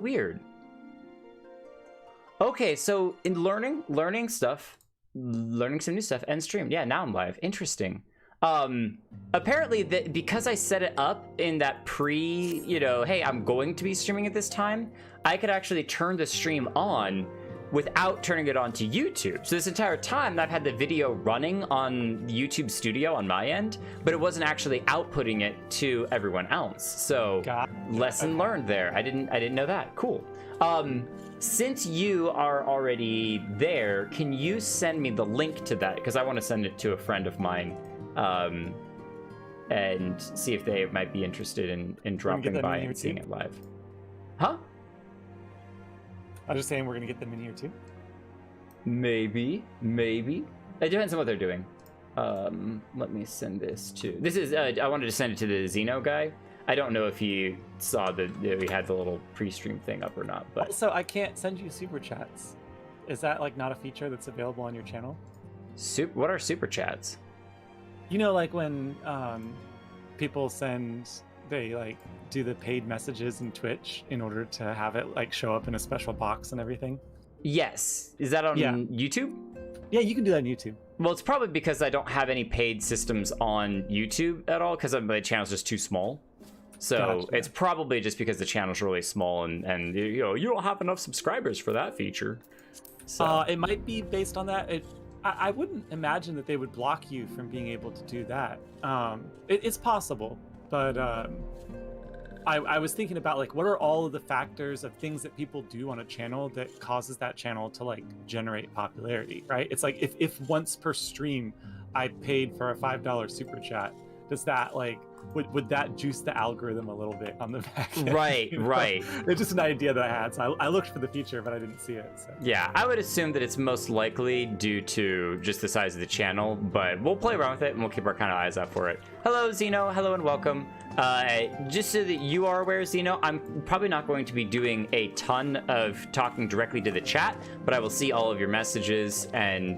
Weird. Okay, so in learning stuff, learning some new stuff, and stream. Yeah, now I'm live. Interesting. Apparently because I set it up in that hey, I'm going to be streaming at this time, I could actually turn the stream on without turning it on to YouTube. So this entire time I've had the video running on YouTube Studio on my end, but it wasn't actually outputting it to everyone else. So lesson learned there. I didn't know that. Cool. Since you are already there, can you send me the link to that? Because I want to send it to a friend of mine, and see if they might be interested in dropping by and seeing it live. Huh? I was just saying we're gonna get them in here too. Maybe. It depends on what they're doing. Let me send this to. This is. I wanted to send it to the Xeno guy. I don't know if you saw that we had the little pre-stream thing up or not, but also I can't send you super chats. Is that like not a feature that's available on your channel? What are super chats? You know, like when people they like do the paid messages in Twitch in order to have it like show up in a special box and everything. Yes. Is that on YouTube? Yeah, you can do that on YouTube. Well, it's probably because I don't have any paid systems on YouTube at all, because my channel's just too small. So it's probably just because the channel's really small and you don't have enough subscribers for that feature. So it might be based on that. I wouldn't imagine that they would block you from being able to do that. It's possible, but I was thinking about like what are all of the factors of things that people do on a channel that causes that channel to like generate popularity, right? It's like if once per stream I paid for a $5 super chat, does that like would that juice the algorithm a little bit on the back end? Right, right. It's just an idea that I had, so I looked for the feature, but I didn't see it. So. Yeah, I would assume that it's most likely due to just the size of the channel, but we'll play around with it and we'll keep our kind of eyes out for it. Hello, Xeno. Hello and welcome. Just so that you are aware, Xeno, I'm probably not going to be doing a ton of talking directly to the chat, but I will see all of your messages, and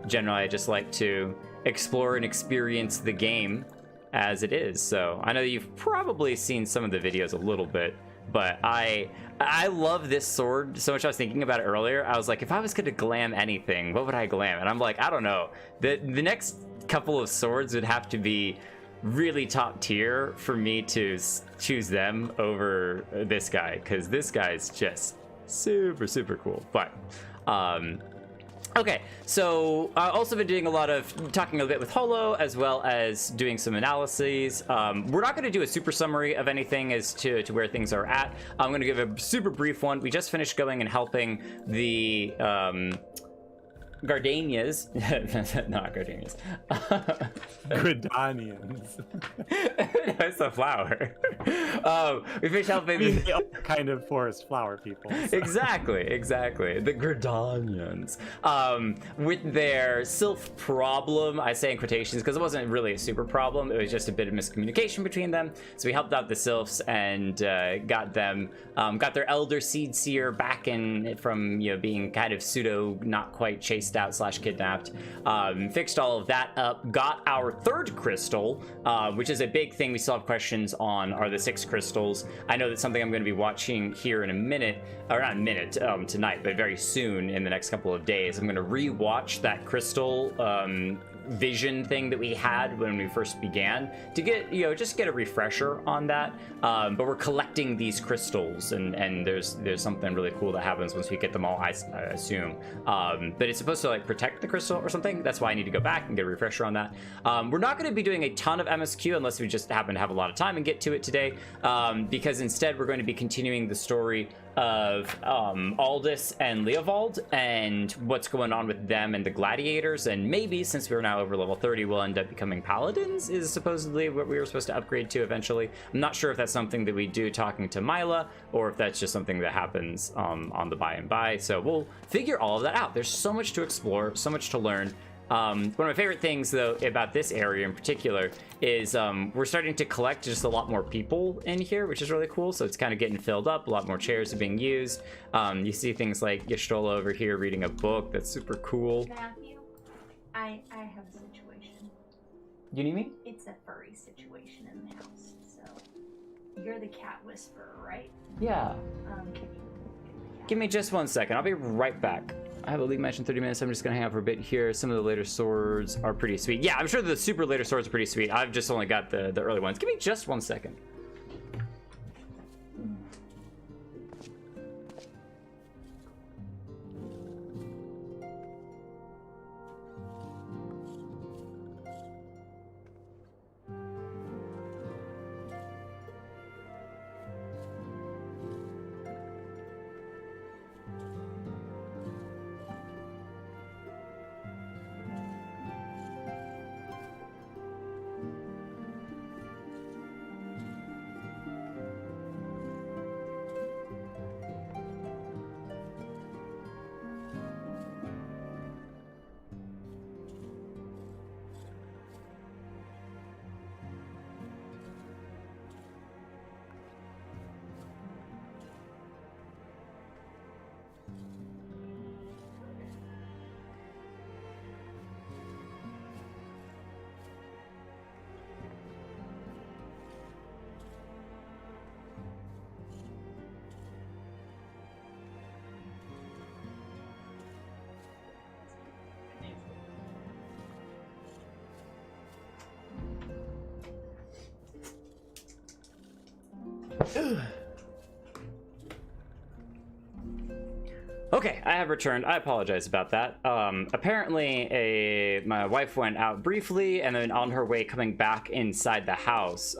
generally I just like to explore and experience the game as it is. So I know you've probably seen some of the videos a little bit, but I love this sword so much. I was thinking about it earlier. I was like, if I was going to glam anything, what would I glam? And I'm like, I don't know. The next couple of swords would have to be really top tier for me to choose them over this guy, because this guy's just super cool. But okay, so I've also been doing a lot of talking a bit with Holo, as well as doing some analyses. We're not going to do a super summary of anything as to where things are at. I'm going to give a super brief one. We just finished going and helping the Gardanias, not Gardanias. Gridanians. That's a flower. We finished helping the kind of forest flower people. So. Exactly. The Gridanians. With their Slyph problem, I say in quotations because it wasn't really a super problem. It was just a bit of miscommunication between them. So we helped out the Sylphs and got them, got their Elder Seed Seer back in from being kind of pseudo, not quite chased out / kidnapped, fixed all of that up, got our third crystal, which is a big thing we still have questions on, are the 6 crystals. I know that's something I'm going to be watching here in a minute, or not a minute tonight, but very soon in the next couple of days. I'm going to re-watch that crystal vision thing that we had when we first began to get just get a refresher on that, but we're collecting these crystals, and there's something really cool that happens once we get them all, I assume, but it's supposed to like protect the crystal or something. That's why I need to go back and get a refresher on that. We're not going to be doing a ton of MSQ unless we just happen to have a lot of time and get to it today, because instead we're going to be continuing the story of Aldis and Leovald and what's going on with them and the gladiators, and maybe since we're now over level 30 we'll end up becoming paladins, is supposedly what we were supposed to upgrade to eventually. I'm not sure if that's something that we do talking to Mylla or if that's just something that happens on the by and by, so we'll figure all of that out. There's so much to explore, so much to learn. One of my favorite things, though, about this area in particular is we're starting to collect just a lot more people in here, which is really cool. So it's kind of getting filled up. A lot more chairs are being used. You see things like Y'shtola over here reading a book. That's super cool. Matthew, I have a situation. You need me? It's a furry situation in the house, so... you're the cat whisperer, right? Yeah. Can you Give me just 1 second. I'll be right back. I have a league match in 30 minutes. I'm just gonna hang out for a bit here. Some of the later swords are pretty sweet. Yeah, I'm sure the super later swords are pretty sweet. I've just only got the early ones. Give me just 1 second. Okay, I have returned. I apologize about that. Apparently, my wife went out briefly, and then on her way coming back inside the house,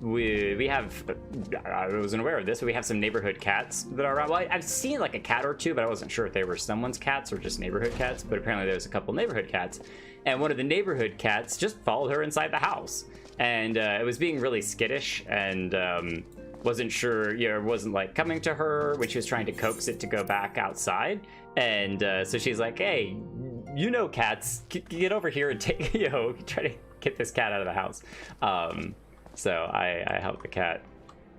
we have, I wasn't aware of this, but we have some neighborhood cats that are around. Well, I've seen like a cat or two, but I wasn't sure if they were someone's cats or just neighborhood cats, but apparently there's a couple neighborhood cats. And one of the neighborhood cats just followed her inside the house. And it was being really skittish and wasn't sure, wasn't like coming to her when she was trying to coax it to go back outside. And so she's like, hey, cats, get over here and take, try to get this cat out of the house. So I helped the cat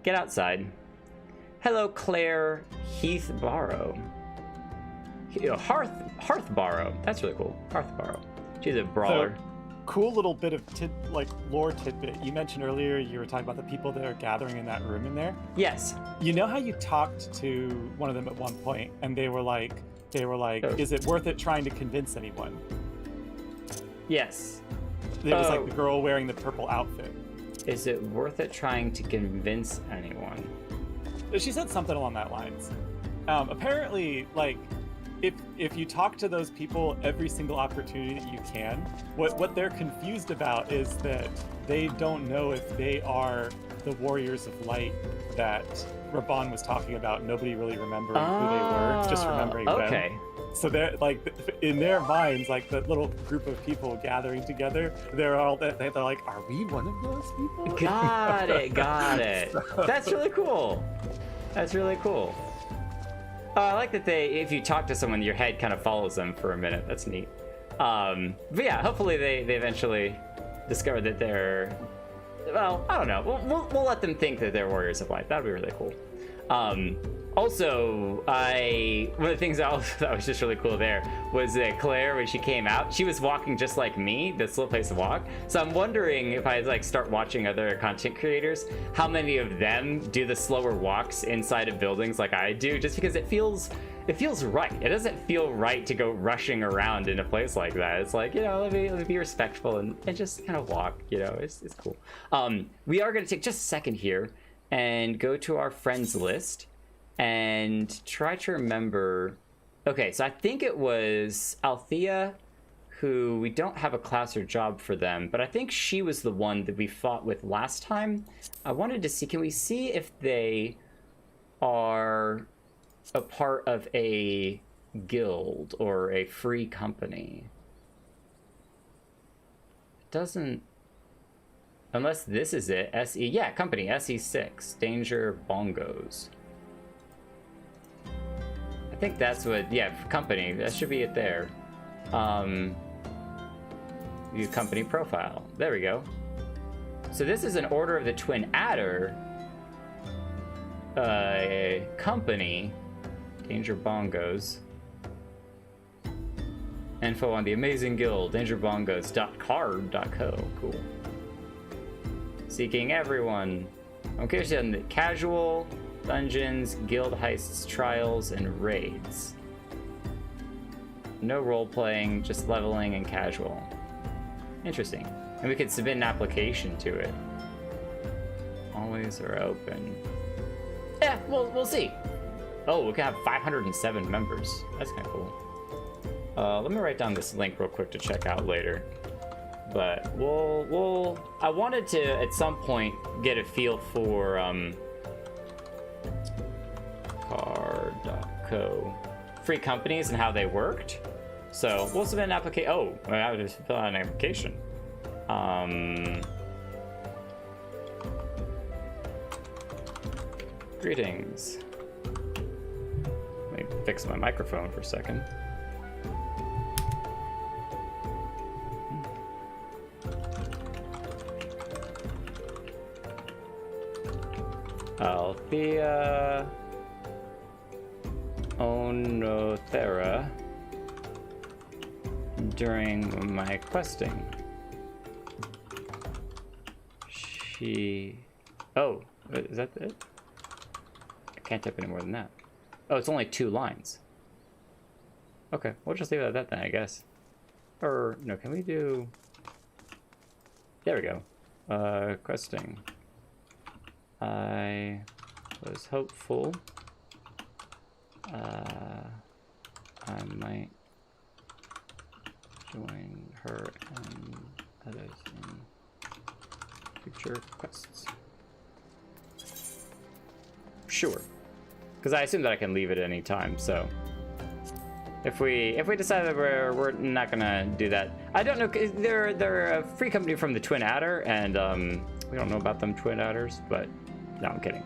get outside. Hello, Claire Heathbarrow. Hearthbarrow. That's really cool. Hearthbarrow. She's a brawler. So, cool little bit of lore tidbit. You mentioned earlier you were talking about the people that are gathering in that room in there. Yes. You know how you talked to one of them at one point, and they were like, Oh. "Is it worth it trying to convince anyone?" Yes. It was like the girl wearing the purple outfit. Is it worth it trying to convince anyone? She said something along that lines. Apparently, like, if you talk to those people every single opportunity that you can, what they're confused about is that they don't know if they are the warriors of light that Raban was talking about. Nobody really remembering who they were, just remembering them. So they're like, in their minds, like the little group of people gathering together, they're like, are we one of those people? Got it. That's really cool. I like that if you talk to someone, your head kind of follows them for a minute. That's neat. But yeah, hopefully they eventually discover that they're, well, I don't know. We'll let them think that they're warriors of light. That'd be really cool. Also, one of the things that was just really cool there was that Claire, when she came out, she was walking just like me, the slow pace of walk. So I'm wondering if I like start watching other content creators, how many of them do the slower walks inside of buildings like I do, just because it feels right. It doesn't feel right to go rushing around in a place like that. It's like, let me be respectful and just kind of walk, it's cool. We are going to take just a second here and go to our friends list and try to remember. Okay, so I think it was Althea, who we don't have a class or job for them, but I think she was the one that we fought with last time. I wanted to see, can we see if they are a part of a guild or a free company? It doesn't, unless this is it. SE, yeah, company, SE6, Danger Bongos. I think that's what, yeah, company, that should be it there. View company profile, there we go. So this is an Order of the Twin Adder company, Danger Bongos. Info on the amazing guild, dangerbongos.card.co, cool. Seeking everyone. I'm curious on the casual, dungeons, guild heists, trials, and raids. No role-playing, just leveling and casual. Interesting. And we could submit an application to it. Always are open. Yeah, we'll see. Oh, we can have 507 members. That's kind of cool. Let me write down this link real quick to check out later. But I wanted to at some point get a feel for car.co free companies and how they worked. So we'll submit an application. Oh, I have to fill out an application. Greetings. Let me fix my microphone for a second. Althea Onothera during my questing. Oh, is that it? I can't type any more than that. Oh, it's only 2 lines. Okay, we'll just leave it at that then, I guess. Or, no, can we do... There we go. Questing. I was hopeful I might join her and others in future quests. Sure, because I assume that I can leave it at any time. So if we decide that we're not gonna do that, I don't know. They're a free company from the Twin Adder, and we don't know about them Twin Adders, but no, I'm kidding.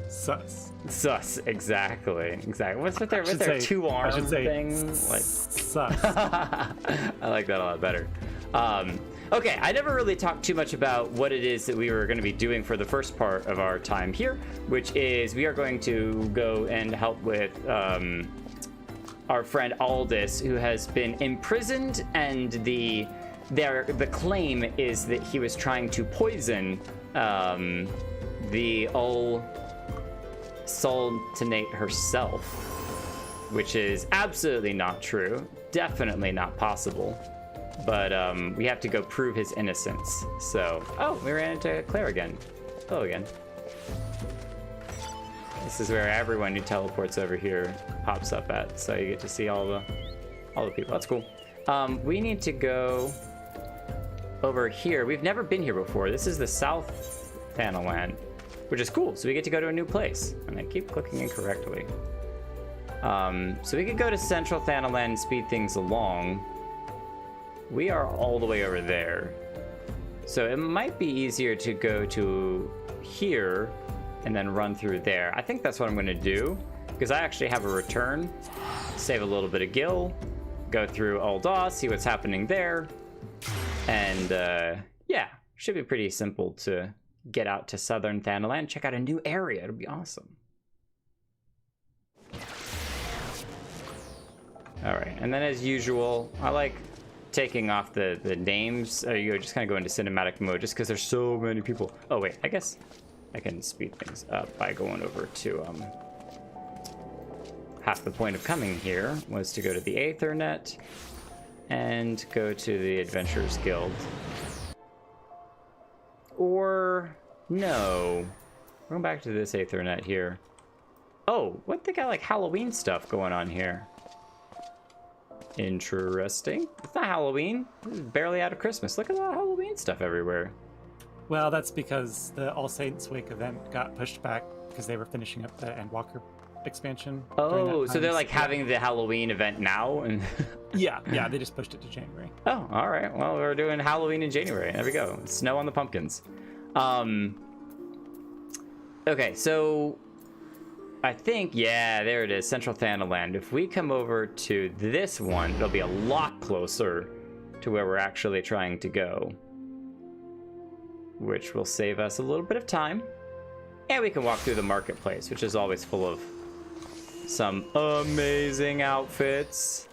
Sus, exactly. What's with their 2-arm thing? Like sus. I like that a lot better. Okay, I never really talked too much about what it is that we were going to be doing for the first part of our time here, which is we are going to go and help with our friend Aldis, who has been imprisoned, and the claim is that he was trying to poison the Sultanate herself, which is absolutely not true, definitely not possible. But we have to go prove his innocence. So, oh, we ran into Claire again. Hello again. This is where everyone who teleports over here pops up at, so you get to see all the people. That's cool. We need to go over here. We've never been here before. This is the South Thanalan, which is cool. So we get to go to a new place. And I keep clicking incorrectly. So we could go to Central Thanalan and speed things along. We are all the way over there. So it might be easier to go to here and then run through there. I think that's what I'm going to do, because I actually have a return. Save a little bit of gil. Go through Ul'dah, see what's happening there. And yeah, should be pretty simple to get out to Southern Thanalan. Check out a new area. It'll be awesome. All right, and then as usual, I like taking off the names. You just kind of go into cinematic mode just because there's so many people. Oh wait, I guess I can speed things up by going over to half the point of coming here was to go to the Aethernet and go to the Adventurers Guild. Or no, we're going back to this Aethernet here. Oh, what, they got like Halloween stuff going on here. Interesting. It's not Halloween. This is barely out of Christmas. Look at all the Halloween stuff everywhere. Well, that's because the All Saints Wake event got pushed back because they were finishing up the Endwalker expansion. Oh, so they're like having the Halloween event now? And yeah, they just pushed it to January. Oh, all right. Well, we're doing Halloween in January. There we go. Snow on the pumpkins. Okay, so I think, yeah, there it is, Central Thanalan. If we come over to this one, it'll be a lot closer to where we're actually trying to go, which will save us a little bit of time. And we can walk through the marketplace, which is always full of some amazing outfits.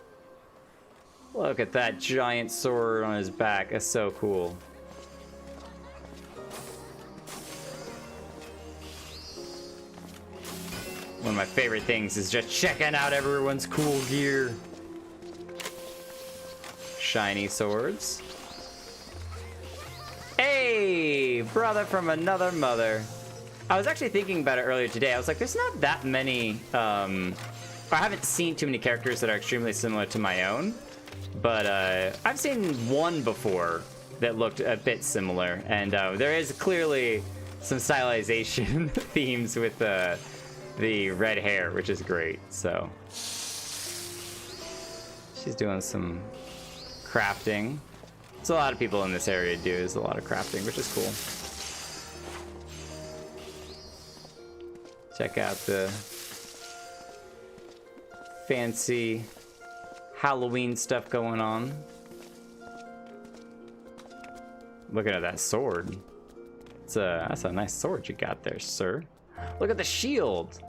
Look at that giant sword on his back. That's so cool. One of my favorite things is just checking out everyone's cool gear. Shiny swords. Hey, brother from another mother. I was actually thinking about it earlier today. I was like, there's not that many, I haven't seen too many characters that are extremely similar to my own, but I've seen one before that looked a bit similar, and there is clearly some stylization themes with the red hair, which is great. So she's doing some crafting. So a lot of people in this area do is a lot of crafting, which is cool. Check out the fancy Halloween stuff going on. Looking at that sword. That's a nice sword you got there, sir. Look at the shield.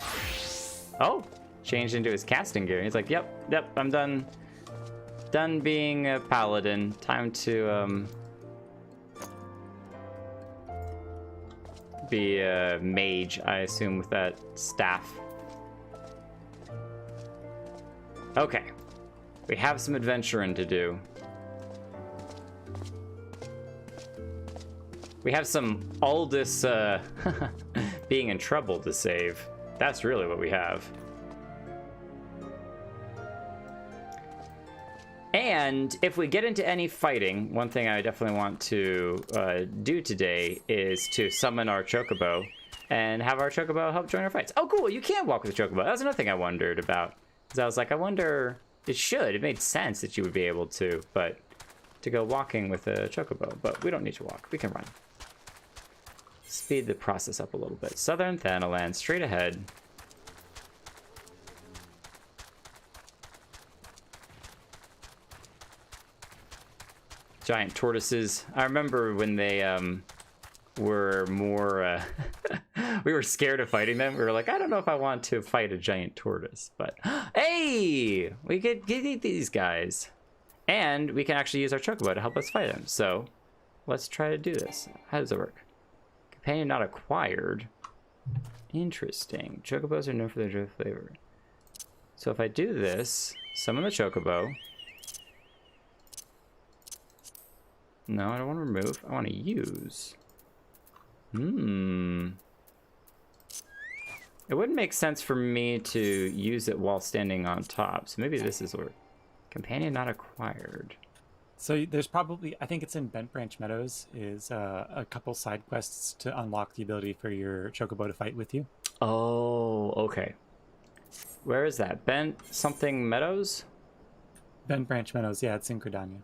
Oh, changed into his casting gear. He's like, yep, I'm done. Done being a paladin. Time to be a mage, I assume, with that staff. Okay, we have some adventuring to do. We have some Aldis being in trouble to save. That's really what we have. And if we get into any fighting, one thing I definitely want to do today is to summon our chocobo and have our chocobo help join our fights. Oh, cool, you can walk with the chocobo. That's another thing I wondered about. Because I was like, I wonder, it made sense that you would be able to, but to go walking with a chocobo. But we don't need to walk, we can run. Speed the process up a little bit. Southern Thanalan, straight ahead. Giant tortoises. I remember when they were more we were scared of fighting them. We were like, I don't know if I want to fight a giant tortoise, but hey, we could get these guys, and we can actually use our chocobo to help us fight them. So let's try to do this. How does it work? Companion not acquired. Interesting. Chocobos are known for their dry flavor. So if I do this, summon the chocobo. No, I don't want to remove. I want to use. It wouldn't make sense for me to use it while standing on top. So maybe this is where companion not acquired. So there's probably, I think it's in Bent Branch Meadows, is a couple side quests to unlock the ability for your chocobo to fight with you. Oh, okay. Where is that? Bent something Meadows? Bent Branch Meadows, yeah, it's in Gridania.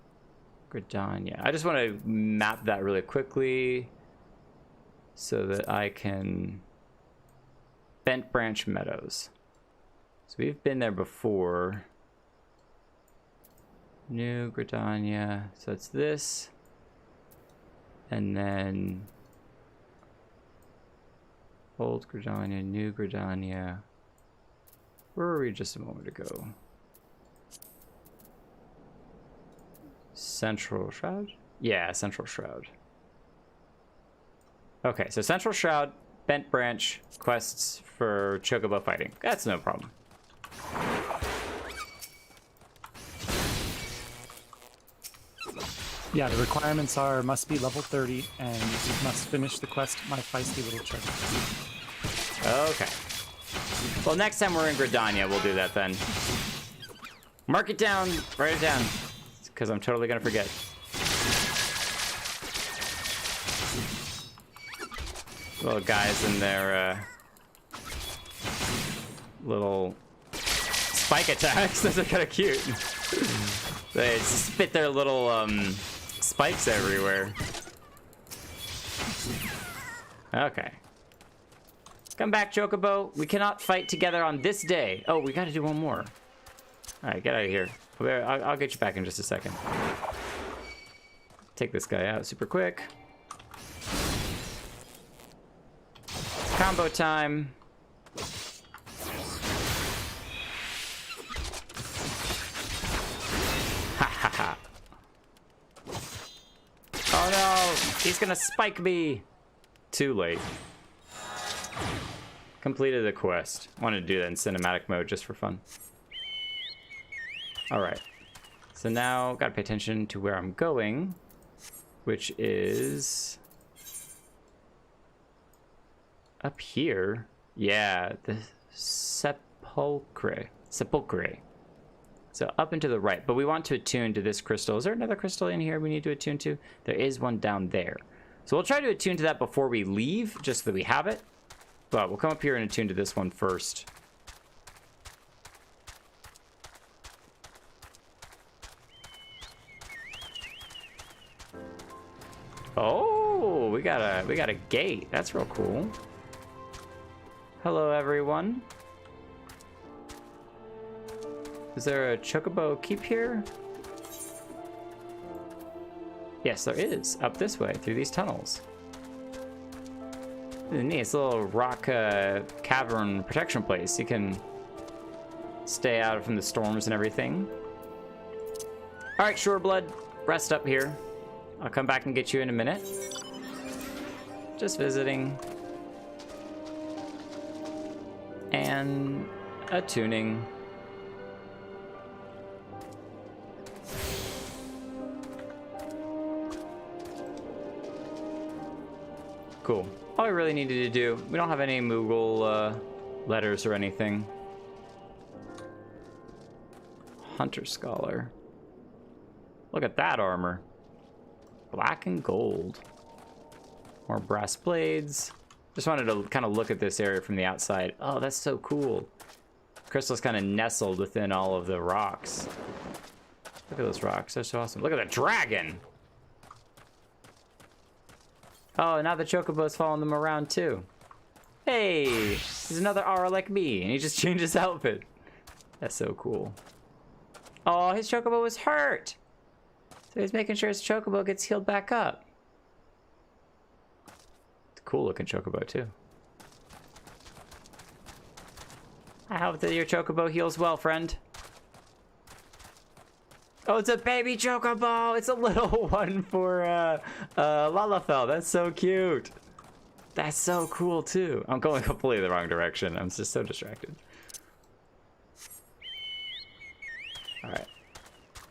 Gridania. I just want to map that really quickly so that I can... Bent Branch Meadows. So we've been there before. New Gridania. So it's this. And then Old Gridania, New Gridania. Where were we just a moment ago? Central Shroud? Yeah, Central Shroud. Okay, so Central Shroud, Bent Branch, quests for chocobo fighting. That's no problem. Yeah, the requirements are must be level 30 and you must finish the quest My Feisty Little Chocobo. Okay. Well, next time we're in Gridania, we'll do that then. Mark it down, write it down, because I'm totally gonna forget. Little guys in their little spike attacks. Those are kind of cute. They spit their little spikes everywhere. Okay. Come back, Chocobo. We cannot fight together on this day. Oh, we gotta do one more. Alright, get out of here. I'll get you back in just a second. Take this guy out super quick. Combo time. Ha ha ha. Oh no, he's gonna spike me. Too late. completed the quest. Wanted to do that in cinematic mode just for fun. Alright. So now, gotta pay attention to where I'm going, which is up here. Yeah, the sepulchre. So up and to the right, but we want to attune to this crystal. Is there another crystal in here we need to attune to? There is one down there. So we'll try to attune to that before we leave, just so that we have it. But we'll come up here and attune to this one first. Oh, we got a gate. That's real cool. Hello, everyone. Is there a chocobo keep here? Yes, there is. Up this way, through these tunnels. This is neat. It's a little rock cavern protection place. You can stay out from the storms and everything. All right, Shoreblood, rest up here. I'll come back and get you in a minute. Just visiting. And attuning. Cool. All we really needed to do, we don't have any Moogle letters or anything. Hunter Scholar. Look at that armor. Black and gold. More brass blades. Just wanted to kind of look at this area from the outside. Oh, that's so cool. Crystal's kind of nestled within all of the rocks. Look at those rocks. They're so awesome. Look at the dragon. Oh, now the chocobo's following them around too. Hey, he's another Aura like me, and he just changed his outfit. That's so cool. Oh, his chocobo was hurt. So he's making sure his chocobo gets healed back up. It's a cool looking chocobo too. I hope that your chocobo heals well, friend. Oh, it's a baby chocobo! It's a little one for Lalafell. That's so cute. That's so cool too. I'm going completely the wrong direction. I'm just so distracted. Alright.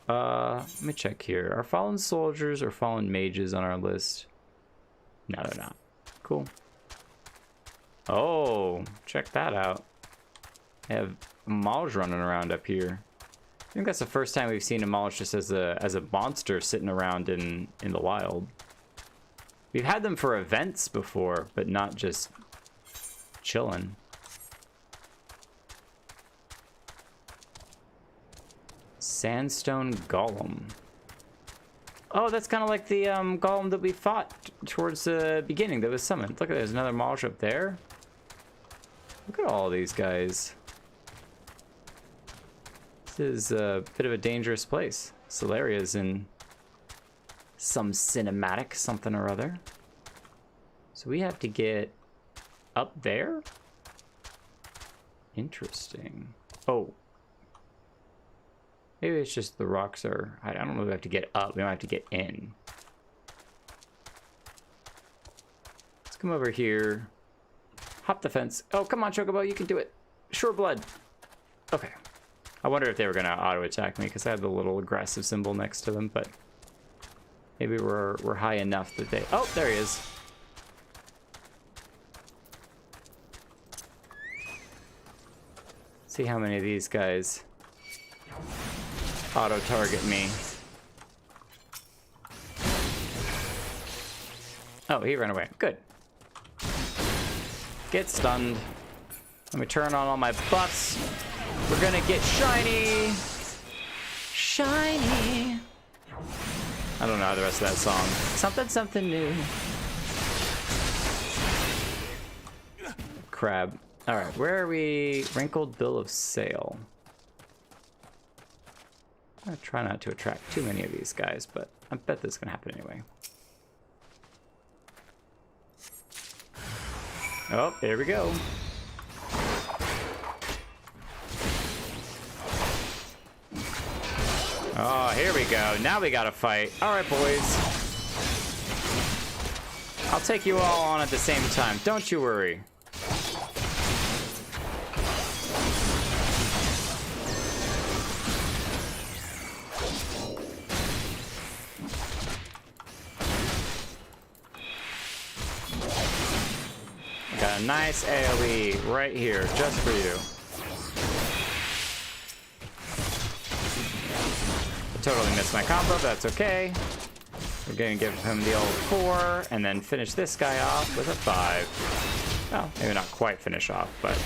Let me check here. Are fallen soldiers or fallen mages on our list? No, they're not. Cool. Oh, check that out. They have Maj running around up here. I think that's the first time we've seen a Maj just as a monster sitting around in the wild. We've had them for events before, but not just chilling. Sandstone Golem. Oh, that's kind of like the golem that we fought towards the beginning that was summoned. Look at there's another Maj up there. Look at all these guys. This is a bit of a dangerous place. Solaria's in some cinematic something or other. So we have to get up there? Interesting. Oh. Maybe it's just the rocks are... I don't know if we have to get up. We might have to get in. Let's come over here. Hop the fence. Oh, come on, Chocobo. You can do it. Shoreblood. Okay. I wonder if they were going to auto-attack me because I had the little aggressive symbol next to them, but maybe we're high enough that they... Oh, there he is. See how many of these guys auto-target me. Oh, he ran away. Good. Get stunned. Let me turn on all my buffs. We're gonna get shiny. Shiny. I don't know the rest of that song. Something, something new. Crab. All right, where are we? Wrinkled bill of sale. I'm gonna try not to attract too many of these guys, but I bet this is gonna happen anyway. Oh, there we go. Oh, here we go. Now we gotta fight. All right, boys. I'll take you all on at the same time. Don't you worry. got a nice AoE right here, just for you. I totally missed my combo, but that's okay. We're gonna give him the old 4, and then finish this guy off with a 5. Well, maybe not quite finish off, but...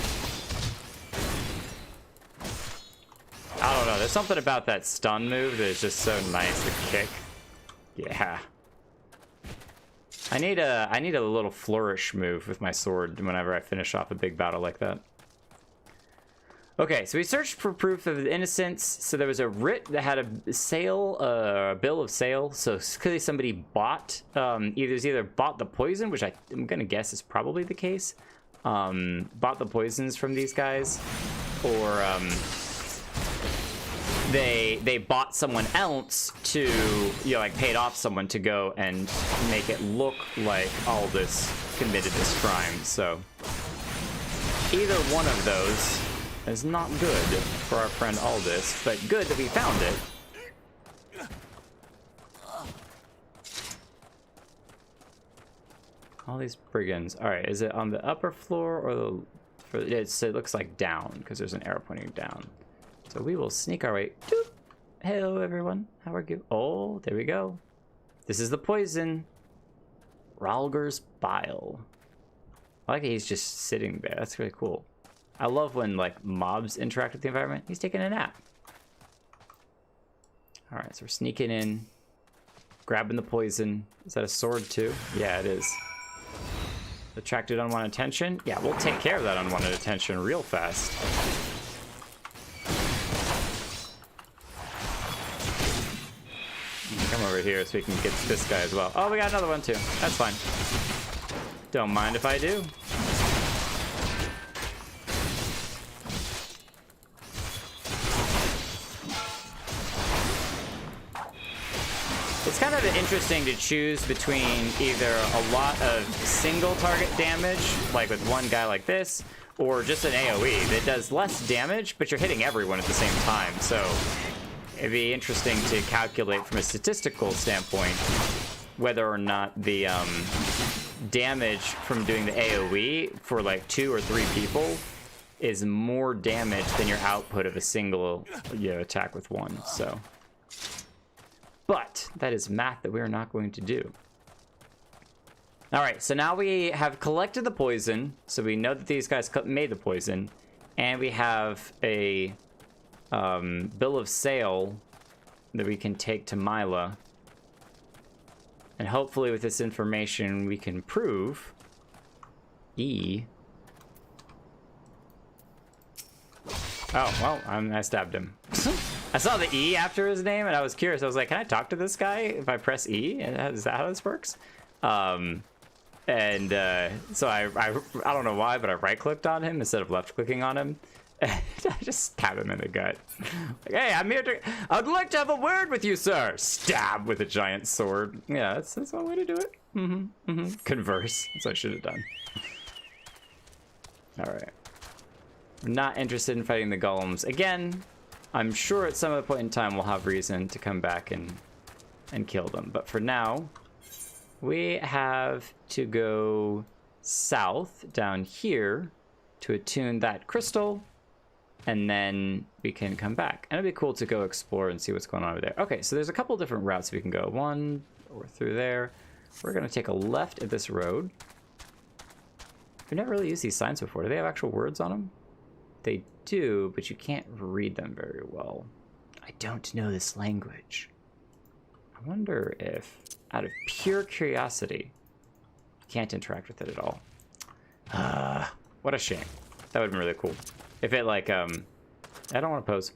I don't know, there's something about that stun move that is just so nice to kick. Yeah. I need a little flourish move with my sword whenever I finish off a big battle like that. Okay, so we searched for proof of innocence. So there was a writ that had a sale, a bill of sale. So clearly somebody bought, either bought the poison, which I'm gonna guess is probably the case. Bought the poisons from these guys, or they bought someone else to, you know, like paid off someone to go and make it look like Aldis committed this crime. So either one of those is not good for our friend Aldis, but good that we found it. All these brigands. All right, is it on the upper floor or the? It looks like down because there's an arrow pointing down. So we will sneak our way. Doop. Hello, everyone. How are you? Oh, there we go. This is the poison. Ralger's bile. I like that he's just sitting there. That's really cool. I love when like mobs interact with the environment. He's taking a nap. All right, so we're sneaking in, grabbing the poison. Is that a sword too? Yeah, it is. Attracted unwanted attention. Yeah, we'll take care of that unwanted attention real fast. Come over here so we can get this guy as well. Oh, we got another one too. That's fine. Don't mind if I do. It's kind of interesting to choose between either a lot of single target damage, like with one guy like this, or just an AoE that does less damage, but you're hitting everyone at the same time. So it'd be interesting to calculate from a statistical standpoint whether or not the damage from doing the AoE for like 2 or 3 people is more damage than your output of a single, you know, attack with one. So, but that is math that we are not going to do. All right, so now we have collected the poison, so we know that these guys made the poison, and we have a bill of sale that we can take to Mylla, and hopefully with this information we can prove E. Oh, well, I stabbed him. I saw the E after his name and I was curious. I was like, can I talk to this guy if I press E? Is that how this works? So I don't know why, but I right-clicked on him instead of left-clicking on him. I just stabbed him in the gut. Like, hey, I'm here to... I'd like to have a word with you, sir. Stab with a giant sword. Yeah, that's one way to do it. Converse. That's what I should have done. All right. I'm not interested in fighting the golems. Again, I'm sure at some other point in time we'll have reason to come back and kill them. But for now, we have to go south down here to attune that crystal, and then we can come back. And it'd be cool to go explore and see what's going on over there. Okay, so there's a couple different routes we can go. One, or through there. We're gonna take a left at this road. We've never really used these signs before. Do they have actual words on them? They do, but you can't read them very well. I don't know this language. I wonder if, out of pure curiosity, you can't interact with it at all. What a shame. That would have been really cool. If it, like, I don't want to pose.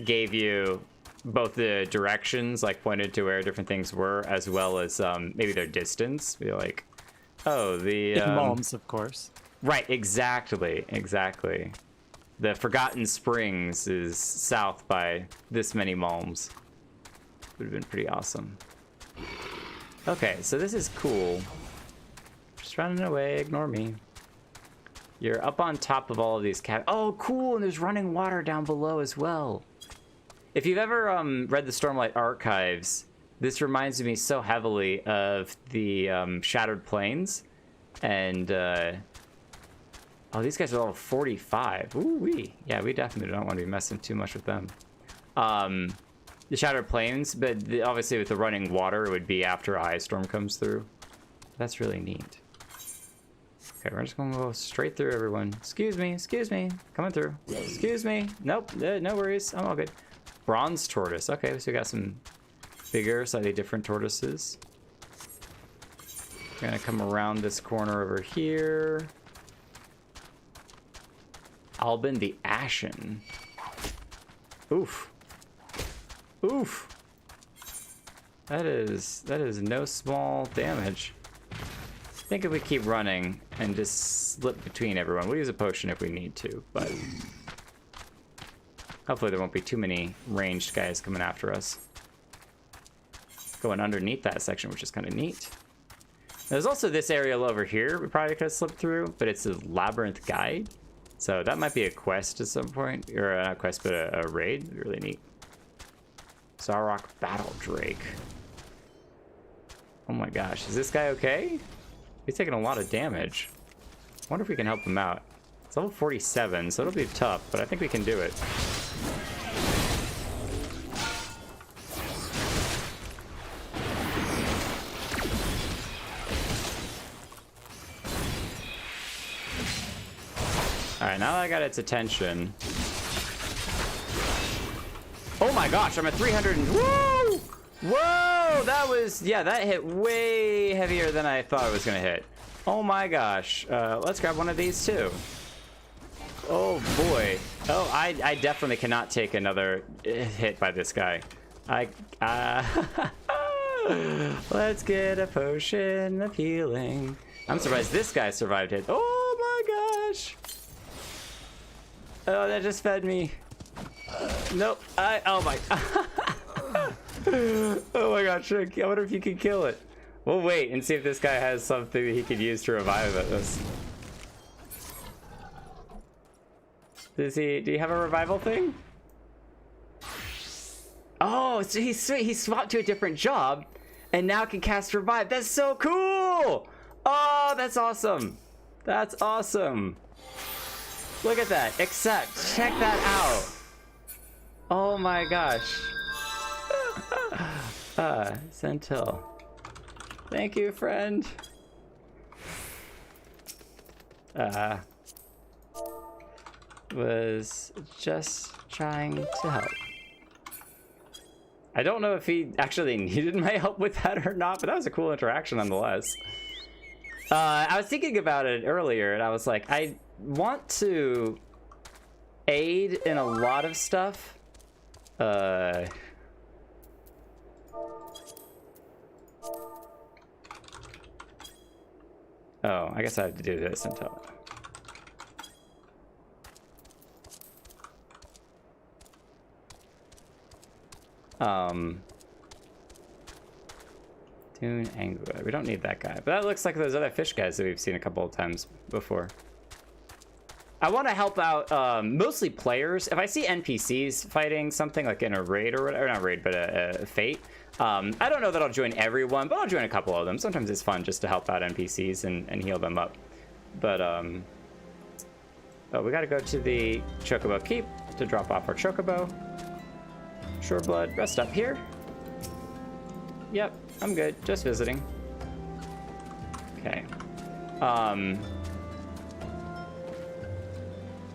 Gave you both the directions, like, pointed to where different things were, as well as maybe their distance. Be like, oh, the... Malms, of course. Right, exactly. The Forgotten Springs is south by this many malms. Would have been pretty awesome. Okay, so this is cool. Just running away, ignore me. You're up on top of all of these oh, cool, and there's running water down below as well. If you've ever read the Stormlight Archives, this reminds me so heavily of the Shattered Plains, And oh, these guys are all 45. Ooh-wee. Yeah, we definitely don't want to be messing too much with them. The Shattered Plains, but obviously with the running water, it would be after a ice storm comes through. That's really neat. Okay, we're just gonna go straight through everyone. Excuse me, coming through. Excuse me. Nope, no worries. I'm all good. Bronze tortoise. Okay, so we got some bigger, slightly different tortoises. We're gonna come around this corner over here. Albin the Ascion. Oof. Oof. That is no small damage. I think if we keep running and just slip between everyone, we'll use a potion if we need to, but hopefully there won't be too many ranged guys coming after us. Going underneath that section, which is kind of neat. There's also this area over here we probably could have slipped through, but it's a labyrinth guide. So that might be a quest at some point, or not a quest, but a raid. It'd be really neat. Zarok Battle Drake. Oh my gosh, is this guy okay? He's taking a lot of damage. I wonder if we can help him out. It's level 47, so it'll be tough, but I think we can do it. Alright, now that I got its attention. Oh my gosh, I'm at 300 and... Whoa! Whoa! That was... Yeah, that hit way heavier than I thought it was going to hit. Oh my gosh. Let's grab one of these too. Oh boy. Oh, I definitely cannot take another hit by this guy. Let's get a potion of healing. I'm surprised this guy survived it. Oh my gosh. Oh, that just fed me. Nope. Oh my. Oh my god, Trick. I wonder if you can kill it. We'll wait and see if this guy has something that he could use to revive us. Do you have a revival thing? Oh, so he's sweet. He swapped to a different job and now can cast revive. That's so cool. Oh, that's awesome. That's awesome. Look at that. Accept. Check that out. Oh my gosh. Sentil. Thank you, friend. Was just trying to help. I don't know if he actually needed my help with that or not, but that was a cool interaction nonetheless. I was thinking about it earlier, and I was like, I want to aid in a lot of stuff. Oh, I guess I have to do this until... Dune Angua. We don't need that guy, but that looks like those other fish guys that we've seen a couple of times before. I want to help out mostly players. If I see NPCs fighting something like in a raid or whatever, not raid, but a fate, I don't know that I'll join everyone, but I'll join a couple of them. Sometimes it's fun just to help out NPCs and heal them up. But oh, we got to go to the Chocobo Keep to drop off our Chocobo. Shoreblood, rest up here. Yep, I'm good. Just visiting. Okay.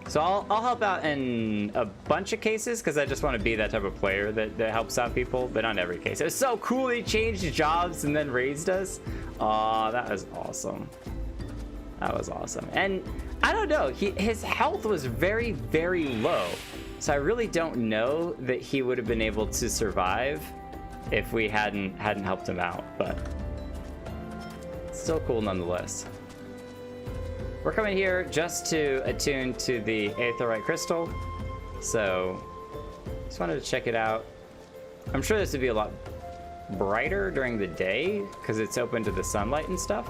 So I'll help out in a bunch of cases because I just want to be that type of player that helps out people, but not every case. It was so cool he changed jobs and then raised us. Oh, that was awesome. That was awesome. And I don't know, his health was very, very low. So I really don't know that he would have been able to survive if we hadn't helped him out, but still cool nonetheless. We're coming here just to attune to the Aetheryte Crystal, so just wanted to check it out. I'm sure this would be a lot brighter during the day because it's open to the sunlight and stuff,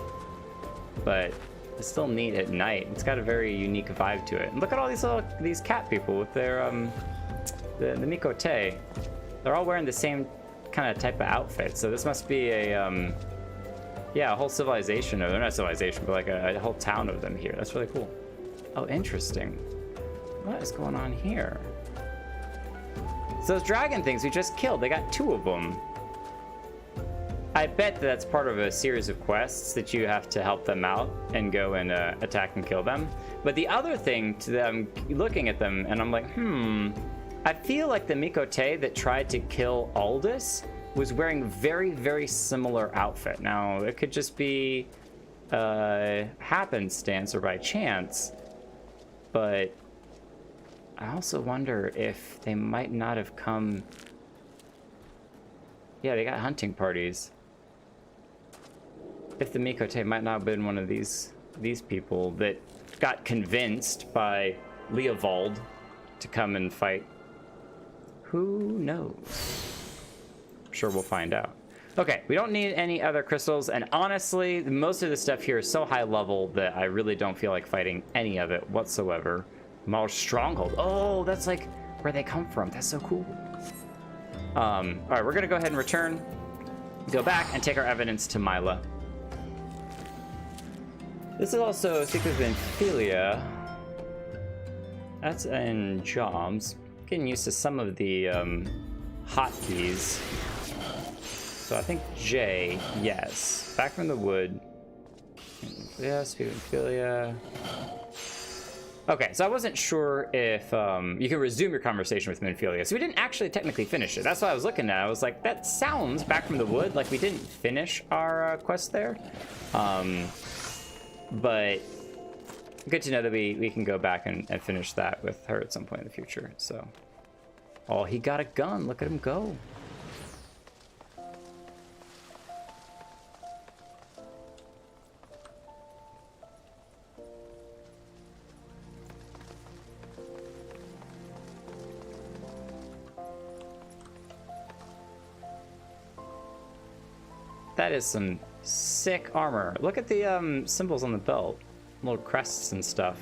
but it's still neat at night. It's got a very unique vibe to it. And look at all these cat people with their the Mikote. They're all wearing the same kind of type of outfit, so this must be a Yeah, a whole civilization of, not civilization, but like a whole town of them here. That's really cool. Oh, interesting. What is going on here? So those dragon things we just killed, they got 2 of them. I bet that's part of a series of quests that you have to help them out and go and attack and kill them. But the other thing to them, looking at them, and I'm like, I feel like the Mikote that tried to kill Aldis was wearing very, very similar outfit. Now, it could just be happenstance or by chance, but I also wonder if they might not have come... Yeah, they got hunting parties. If the Mikote might not have been one of these people that got convinced by Leovald to come and fight. Who knows? I'm sure we'll find out. Okay, we don't need any other crystals, and honestly, most of the stuff here is so high level that I really don't feel like fighting any of it whatsoever. Mau's Stronghold. Oh, that's like where they come from. That's so cool. All right, we're gonna go ahead and return, go back, and take our evidence to Mylla. This is also Secret of Infilia. That's in jobs. Getting used to some of the hotkeys. So I think J, yes. Back from the wood. Yeah, Secret of Infilia. Okay, so I wasn't sure if you could resume your conversation with Minfilia. So we didn't actually technically finish it. That's what I was looking at. I was like, that sounds back from the wood like we didn't finish our quest there. But good to know that we can go back and finish that with her at some point in the future. So, oh, he got a gun. Look at him go. That is some sick armor. Look at the symbols on the belt. Little crests and stuff.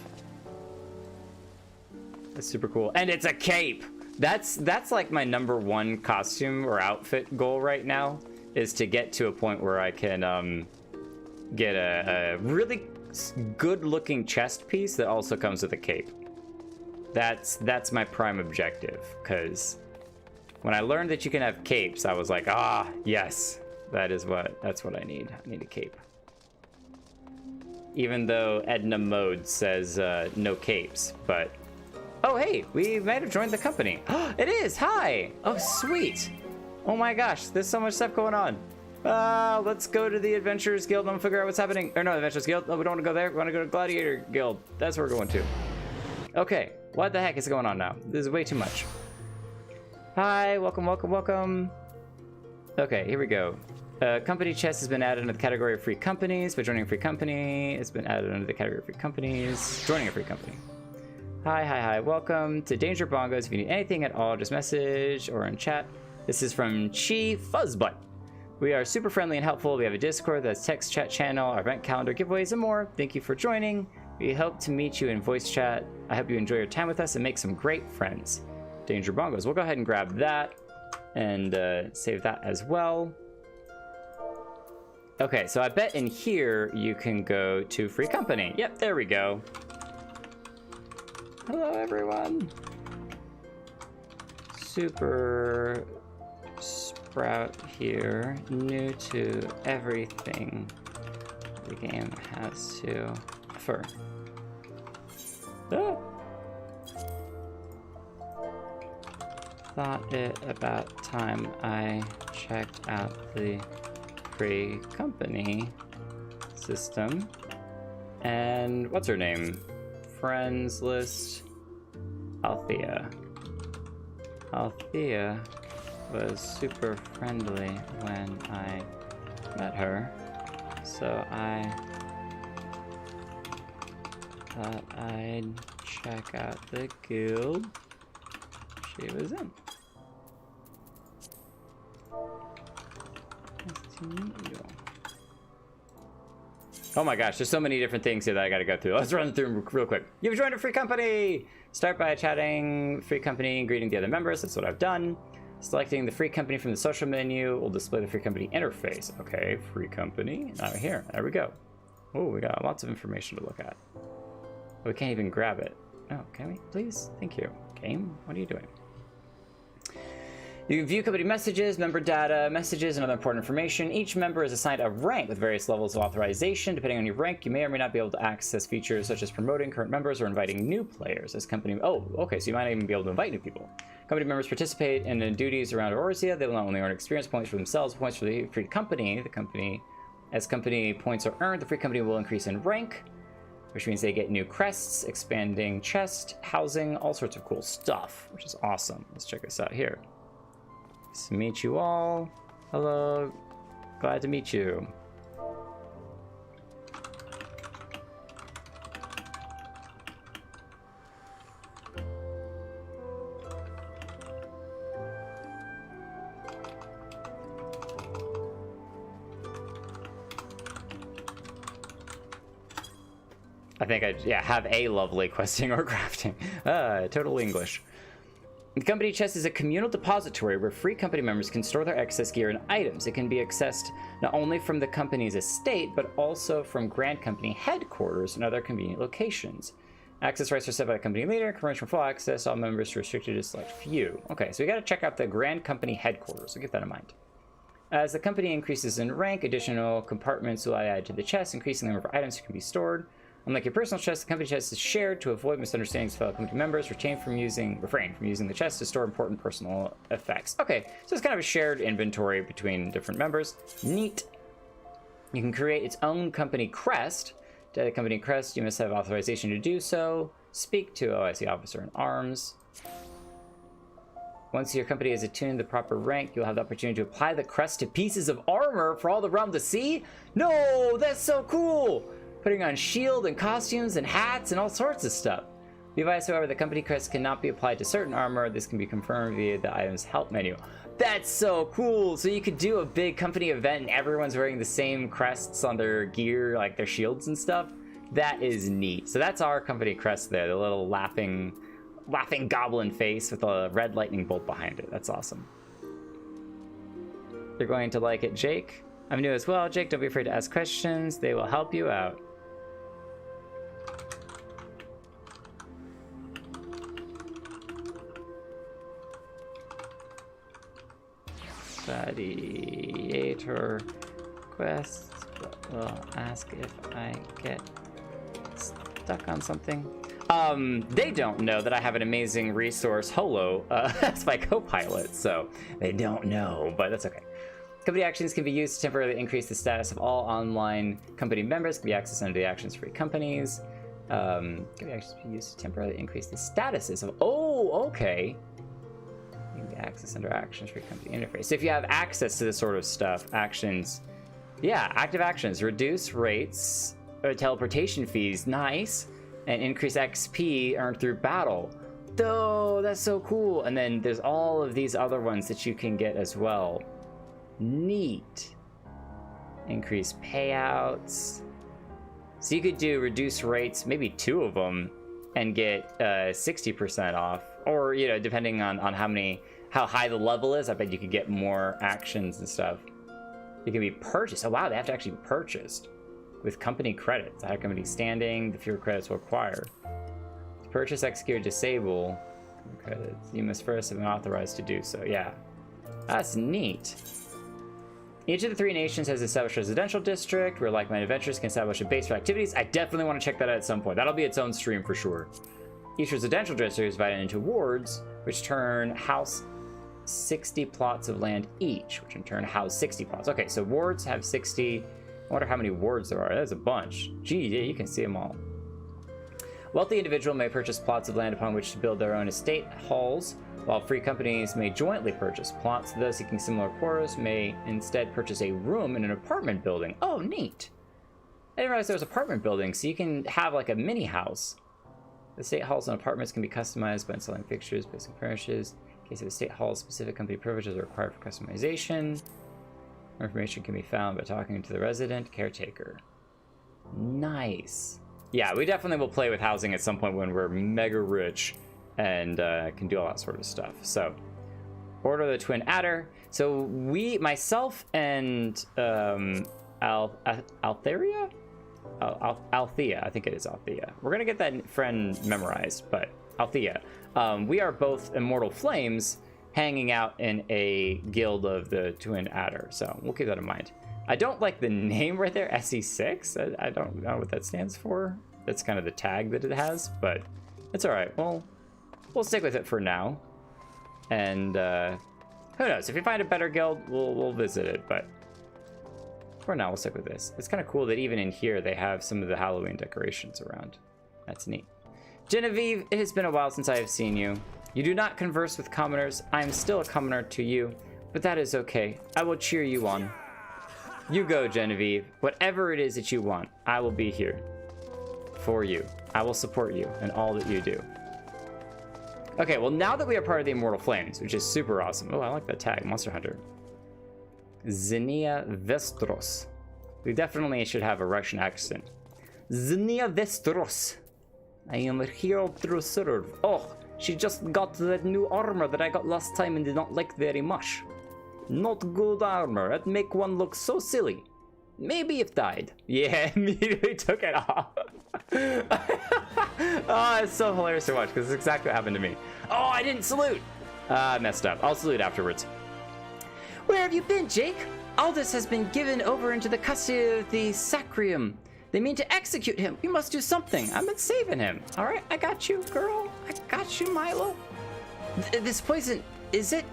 That's super cool. And it's a cape! That's like my #1 costume or outfit goal right now, is to get to a point where I can get a really good looking chest piece that also comes with a cape. That's my prime objective, because when I learned that you can have capes, I was like, ah, yes. That's what I need. I need a cape. Even though Edna Mode says no capes, but... Oh, hey, we might have joined the company. It is, hi! Oh, sweet. Oh my gosh, there's so much stuff going on. Let's go to the Adventurers Guild and figure out what's happening. Or no, Adventurers Guild. No, we don't want to go there. We want to go to Gladiator Guild. That's where we're going to. Okay, what the heck is going on now? This is way too much. Hi, welcome, welcome, welcome. Okay, here we go. Company chest has been added under the category of free companies. By joining a free company, it's been added under the category of free companies. Joining a free company. Hi. Welcome to Danger Bongos. If you need anything at all, just message or in chat. This is from Chi Fuzzbutt. We are super friendly and helpful. We have a Discord that's text chat channel, our event calendar, giveaways, and more. Thank you for joining. We hope to meet you in voice chat. I hope you enjoy your time with us and make some great friends. Danger Bongos. We'll go ahead and grab that and save that as well. Okay, so I bet in here you can go to free company. Yep, there we go. Hello, everyone. Super Sprout here, new to everything the game has to offer. Oh. Thought it about time I checked out the free company system. And what's her name? Friends list. Althea. Althea was super friendly when I met her, so I thought I'd check out the guild she was in. Nice to meet you. Oh my gosh, there's so many different things here that I gotta go through. Let's run through them real quick. You've joined a free company! Start by chatting free company and greeting the other members. That's what I've done. Selecting the free company from the social menu will display the free company interface. Okay, free company. Now here, there we go. Oh, we got lots of information to look at. We can't even grab it. Oh, can we? Please? Thank you. Game, what are you doing? You can view company messages, member data, messages, and other important information. Each member is assigned a rank with various levels of authorization. Depending on your rank, you may or may not be able to access features such as promoting current members or inviting new players as company... Oh, okay, so you might not even be able to invite new people. Company members participate in the duties around Orzia. They will not only earn experience points for themselves, points for the free company. As company points are earned, the free company will increase in rank, which means they get new crests, expanding chest, housing, all sorts of cool stuff, which is awesome. Let's check this out here. Nice to meet you all. Hello. Glad to meet you. I think I have a lovely questing or crafting. Total English. The company chest is a communal depository where free company members can store their excess gear and items. It can be accessed not only from the company's estate, but also from Grand Company headquarters and other convenient locations. Access rights are set by the company leader. Commercial full access. All members are restricted to select few. Okay, so we got to check out the Grand Company headquarters. So keep that in mind. As the company increases in rank, additional compartments will be added to the chest, increasing the number of items that can be stored. Unlike your personal chest, the company chest is shared to avoid misunderstandings with fellow company members. Refrain from using the chest to store important personal effects. Okay, so it's kind of a shared inventory between different members. Neat. You can create its own company crest. To add a company crest, you must have authorization to do so. Speak to OIC officer in arms. Once your company is attuned to the proper rank, you'll have the opportunity to apply the crest to pieces of armor for all the realm to see. No, that's so cool! Putting on shield and costumes and hats and all sorts of stuff. Be advised, however, the company crest cannot be applied to certain armor. This can be confirmed via the item's help menu. That's so cool! So you could do a big company event and everyone's wearing the same crests on their gear, like their shields and stuff. That is neat. So that's our company crest there, the little laughing goblin face with a red lightning bolt behind it. That's awesome. You're going to like it, Jake. I'm new as well. Jake, don't be afraid to ask questions. They will help you out. Gladiator quests will ask if I get stuck on something. They don't know that I have an amazing resource, Holo, as my co-pilot, so they don't know, but that's okay. Company actions can be used to temporarily increase the status of all online company members. Can be accessed under the actions free companies. Company actions can be used to temporarily increase the statuses of. Oh, okay. Access under actions for company interface. So if you have access to this sort of stuff, actions, yeah, active actions, reduce rates, teleportation fees, nice, and increase XP earned through battle. Oh, that's so cool. And then there's all of these other ones that you can get as well. Neat. Increase payouts. So you could do reduce rates, maybe 2 of them, and get 60% off, or depending on how high the level is. I bet you could get more actions and stuff. You can be purchased. Oh wow, they have to actually be purchased with company credits. The higher company standing, the fewer credits will acquire. To purchase, execute, or disable credits, you must first have been authorized to do so. Yeah, that's neat. Each of the 3 nations has established a residential district where like-minded adventurers can establish a base for activities. I definitely want to check that out at some point. That'll be its own stream for sure. Each residential district is divided into wards, which turn house 60 plots of land each, which in turn house 60 plots. Okay, so wards have 60. I wonder how many wards there are. There's a bunch. Gee, yeah, you can see them all. Wealthy individual may purchase plots of land upon which to build their own estate halls, while free companies may jointly purchase plots. Those seeking similar quarters may instead purchase a room in an apartment building. Oh, neat. I didn't realize there was apartment buildings, so you can have like a mini house. The estate halls and apartments can be customized by installing fixtures, placing furnishings. In case of estate halls, specific company privileges are required for customization. More information can be found by talking to the resident caretaker. Nice. Yeah, we definitely will play with housing at some point when we're mega rich and can do all that sort of stuff. So Order of the Twin Adder. So myself and Althea, I think it is Althea. We're gonna get that friend memorized, but Althea. We are both immortal flames hanging out in a guild of the Twin Adder, so we'll keep that in mind. I don't like the name right there, SE6. I don't know what that stands for. That's kind of the tag that it has, but it's all right. Well, we'll stick with it for now. And who knows? If we find a better guild, we'll visit it, but for now, we'll stick with this. It's kind of cool that even in here, they have some of the Halloween decorations around. That's neat. Genevieve, it has been a while since I have seen you. You do not converse with commoners. I am still a commoner to you, but that is okay. I will cheer you on. You go, Genevieve. Whatever it is that you want, I will be here for you. I will support you in all that you do. Okay, well, now that we are part of the Immortal Flames, which is super awesome. Oh, I like that tag, Monster Hunter. Xenia Vestros. We definitely should have a Russian accent. Xenia Vestros. I am here to serve. Oh, she just got that new armor that I got last time and did not like very much. Not good armor. It make one look so silly. Maybe it died. Yeah, immediately took it off. Oh, it's so hilarious to watch because it's exactly what happened to me. Oh, I didn't salute. I messed up. I'll salute afterwards. Where have you been, Jake? Aldis has been given over into the custody of the Sacrium. They mean to execute him. We must do something. I've been saving him. All right, I got you, girl. I got you, Mylla. This poison, is it?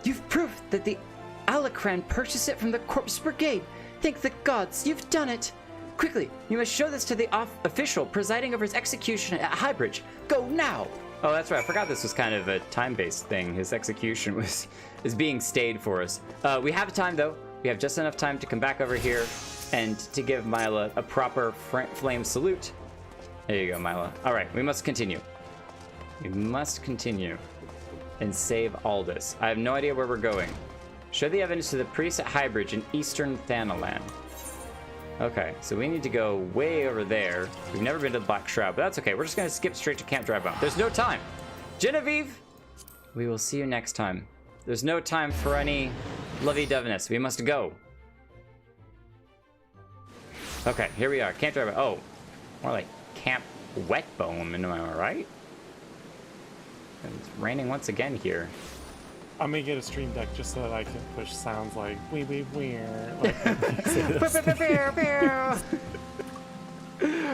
You've proved that the Alacran purchased it from the Corpse Brigade. Thank the gods, you've done it. Quickly, you must show this to the official presiding over his execution at Highbridge. Go now. Oh, that's right. I forgot this was kind of a time-based thing. His execution is being stayed for us. We have time, though. We have just enough time to come back over here and to give Mylla a proper flame salute. There you go, Mylla. All right, we must continue. We must continue and save Aldis. I have no idea where we're going. Show the evidence to the priest at Highbridge in eastern Thanalan. Okay, so we need to go way over there. We've never been to the Black Shroud, but that's okay. We're just gonna skip straight to Camp Drybone. There's no time. Genevieve, we will see you next time. There's no time for any lovey-doveyness. We must go. Okay, here we are. Camp Drybone. Oh, more like Camp Wetbone, am I right? It's raining once again here. I'm gonna get a stream deck just so that I can push sounds like wee.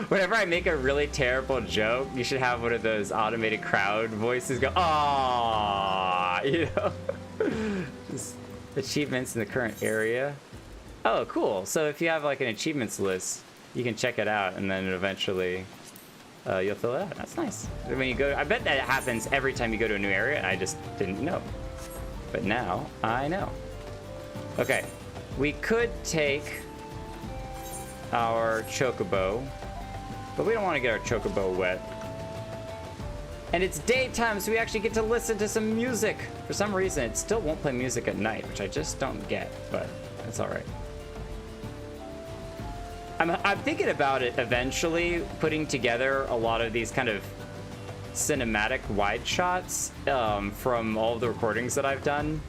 Whenever I make a really terrible joke, you should have one of those automated crowd voices go, "Aww," you know? Just achievements in the current area. Oh, cool. So if you have like an achievements list, you can check it out and then eventually you'll fill it out. That's nice. When you go, I bet that happens every time you go to a new area and I just didn't know. But now I know. Okay, we could take our chocobo, but we don't want to get our chocobo wet. And it's daytime, so we actually get to listen to some music. For some reason, it still won't play music at night, which I just don't get, but that's all right. I'm thinking about it eventually, putting together a lot of these kind of cinematic wide shots from all of the recordings that I've done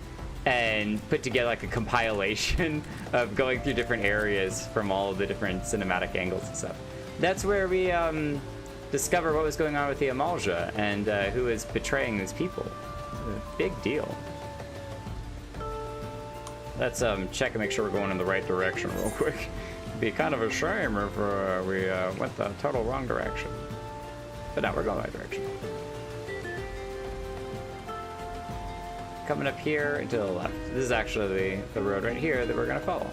and put together like a compilation of going through different areas from all of the different cinematic angles and stuff. That's where we discover what was going on with the Amalja and who is betraying these people. It's a big deal. Let's check and make sure we're going in the right direction real quick. It'd be kind of a shame if we went the total wrong direction. But now we're going the right direction. Coming up here and to the left. This is actually the road right here that we're gonna follow.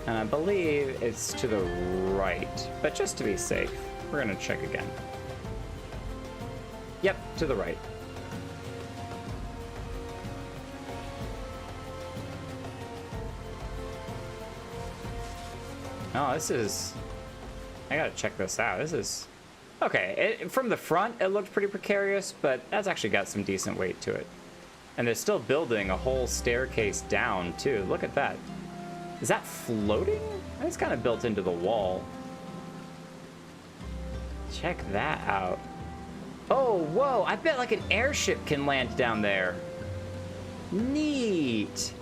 And I believe it's to the right, but just to be safe, we're gonna check again. Yep, to the right. Oh, this is... I gotta check this out. This is... Okay, from the front, it looked pretty precarious, but that's actually got some decent weight to it. And they're still building a whole staircase down, too. Look at that. Is that floating? It's kind of built into the wall. Check that out. Oh, whoa, I bet like an airship can land down there. Neat.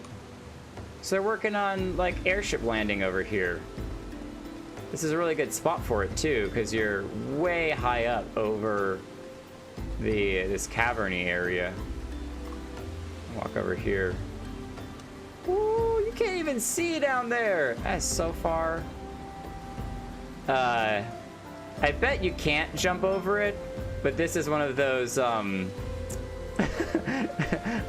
So they're working on like airship landing over here. This is a really good spot for it too, because you're way high up over this caverny area. Walk over here. Ooh, you can't even see down there. That's so far. I bet you can't jump over it, but this is one of those, I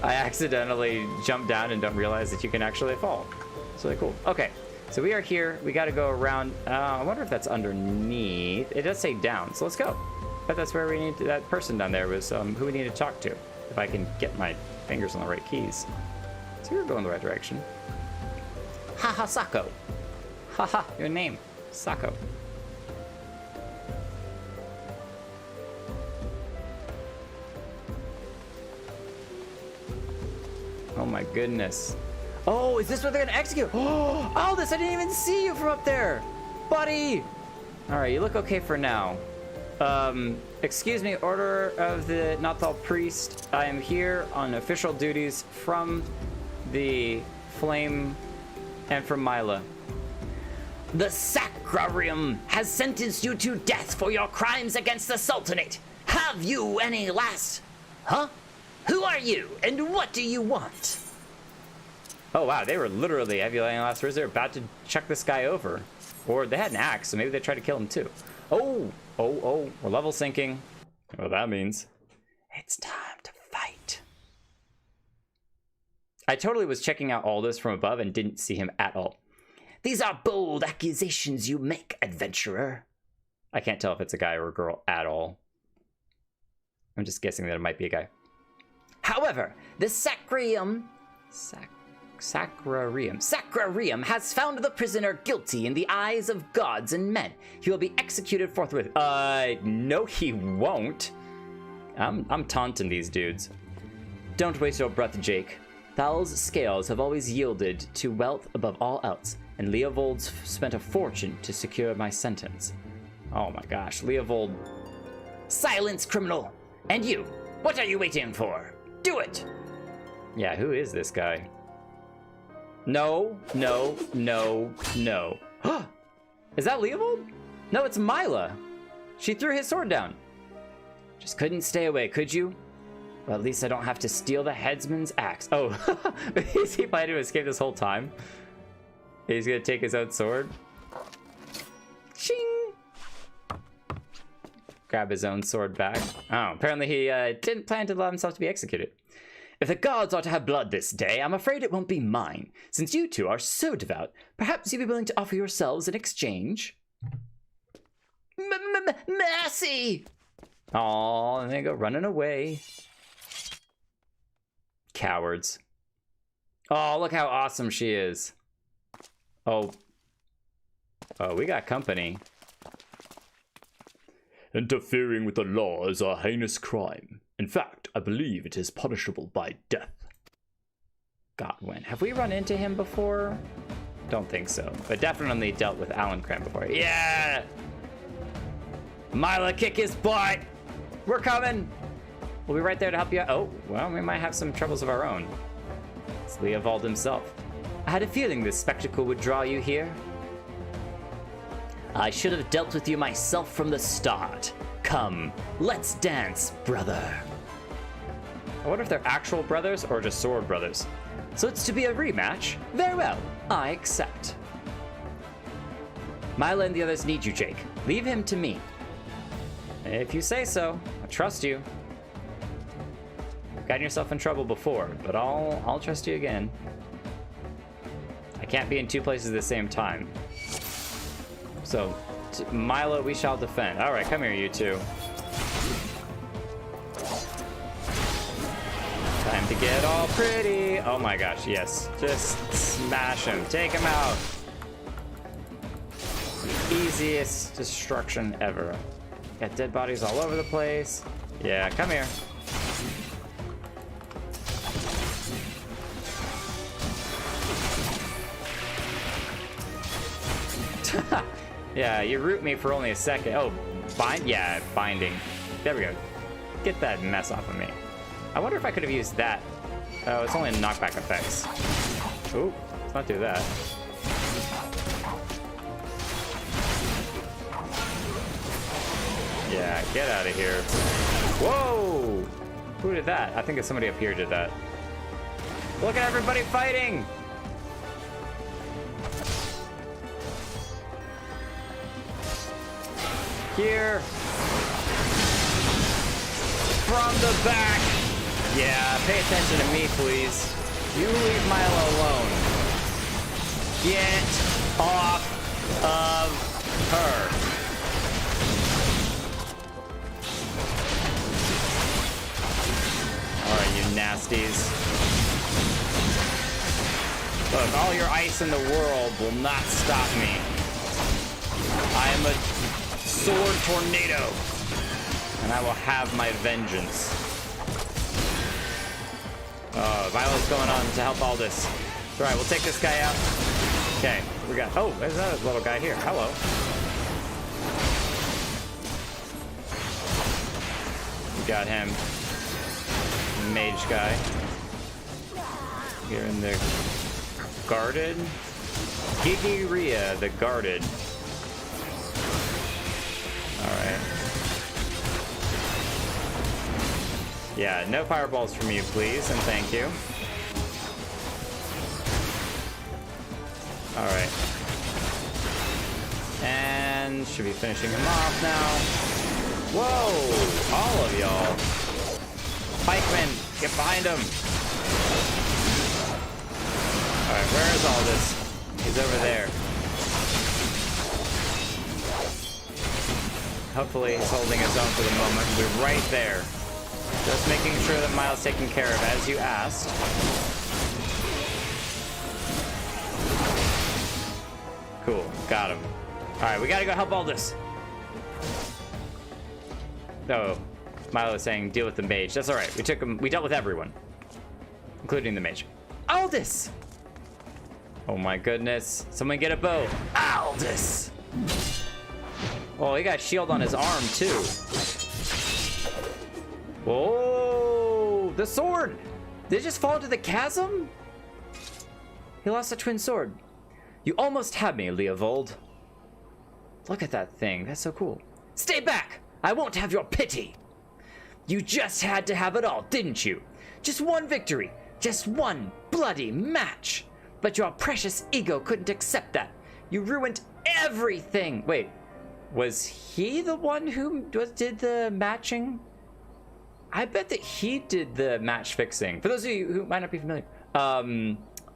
accidentally jump down and don't realize that you can actually fall. It's really cool. Okay, so we are here. We got to go around. I wonder if that's underneath. It does say down, so let's go. But that's where we need to, that person down there was who we need to talk to. If I can get my fingers on the right keys. So we're going the right direction. Haha, Sako. Haha, your name, Sako. Oh my goodness. Oh, is this what they're gonna execute? Oh, Aldis, I didn't even see you from up there. Buddy. All right, you look okay for now. Excuse me, Order of the Nathal Priest. I am here on official duties from the Flame and from Mylla. The Sacrarium has sentenced you to death for your crimes against the Sultanate. Have you any last... Huh? Who are you, and what do you want? Oh wow, they were literally, have you any last words? They're about to chuck this guy over. Or they had an axe, so maybe they tried to kill him too. Oh, we're level syncing. What that means. It's time to fight. I totally was checking out Aldis from above and didn't see him at all. These are bold accusations you make, adventurer. I can't tell if it's a guy or a girl at all. I'm just guessing that it might be a guy. However, the Sacrarium has found the prisoner guilty in the eyes of gods and men. He will be executed forthwith. No he won't. I'm taunting these dudes. Don't waste your breath, Jake. Thal's scales have always yielded to wealth above all else, and Leovold's spent a fortune to secure my sentence. Oh my gosh, Leovold. Silence, criminal! And you, what are you waiting for? Do it! Yeah, who is this guy? No. Is that Leovold? No, it's Mylla. She threw his sword down. Just couldn't stay away, could you? Well, at least I don't have to steal the headsman's axe. Oh, is he planning to escape this whole time? He's gonna take his own sword. Ching! Grab his own sword back. Oh, apparently he didn't plan to allow himself to be executed. If the gods are to have blood this day, I'm afraid it won't be mine. Since you two are so devout, perhaps you'd be willing to offer yourselves in exchange? Mercy! Aw, and they go running away. Cowards. Oh, look how awesome she is. Oh, we got company. Interfering with the law is a heinous crime. In fact, I believe it is punishable by death. Godwin. Have we run into him before? Don't think so, but definitely dealt with Alacran before. Yeah! Mylla, kick his butt! We're coming! We'll be right there to help you out. Oh, well, we might have some troubles of our own. It's Leovald himself. I had a feeling this spectacle would draw you here. I should have dealt with you myself from the start. Come, let's dance, brother. I wonder if they're actual brothers or just sword brothers. So it's to be a rematch? Very well, I accept. Mylla and the others need you, Jake. Leave him to me. If you say so, I trust you. You've gotten yourself in trouble before, but I'll trust you again. I can't be in two places at the same time. So, Mylla, we shall defend. All right, come here, you two. Time to get all pretty. Oh my gosh, yes. Just smash him. Take him out. Easiest destruction ever. Got dead bodies all over the place. Yeah, come here. Yeah, you root me for only a second. Oh, Bind? Yeah, binding. There we go. Get that mess off of me. I wonder if I could have used that. Oh, it's only knockback effects. Ooh, let's not do that. Yeah, get out of here. Whoa! Who did that? I think it's somebody up here did that. Look at everybody fighting! Here. From the back. Yeah, pay attention to me, please. You leave Mylla alone. Get off of her. All right, you nasties. Look, all your ice in the world will not stop me. I am a sword tornado, and I will have my vengeance. Violet's going on to help Aldis. All right, we'll take this guy out. Okay, we got. Oh, there's that little guy here. Hello. We got him. Mage guy. Here in the guarded. Qiqiron, the guarded. Alright. Yeah, no fireballs from you, please, and thank you. Alright. And should be finishing him off now. Whoa! All of y'all. Pikemen, get behind him. Alright, where is Aldis? He's over there. Hopefully he's holding his own for the moment. We're right there. Just making sure that Mylla's taken care of as you asked. Cool, got him. Alright, we gotta go help Aldis. Oh, Mylla was saying deal with the mage. That's alright. We took him. We dealt with everyone, including the mage. Aldis! Oh my goodness. Someone get a bow. Aldis! Oh, he got a shield on his arm too. Whoa! The sword! Did it just fall into the chasm? He lost a twin sword. You almost had me, Leovald. Look at that thing. That's so cool. Stay back! I won't have your pity. You just had to have it all, didn't you? Just one victory. Just one bloody match. But your precious ego couldn't accept that. You ruined everything. Wait, was he the one who did the matching? I bet that he did the match fixing. For those of you who might not be familiar,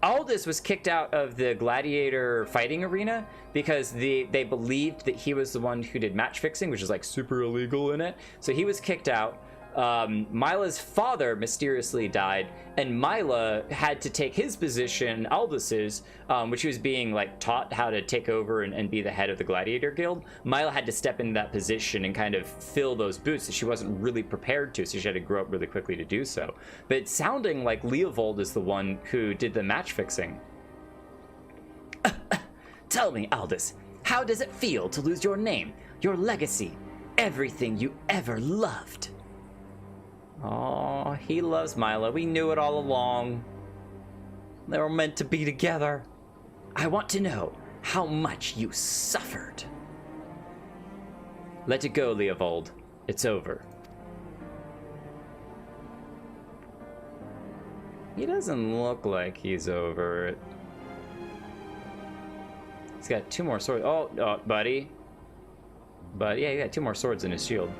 Aldis was kicked out of the gladiator fighting arena because they believed that he was the one who did match fixing, which is like super illegal in it. So he was kicked out. Mylla's father mysteriously died, and Mylla had to take his position, Aldis's, which he was being like taught how to take over and be the head of the Gladiator Guild. Mylla had to step into that position and kind of fill those boots that she wasn't really prepared to, so she had to grow up really quickly to do so. But it's sounding like Leovald is the one who did the match fixing. Tell me, Aldis, how does it feel to lose your name, your legacy, everything you ever loved? Oh, he loves Mylla. We knew it all along. They were meant to be together. I want to know how much you suffered. Let it go, Leovald. It's over. He doesn't look like he's over it. He's got 2 more swords. Oh, buddy. But yeah, he got 2 more swords in his shield.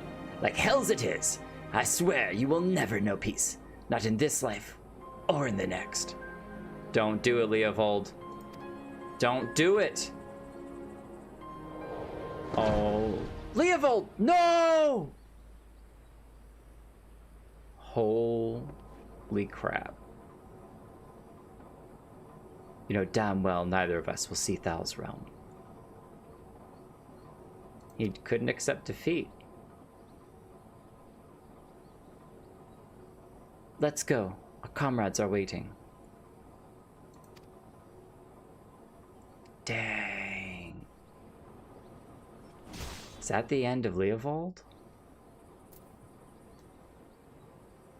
Like hell's it is. I swear you will never know peace. Not in this life or in the next. Don't do it, Leovald. Don't do it. Oh, Leovald, no! Holy crap. You know damn well neither of us will see Thal's realm. He couldn't accept defeat. Let's go. Our comrades are waiting. Dang. Is that the end of Leovald?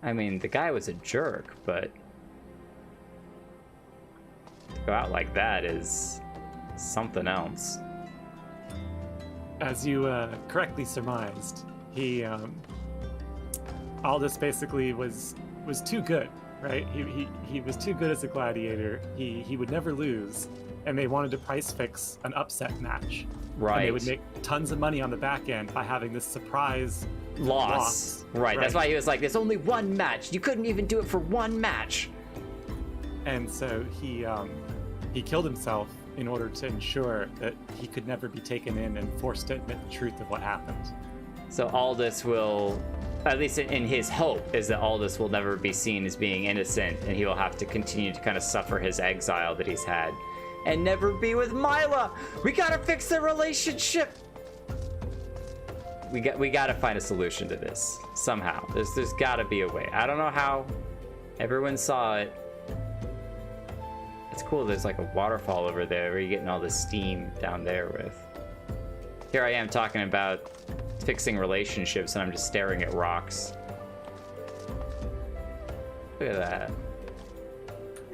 I mean, the guy was a jerk, but to go out like that is something else. As you correctly surmised, Aldis basically was too good, right? He was too good as a gladiator. He would never lose, and they wanted to price fix an upset match. Right. And they would make tons of money on the back end by having this surprise loss. Right. That's why he was like, "There's only one match. You couldn't even do it for one match." And so he killed himself in order to ensure that he could never be taken in and forced to admit the truth of what happened. So Aldis will, at least in his hope, is that Aldis will never be seen as being innocent, and he will have to continue to kind of suffer his exile that he's had, and never be with Mylla. We gotta fix their relationship. We gotta find a solution to this somehow. There's gotta be a way. I don't know how. Everyone saw it. It's cool. There's like a waterfall over there where you're getting all the steam down there with. Here I am talking about fixing relationships, and I'm just staring at rocks. Look at that.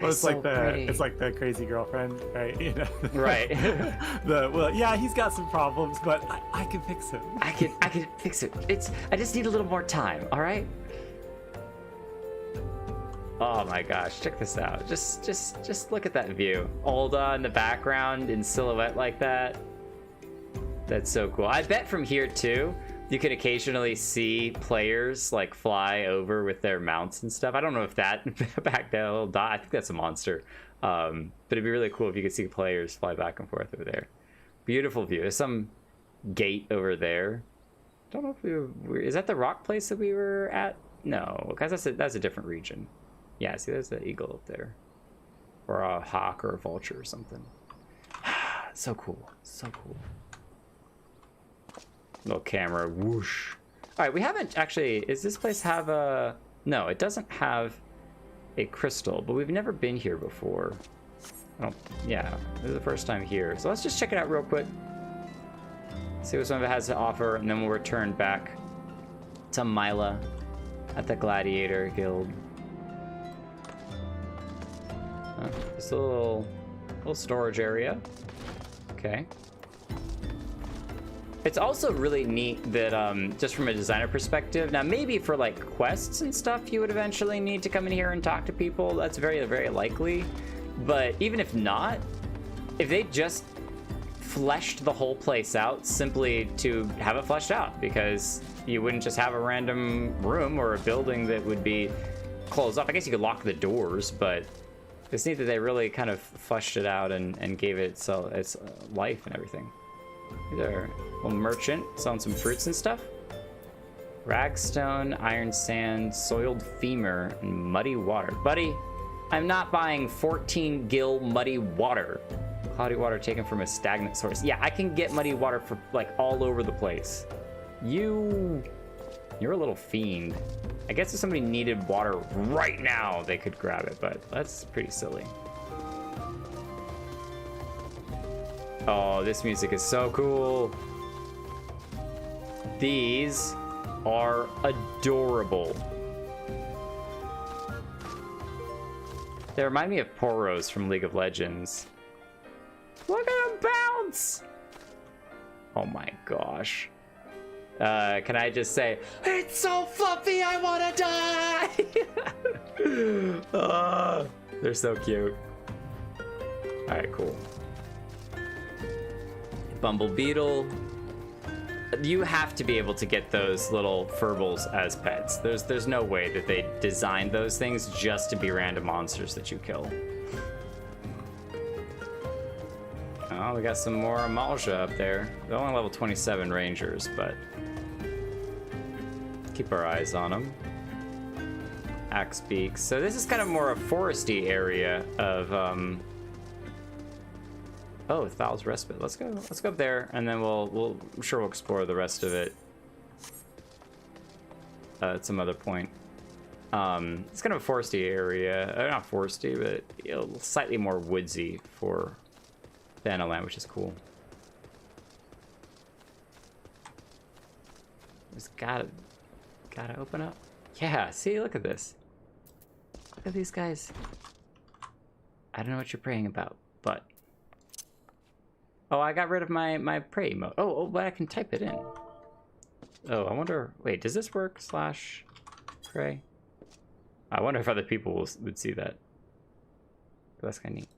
Well, it's so like pretty. it's like the crazy girlfriend, right? You know? Right. Yeah, he's got some problems, but I can fix him. I can fix it. I just need a little more time. All right. Oh my gosh, check this out. Just look at that view. Ul'dah in the background in silhouette like that. That's so cool. I bet from here too, you could occasionally see players like fly over with their mounts and stuff. I don't know if that back there, Ul'dah, I think that's a monster. But it'd be really cool if you could see players fly back and forth over there. Beautiful view. There's some gate over there. Don't know if we were, is that the rock place that we were at? No, because that's a different region. Yeah, see, there's the eagle up there. Or a hawk or a vulture or something. So cool. So cool. Little camera, whoosh. All right, we haven't actually, does this place have a, no, it doesn't have a crystal, but we've never been here before. Yeah, this is the first time here. So let's just check it out real quick. See what some of it has to offer, and then we'll return back to Mylla at the Gladiator Guild. Just a little storage area. Okay. It's also really neat that, just from a designer perspective, now maybe for like quests and stuff, you would eventually need to come in here and talk to people. That's very, very likely. But even if not, if they just fleshed the whole place out simply to have it fleshed out, because you wouldn't just have a random room or a building that would be closed off. I guess you could lock the doors, but it's neat that they really kind of fleshed it out and gave it its life and everything. There, a little merchant selling some fruits and stuff. Ragstone, iron sand, soiled femur, and muddy water. Buddy, I'm not buying 14 gill muddy water. Cloudy water taken from a stagnant source. Yeah, I can get muddy water for like all over the place. You're a little fiend. I guess if somebody needed water right now, they could grab it, but that's pretty silly. Oh, this music is so cool. These are adorable. They remind me of Poros from League of Legends. Look at him bounce! Oh my gosh. Can I just say, it's so fluffy, I wanna die! They're so cute. Alright, cool. Bumble Beetle. You have to be able to get those little furbles as pets. There's no way that they designed those things just to be random monsters that you kill. Oh, we got some more Amalja up there. They're only level 27 rangers, but keep our eyes on them. Axe Beaks. So this is kind of more a foresty area of oh, Thal's Respite. Let's go up there, and then I'm sure we'll explore the rest of it at some other point. It's kind of a foresty area. Not foresty, but slightly more woodsy for the Land, which is cool. Just gotta open up. Yeah, see, look at this. Look at these guys. I don't know what you're praying about, but... Oh, I got rid of my pray mode. Oh, but I can type it in. Oh, I wonder... Wait, does this work? /pray? I wonder if other people would see that. That's kind of neat.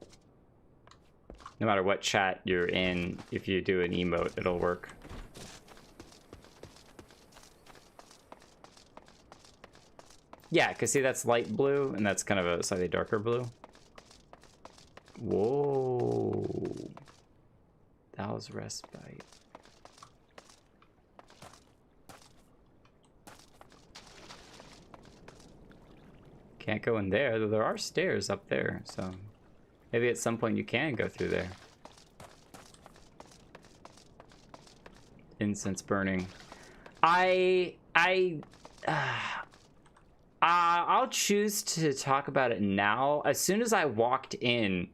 No matter what chat you're in, if you do an emote, it'll work. Yeah, because see, that's light blue, and that's kind of a slightly darker blue. Whoa. That was respite. Can't go in there, though there are stairs up there, so maybe at some point you can go through there. Incense burning. I'll choose to talk about it now. As soon as I walked in,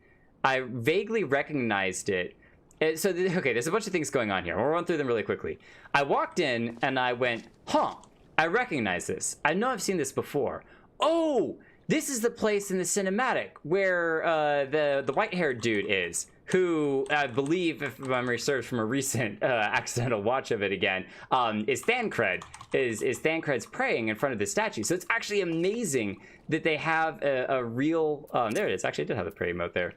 I vaguely recognized it. Okay, there's a bunch of things going on here. We'll run through them really quickly. I walked in and I went, huh, I recognize this. I know I've seen this before. Oh, this is the place in the cinematic where the white-haired dude is, who I believe, if memory serves from a recent accidental watch of it again, is Thancred. Is Thancred's praying in front of the statue. So it's actually amazing that they have a real... there it is. Actually, I did have the pray mode there.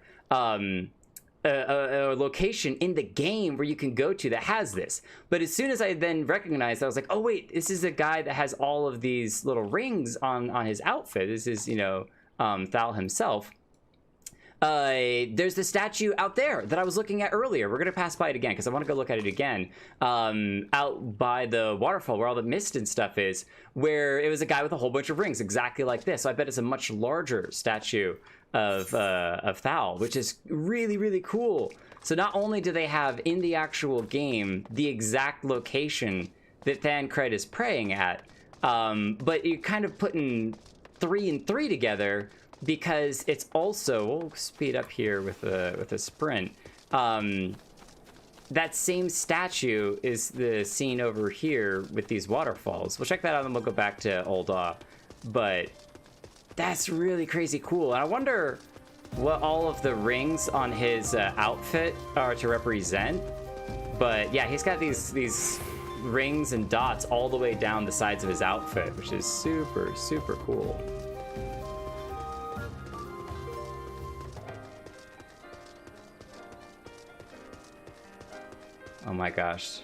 A location in the game where you can go to that has this. But as soon as I then recognized, I was like, oh wait, this is a guy that has all of these little rings on his outfit. This is, you know, Thal himself. There's the statue out there that I was looking at earlier. We're gonna pass by it again because I want to go look at it again. Out by the waterfall where all the mist and stuff is, where it was a guy with a whole bunch of rings exactly like this. So I bet it's a much larger statue of Thal, which is really, really cool. So not only do they have in the actual game the exact location that Thancred is praying at, but you're kind of putting 3 and 3 together, because it's also, we'll speed up here with a sprint. That same statue is the scene over here with these waterfalls. We'll check that out and we'll go back to Ul'dah. But that's really crazy cool. And I wonder what all of the rings on his outfit are to represent. But yeah, he's got these rings and dots all the way down the sides of his outfit, which is super, super cool. Oh my gosh.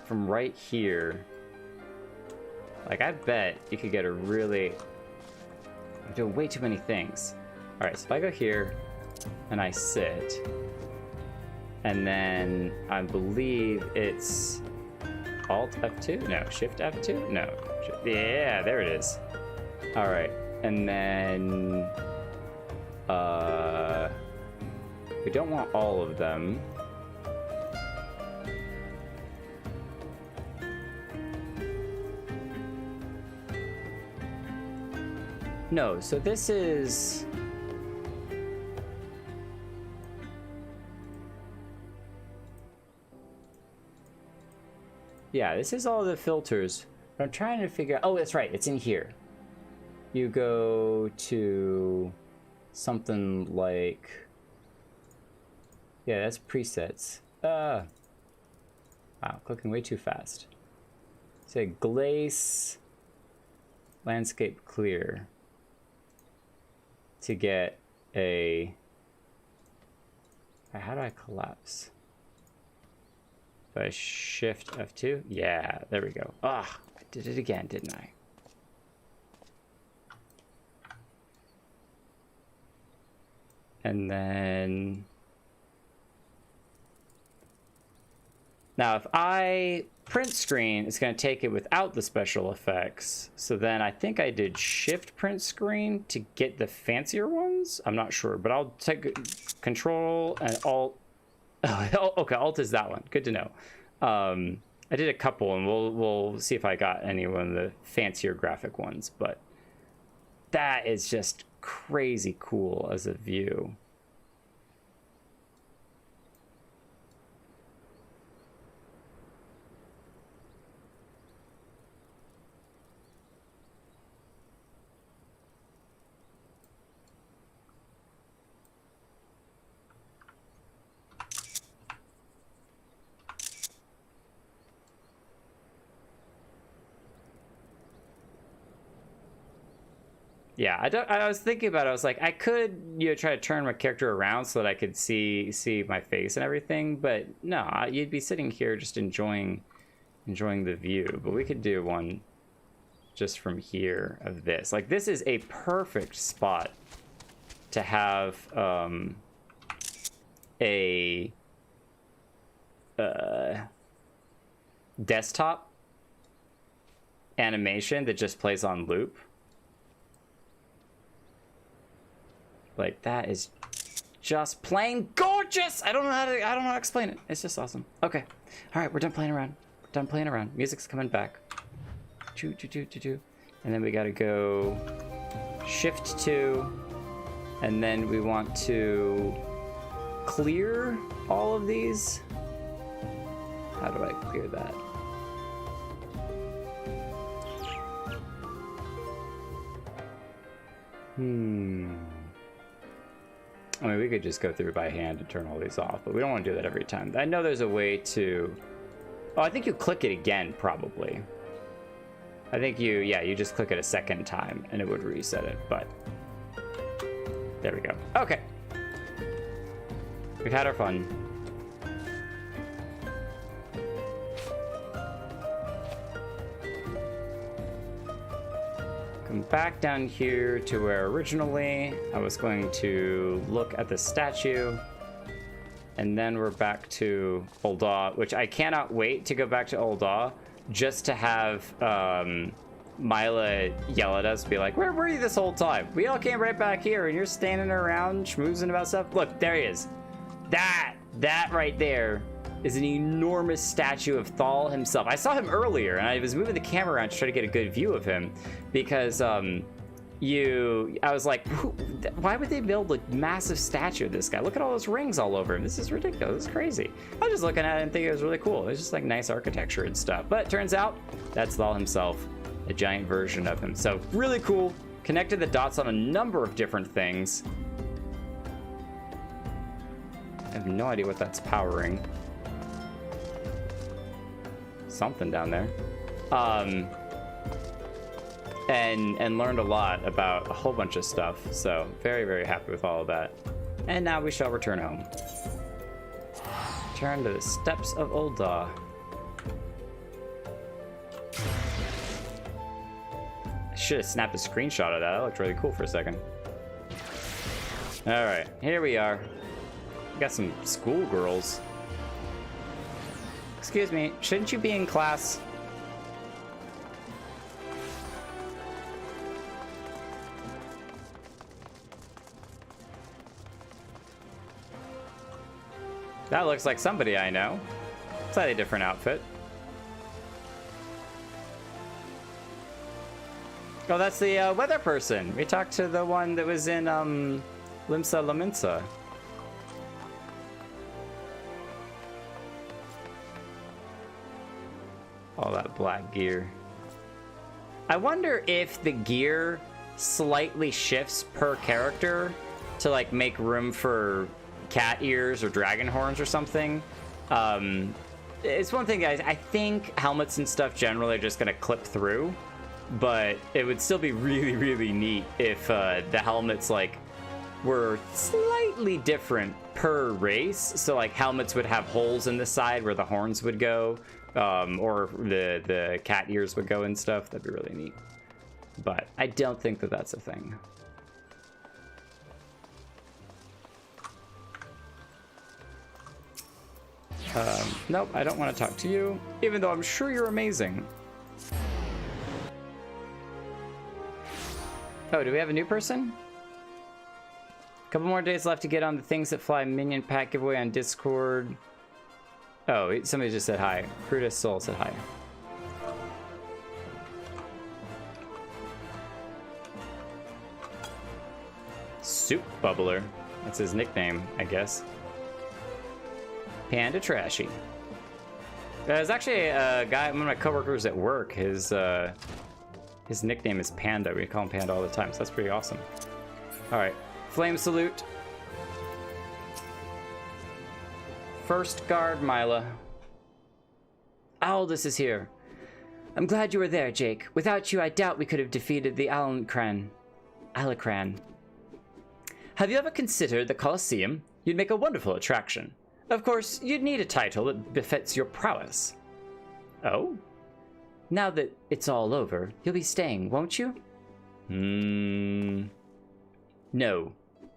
From right here, like, I bet you could get a really... I'm doing way too many things. All right, so if I go here and I sit, and then I believe it's Alt F2? No, Shift F2? No. Yeah, there it is. All right, and then we don't want all of them. No, so this is... Yeah, this is all the filters. But I'm trying to figure out... Oh, that's right, it's in here. You go to something like... Yeah, that's presets. Wow, clicking way too fast. Say glaze, landscape clear. To get a... How do I collapse? If I shift F2? Yeah, there we go. Ah, I did it again, didn't I? And then... Now, if I print screen, it's going to take it without the special effects. So then I think I did shift print screen to get the fancier ones. I'm not sure, but I'll take Control and Alt. Oh, okay, Alt is that one. Good to know. I did a couple, and we'll see if I got any one of the fancier graphic ones. But that is just crazy cool as a view. Yeah, I was thinking about it. I was like, I could, you know, try to turn my character around so that I could see my face and everything, but no, you'd be sitting here just enjoying the view. But we could do one just from here of this. Like, this is a perfect spot to have a desktop animation that just plays on loop. Like, that is just plain gorgeous. I don't know how to explain it. It's just awesome. Okay. All right, we're done playing around. Music's coming back. Choo choo choo choo choo. And then we got to go shift 2, and then we want to clear all of these. How do I clear that? I mean, we could just go through by hand and turn all these off, but we don't want to do that every time. I know there's a way to... Oh, I think you click it again, probably. I think you just click it a second time, and it would reset it, but... There we go. Okay. We've had our fun. Back down here to where originally I was going to look at the statue, and then we're back to Ul'dah, which I cannot wait to go back to Ul'dah just to have Mylla yell at us, be like, where were you this whole time? We all came right back here and you're standing around schmoozing about stuff. Look, there he is. That right there is an enormous statue of Thal himself. I saw him earlier, and I was moving the camera around to try to get a good view of him, because I was like, why would they build a massive statue of this guy? Look at all those rings all over him. This is ridiculous. This is crazy. I was just looking at it and thinking it was really cool. It's just like nice architecture and stuff. But it turns out that's Thal himself, a giant version of him. So really cool. Connected the dots on a number of different things. I have no idea what that's powering. Something down there. And learned a lot about a whole bunch of stuff. So very, very happy with all of that. And now we shall return home. Turn to the steps of Ul'dah. I should have snapped a screenshot of that. That looked really cool for a second. All right, here we are. We got some schoolgirls. Excuse me, shouldn't you be in class? That looks like somebody I know. Slightly different outfit. Oh, that's the weather person. We talked to the one that was in Limsa Lominsa. All that black gear. I wonder if the gear slightly shifts per character to like make room for cat ears or dragon horns or something. It's one thing, guys. I think helmets and stuff generally are just gonna clip through, but it would still be really, really neat if the helmets like were slightly different per race. So like helmets would have holes in the side where the horns would go. Or the cat ears would go and stuff. That'd be really neat. But I don't think that that's a thing. Nope, I don't want to talk to you, even though I'm sure you're amazing. Oh, do we have a new person? Couple more days left to get on the Things That Fly minion pack giveaway on Discord. Oh, somebody just said hi. Cruda Soul said hi. Soup Bubbler. That's his nickname, I guess. Panda Trashy. There's actually a guy, one of my coworkers at work, his nickname is Panda. We call him Panda all the time, so that's pretty awesome. All right, Flame Salute. First guard, Mylla. Aldis is here. I'm glad you were there, Jake. Without you, I doubt we could have defeated the Alacran. Alacran. Have you ever considered the Colosseum? You'd make a wonderful attraction. Of course, you'd need a title that befits your prowess. Oh? Now that it's all over, you'll be staying, won't you? No.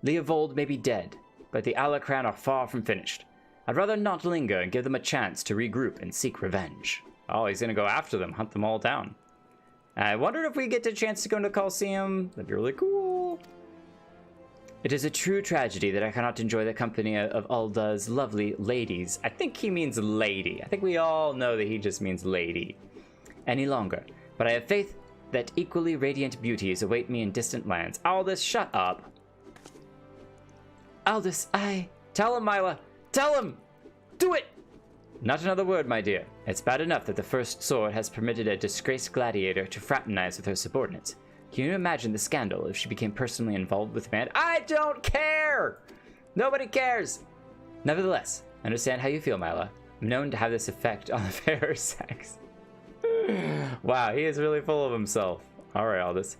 Leovald may be dead, but the Alacran are far from finished. I'd rather not linger and give them a chance to regroup and seek revenge. Oh, he's gonna go after them, hunt them all down. I wondered if we get a chance to go into the Colosseum. That'd be really cool. It is a true tragedy that I cannot enjoy the company of Uldah's lovely ladies. I think he means lady. I think we all know that he just means lady. Any longer. But I have faith that equally radiant beauties await me in distant lands. Aldis, shut up. Aldis, Tell him, Mylla! Tell him! Do it! Not another word, my dear. It's bad enough that the First Sword has permitted a disgraced gladiator to fraternize with her subordinates. Can you imagine the scandal if she became personally involved with the band? I don't care! Nobody cares! Nevertheless, understand how you feel, Mylla. I'm known to have this effect on the fairer sex. Wow, he is really full of himself. Alright, Aldis.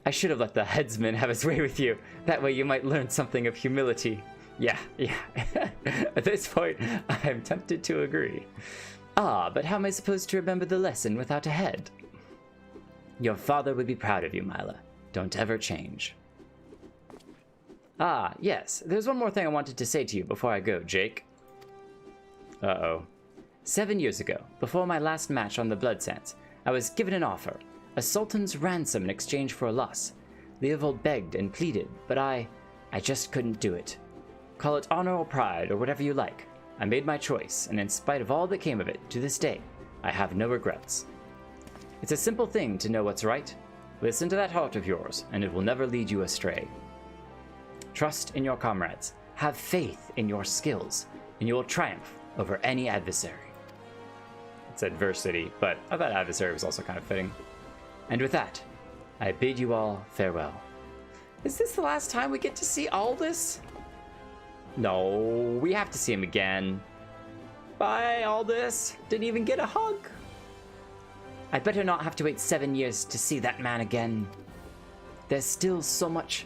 I should have let the headsman have his way with you. That way you might learn something of humility. Yeah. At this point, I'm tempted to agree. Ah, but how am I supposed to remember the lesson without a head? Your father would be proud of you, Mylla. Don't ever change. Ah, yes. There's one more thing I wanted to say to you before I go, Jake. Uh-oh. 7 years ago, before my last match on the Blood Sands, I was given an offer. A sultan's ransom in exchange for a loss. Leovald begged and pleaded, but I just couldn't do it. Call it honor or pride or whatever you like. I made my choice, and in spite of all that came of it, to this day, I have no regrets. It's a simple thing to know what's right. Listen to that heart of yours, and it will never lead you astray. Trust in your comrades. Have faith in your skills, and you will triumph over any adversary. It's adversity, but I thought adversary was also kind of fitting. And with that, I bid you all farewell. Is this the last time we get to see Aldis? No, we have to see him again. Bye, Aldis. Didn't even get a hug. I'd better not have to wait 7 years to see that man again. There's still so much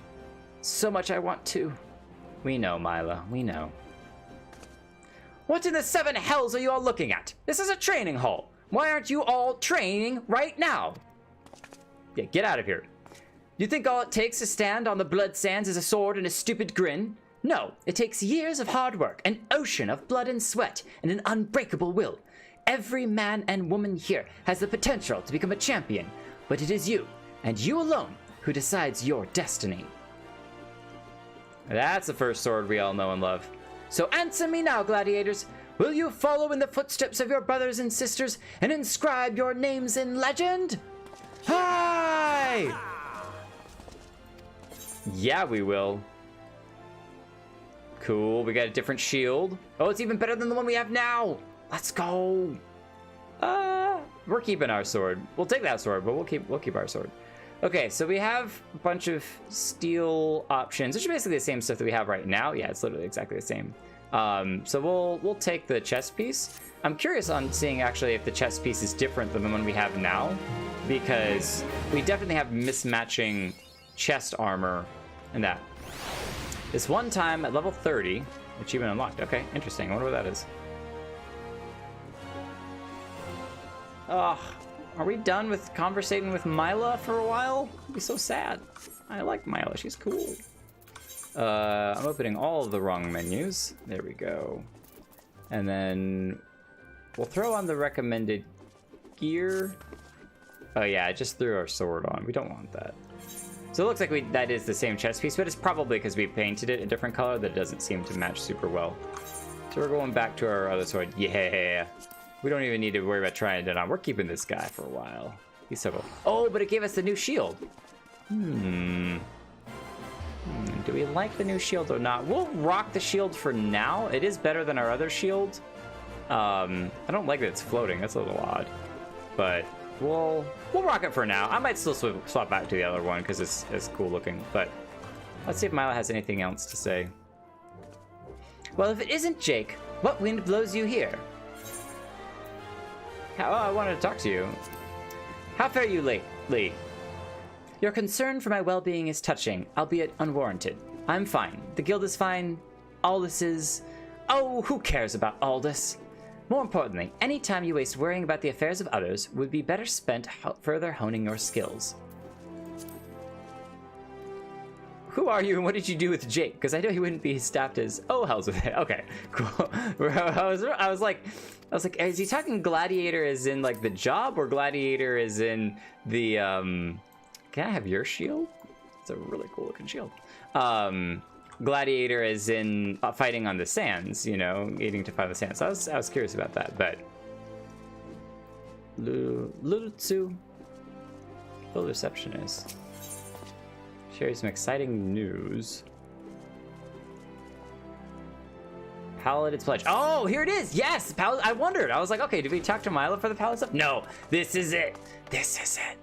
I want to. We know, Mylla, we know. What in the seven hells are you all looking at? This is a training hall. Why aren't you all training right now? Yeah, get out of here. You think all it takes to stand on the blood sands is a sword and a stupid grin? No, it takes years of hard work, an ocean of blood and sweat, and an unbreakable will. Every man and woman here has the potential to become a champion, but it is you, and you alone, who decides your destiny. That's the first sword we all know and love. So answer me now, gladiators. Will you follow in the footsteps of your brothers and sisters and inscribe your names in legend? Hi! Yeah, we will. Cool, we got a different shield. Oh, it's even better than the one we have now. Let's go. We're keeping our sword. We'll take that sword, but we'll keep our sword. Okay, so we have a bunch of steel options, which are basically the same stuff that we have right now. Yeah, it's literally exactly the same. So we'll take the chest piece. I'm curious on seeing actually if the chest piece is different than the one we have now, because we definitely have mismatching chest armor and that. This one time at level 30, achievement unlocked. Okay, interesting. I wonder what that is. Ugh. Are we done with conversating with Mylla for a while? It'd be so sad. I like Mylla, she's cool. I'm opening all of the wrong menus. There we go. And then we'll throw on the recommended gear. Oh yeah, I just threw our sword on. We don't want that. So it looks like that is the same chest piece, but it's probably because we painted it a different color that doesn't seem to match super well. So we're going back to our other sword. Yeah. We don't even need to worry about trying it on. We're keeping this guy for a while. He's so cool. Oh, but it gave us the new shield. Do we like the new shield or not? We'll rock the shield for now. It is better than our other shield. I don't like that it's floating. That's a little odd. But we'll rock it for now. I might still swap back to the other one because it's cool looking. But let's see if Mylla has anything else to say. Well, if it isn't Jake, what wind blows you here? I wanted to talk to you. How fare you lately? Your concern for my well-being is touching, albeit unwarranted. I'm fine. The guild is fine. Aldis is... Oh, who cares about Aldis? More importantly, any time you waste worrying about the affairs of others would be better spent further honing your skills. Who are you and what did you do with Jake? Because I know he wouldn't be staffed as... Oh, hell's with it. Okay, cool. I was like, is he talking gladiator as in like the job or gladiator as in the... Can I have your shield? It's a really cool looking shield. Gladiator as in fighting on the sands, you know, needing to fight on the sands. So I was curious about that, but... Lulutsu. Full receptionist. Sharing some exciting news. Paladin's pledge. Oh, here it is. Yes, I wondered. I was like, okay, did we talk to Mylla for the Paladin stuff? No, this is it. This is it.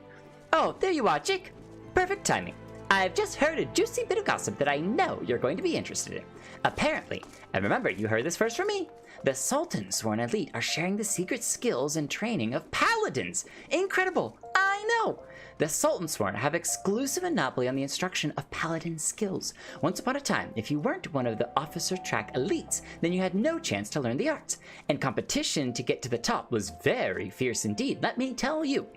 Oh, there you are, Jake. Perfect timing. I've just heard a juicy bit of gossip that I know you're going to be interested in. Apparently, and remember, you heard this first from me, the Sultanswore elite are sharing the secret skills and training of paladins. Incredible. I know. The Sultanswore have exclusive monopoly on the instruction of paladin skills. Once upon a time, if you weren't one of the officer track elites, then you had no chance to learn the arts. And competition to get to the top was very fierce indeed, let me tell you.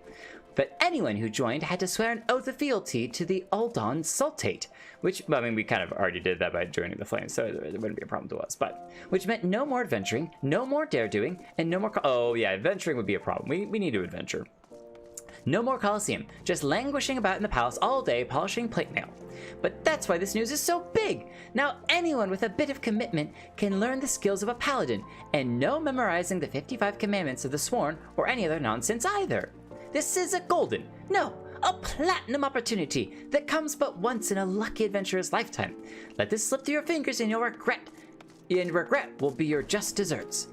But anyone who joined had to swear an oath of fealty to the Ul'dah Sultate, which, well, I mean, we kind of already did that by joining the Flames, so it wouldn't be a problem to us, but which meant no more adventuring, no more dare-doing, and no more... Oh, yeah, adventuring would be a problem. We need to adventure. No more Colosseum, just languishing about in the palace all day polishing plate mail. But that's why this news is so big. Now anyone with a bit of commitment can learn the skills of a paladin, and no memorizing the 55 commandments of the Sworn or any other nonsense either. This is a golden, no, a platinum opportunity that comes but once in a lucky adventurer's lifetime. Let this slip through your fingers and you'll regret will be your just desserts.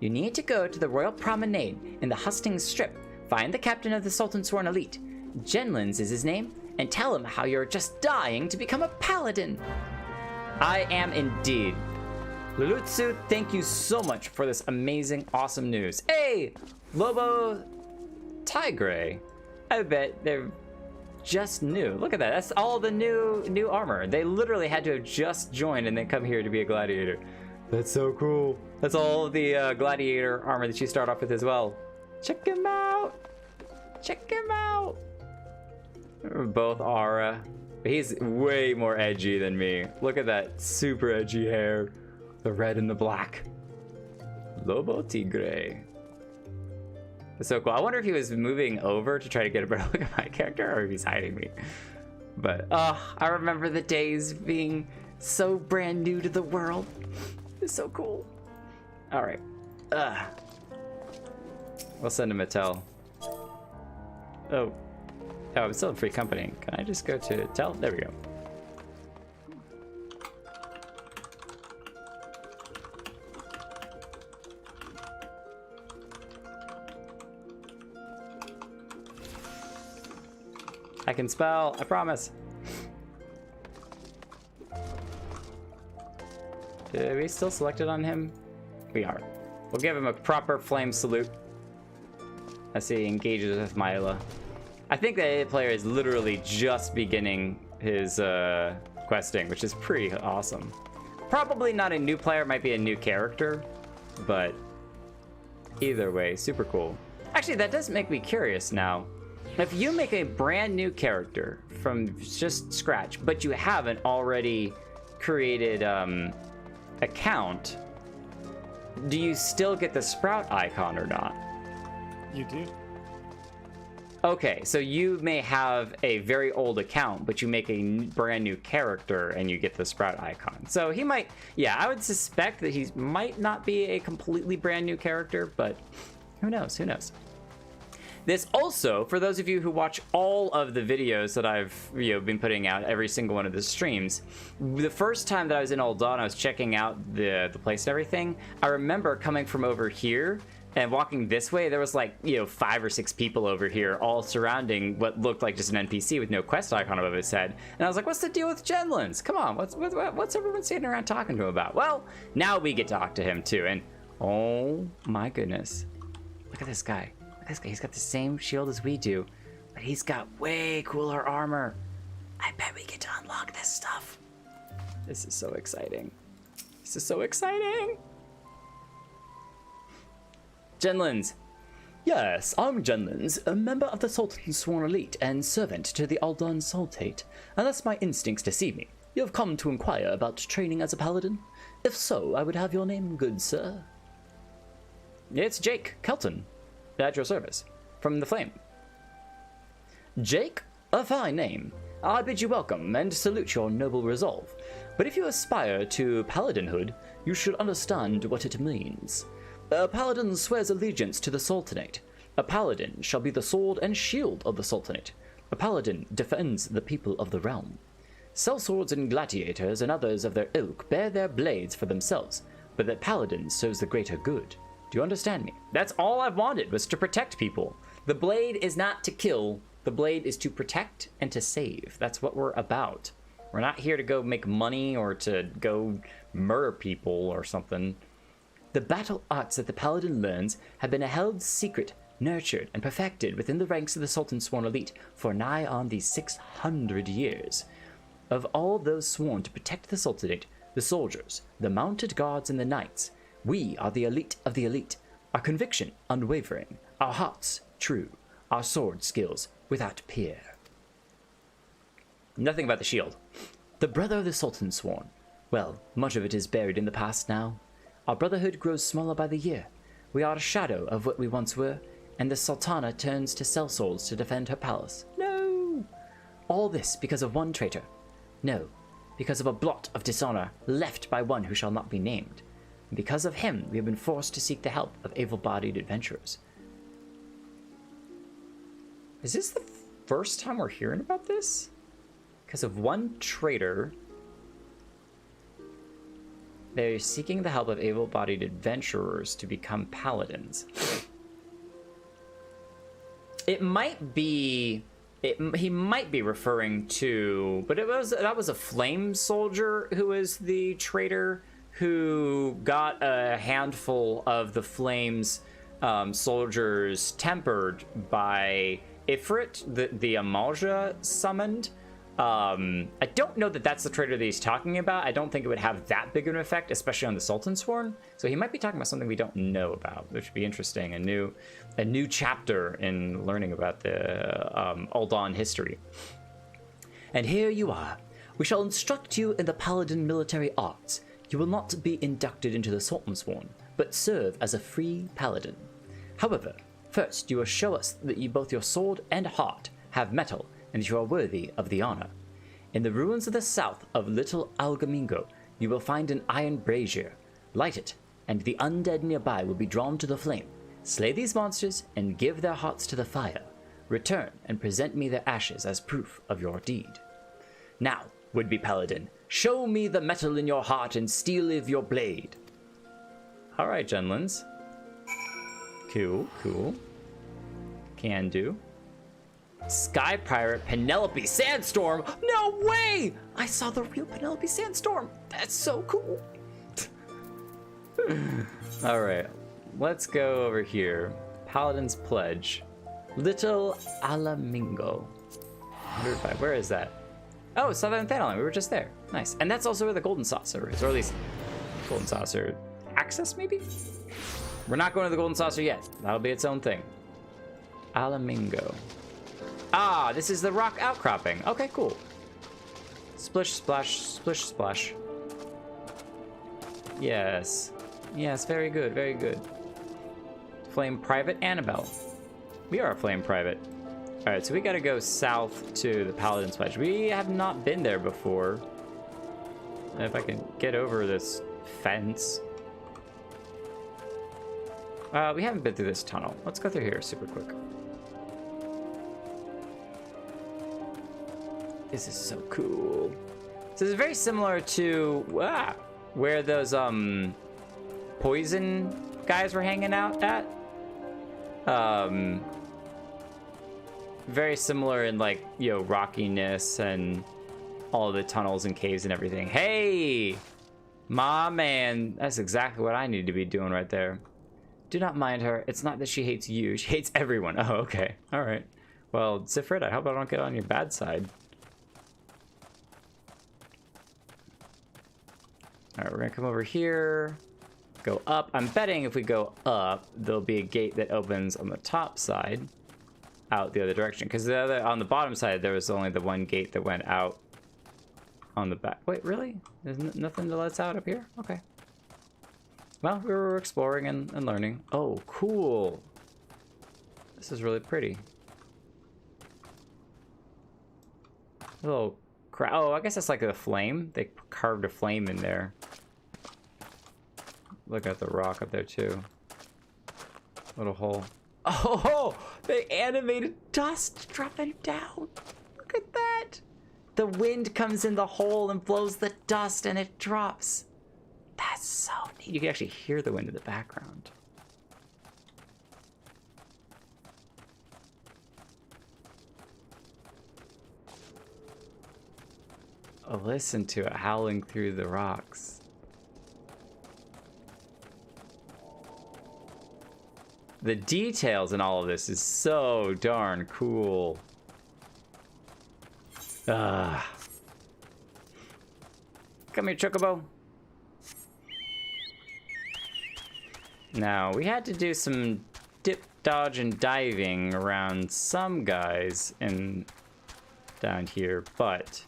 You need to go to the Royal Promenade in the Hustings Strip, find the captain of the Sultanswore elite, Jenlyns is his name, and tell him how you're just dying to become a paladin. I am indeed. Lulutsu, thank you so much for this amazing, awesome news. Hey, Lobo Tigre. I bet they're just new. Look at that. That's all the new armor. They literally had to have just joined and then come here to be a gladiator. That's so cool. That's all the gladiator armor that you start off with as well. Check him out. Check him out. Both Aura. He's way more edgy than me. Look at that super edgy hair. The red and the black. Lobo Tigre. That's so cool. I wonder if he was moving over to try to get a better look at my character or if he's hiding me. But, I remember the days being so brand new to the world. It's so cool. All right. We'll send him a tell. Oh, I'm still in free company. Can I just go to tell? There we go. I can spell, I promise. Are we still selected on him? We are. We'll give him a proper flame salute as he engages with Mylla. I think the player is literally just beginning his questing, which is pretty awesome. Probably not a new player, it might be a new character, but either way, super cool. Actually, that does make me curious now. If you make a brand new character from just scratch, but you haven't already created account, do you still get the sprout icon or not? You do. Okay, so you may have a very old account, but you make a brand new character and you get the sprout icon. So he might, yeah, I would suspect that he might not be a completely brand new character, but who knows, who knows. This also, for those of you who watch all of the videos that I've been putting out, every single one of the streams, the first time that I was in Ul'dah and I was checking out the place and everything, I remember coming from over here and walking this way, there was like, 5 or 6 people over here all surrounding what looked like just an NPC with no quest icon above his head. And I was like, what's the deal with Jenlyns? Come on, what's everyone sitting around talking to him about? Well, now we get to talk to him too. And oh my goodness, look at this guy. He's got the same shield as we do, but But he's got way cooler armor. I bet we get to unlock this stuff. This is so exciting. This is so exciting. Jenlyns. Yes, I'm Jenlyns, a member of the Sultanswore elite and servant to the Ul'dah Sultate. Unless my instincts deceive me, you have come to inquire about training as a paladin? If so, I would have your name, good sir. It's Jake, Kelton, at your service, from the Flame. Jake? A fine name. I bid you welcome and salute your noble resolve. But if you aspire to paladinhood, you should understand what it means. A paladin swears allegiance to the Sultanate. A paladin shall be the sword and shield of the Sultanate. A paladin defends the people of the realm. Sellswords and gladiators and others of their ilk bear their blades for themselves, but the paladin serves the greater good. Do you understand me? That's all I've wanted, was to protect people. The blade is not to kill. The blade is to protect and to save. That's what we're about. We're not here to go make money or to go murder people or something. The battle arts that the paladin learns have been held secret, nurtured, and perfected within the ranks of the Sultanswore elite for nigh on these 600 years. Of all those sworn to protect the Sultanate, the soldiers, the mounted guards, and the knights, we are the elite of the elite, our conviction unwavering, our hearts true, our sword skills without peer. Nothing about the shield. The brother of the Sultanswore. Well, much of it is buried in the past now. Our brotherhood grows smaller by the year. We are a shadow of what we once were, and the Sultana turns to sellswords to defend her palace. No! All this because of one traitor. No, because of a blot of dishonor left by one who shall not be named. And because of him, we have been forced to seek the help of able-bodied adventurers. Is this the first time we're hearing about this? Because of one traitor, they're seeking the help of able-bodied adventurers to become paladins. It might be... he might be referring to... But that was a flame soldier who was the traitor who got a handful of the flames soldiers tempered by Ifrit, the Amalja summoned. I don't know that that's the traitor that he's talking about. I don't think it would have that big of an effect, especially on the Sultanswore. So he might be talking about something we don't know about, which would be interesting. A new chapter in learning about the Ul'dah history. And here you are. We shall instruct you in the paladin military arts. You will not be inducted into the Sultanswore, but serve as a free paladin. However, first you will show us that both your sword and heart have metal, and you are worthy of the honor. In the ruins of the south of Little Algamingo, you will find an iron brazier. Light it, and the undead nearby will be drawn to the flame. Slay these monsters and give their hearts to the fire. Return and present me their ashes as proof of your deed. Now, would-be paladin, show me the metal in your heart and steel of your blade. All right, Jenlyns. Cool. Can do. Sky Pirate Penelope Sandstorm. No way! I saw the real Penelope Sandstorm. That's so cool. All right, let's go over here. Paladin's Pledge. Little Alamingo. 105. Where is that? Oh, Southern Thanalan. We were just there. Nice. And that's also where the Golden Saucer is, or at least Golden Saucer access, maybe? We're not going to the Golden Saucer yet. That'll be its own thing. Alamingo. Ah, this is the rock outcropping. Okay, cool. Splish, splash, splish, splash. Yes. Yes, very good, very good. Flame Private Annabelle. We are a Flame Private. All right, so we got to go south to the Paladin's Pledge. We have not been there before. If I can get over this fence. We haven't been through this tunnel. Let's go through here super quick. This is so cool. So this is very similar to where those poison guys were hanging out at. Very similar in, like, you know, rockiness and all the tunnels and caves and everything. Hey, my man, that's exactly what I need to be doing right there. Do not mind her. It's not that she hates you. She hates everyone. Oh, okay. All right. Well, Zifrid, I hope I don't get on your bad side. All right, we're gonna come over here, go up. I'm betting if we go up, there'll be a gate that opens on the top side, out the other direction. Because on the bottom side, there was only the one gate that went out on the back. Wait, really? There's nothing that lets out up here? Okay. Well, we were exploring and learning. Oh, cool. This is really pretty. A little oh, I guess that's like a flame. They carved a flame in there. Look at the rock up there too. Little hole. Oh, they animated dust dropping down. Look at that. The wind comes in the hole and blows the dust and it drops. That's so neat. You can actually hear the wind in the background. Oh, listen to it howling through the rocks. The details in all of this is so darn cool. Come here, Chocobo. Now, we had to do some dip, dodge, and diving around some guys down here, but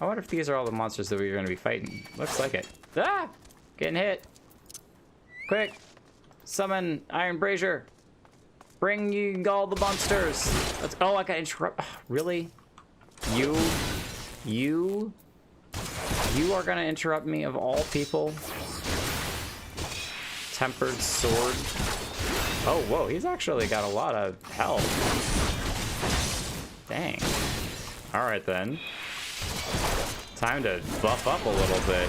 I wonder if these are all the monsters that we're going to be fighting. Looks like it. Ah! Getting hit. Quick! Summon Iron Brazier. Bring you all the monsters. Oh, I got interrupt. Oh, really? You are going to interrupt me of all people? Tempered sword. Oh, whoa. He's actually got a lot of health. Dang. All right, then. Time to buff up a little bit.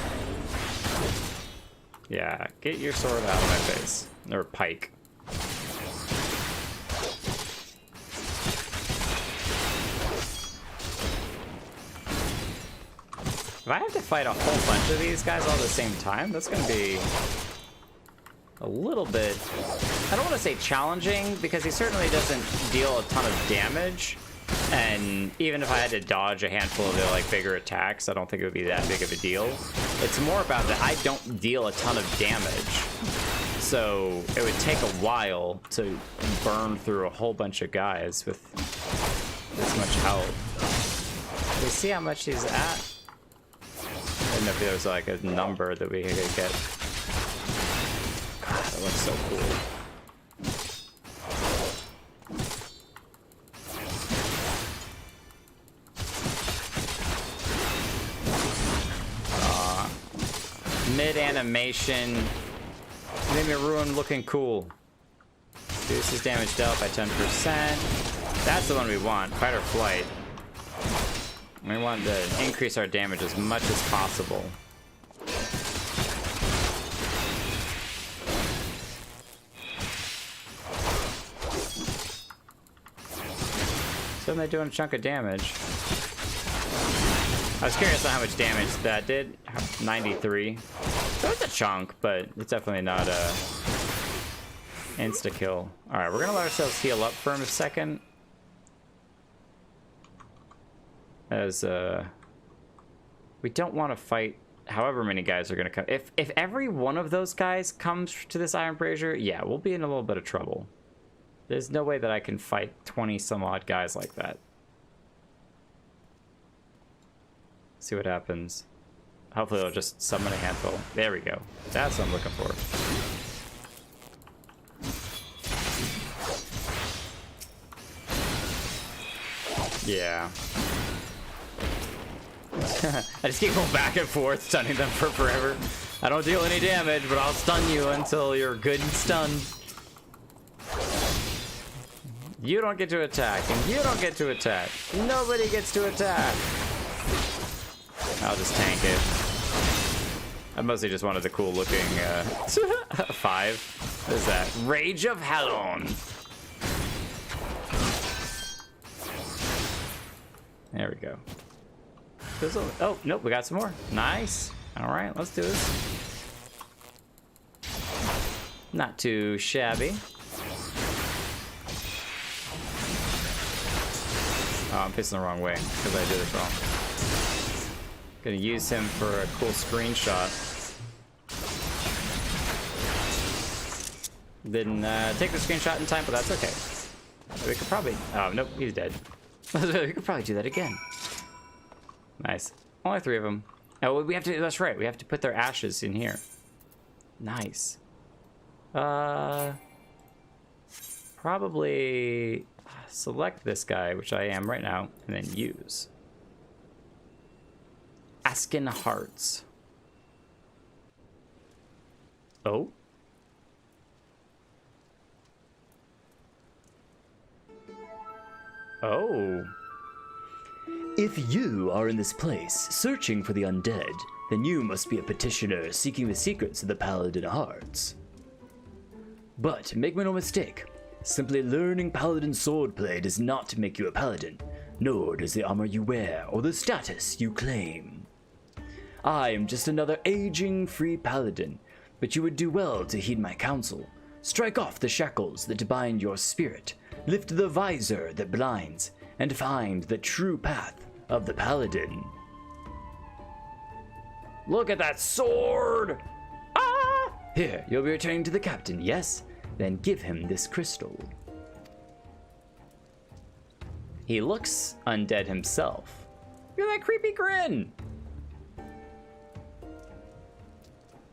Yeah, get your sword out of my face. Or pike. If I have to fight a whole bunch of these guys all at the same time, that's gonna be a little bit, I don't want to say challenging, because he certainly doesn't deal a ton of damage. And even if I had to dodge a handful of the like bigger attacks, I don't think it would be that big of a deal. It's more about that I don't deal a ton of damage. So it would take a while to burn through a whole bunch of guys with this much health. Do we see how much he's at? I don't know if there was like a number that we could get. God, that looks so cool. Mid-animation made me ruin looking cool. Reduces damage dealt by 10%. That's the one we want, fight or flight. We want to increase our damage as much as possible. So they're doing a chunk of damage. I was curious on how much damage that did. 93. So it's a chunk, but it's definitely not a insta-kill. Alright, we're gonna let ourselves heal up for a second. As, we don't want to fight however many guys are gonna come. If every one of those guys comes to this Iron Brazier, yeah, we'll be in a little bit of trouble. There's no way that I can fight 20 some odd guys like that. See what happens. Hopefully it'll just summon a handful. There we go. That's what I'm looking for. Yeah. I just keep going back and forth, stunning them for forever. I don't deal any damage, but I'll stun you until you're good and stunned. You don't get to attack, and you don't get to attack. Nobody gets to attack. I'll just tank it. I mostly just wanted the cool looking 5. What is that? Rage of Helon. There we go. Oh, nope, we got some more. Nice. All right, let's do this. Not too shabby. Oh, I'm facing the wrong way because I did this wrong. Gonna use him for a cool screenshot. Didn't take the screenshot in time, but that's okay. We could probably... Oh, nope, he's dead. We could probably do that again. Nice. Only 3 of them. Oh, we have to... That's right. We have to put their ashes in here. Nice. Probably select this guy, which I am right now, and then use. Ascion Hearts. Oh? Oh. If you are in this place, searching for the undead, then you must be a petitioner seeking the secrets of the Paladin Hearts. But make no mistake, simply learning Paladin swordplay does not make you a Paladin, nor does the armor you wear or the status you claim. I am just another aging free Paladin, but you would do well to heed my counsel. Strike off the shackles that bind your spirit, lift the visor that blinds, and find the true path of the Paladin. Look at that sword! Ah! Here, you'll be returning to the captain, yes? Then give him this crystal. He looks undead himself. Look at that creepy grin!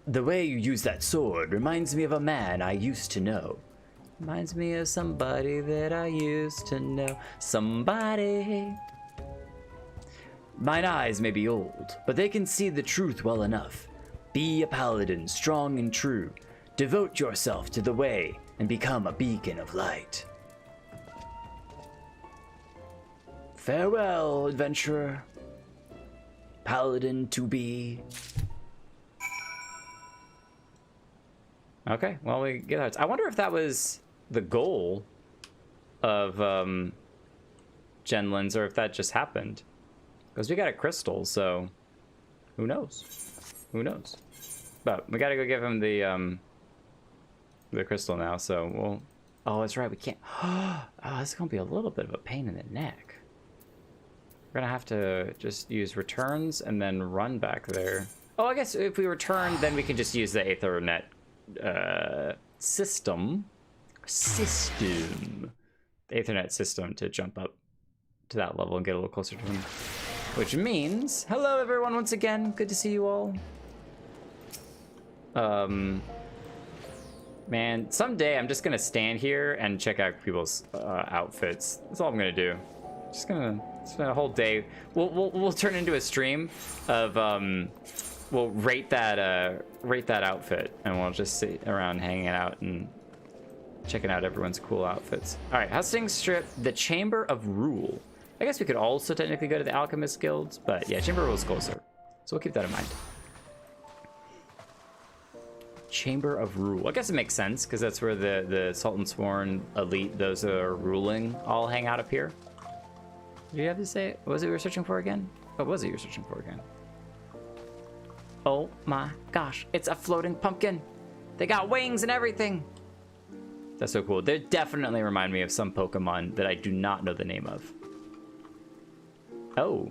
The way you use that sword reminds me of a man I used to know. Reminds me of somebody that I used to know. Somebody. Mine eyes may be old, but they can see the truth well enough. Be a paladin, strong and true. Devote yourself to the way and become a beacon of light. Farewell, adventurer. Paladin to be. Okay, well, we get that. I wonder if that was the goal of Jenlyns, or if that just happened. Because we got a crystal, so who knows? Who knows? But we gotta go give him the crystal now, so we'll... Oh, that's right, we can't... Oh, this is gonna be a little bit of a pain in the neck. We're gonna have to just use returns and then run back there. Oh, I guess if we return, then we can just use the Aethernet system. The Ethernet system to jump up to that level and get a little closer to him. Which means, hello everyone once again, good to see you all. Man, someday I'm just gonna stand here and check out people's outfits. That's all I'm gonna do. Just gonna spend a whole day. We'll turn into a stream of we'll rate that outfit, and we'll just sit around hanging out and checking out everyone's cool outfits. All right, Husting Strip, the Chamber of Rule. I guess we could also technically go to the Alchemist Guilds, but yeah, Chamber of Rule is closer, so we'll keep that in mind. Chamber of Rule. I guess it makes sense because that's where the Sultanswore elite, those that are ruling, all hang out up here. Did you have to say it? What was it we were searching for again? What was it you were searching for again? Oh my gosh, it's a floating pumpkin. They got wings and everything. That's so cool. They definitely remind me of some Pokemon that I do not know the name of. Oh.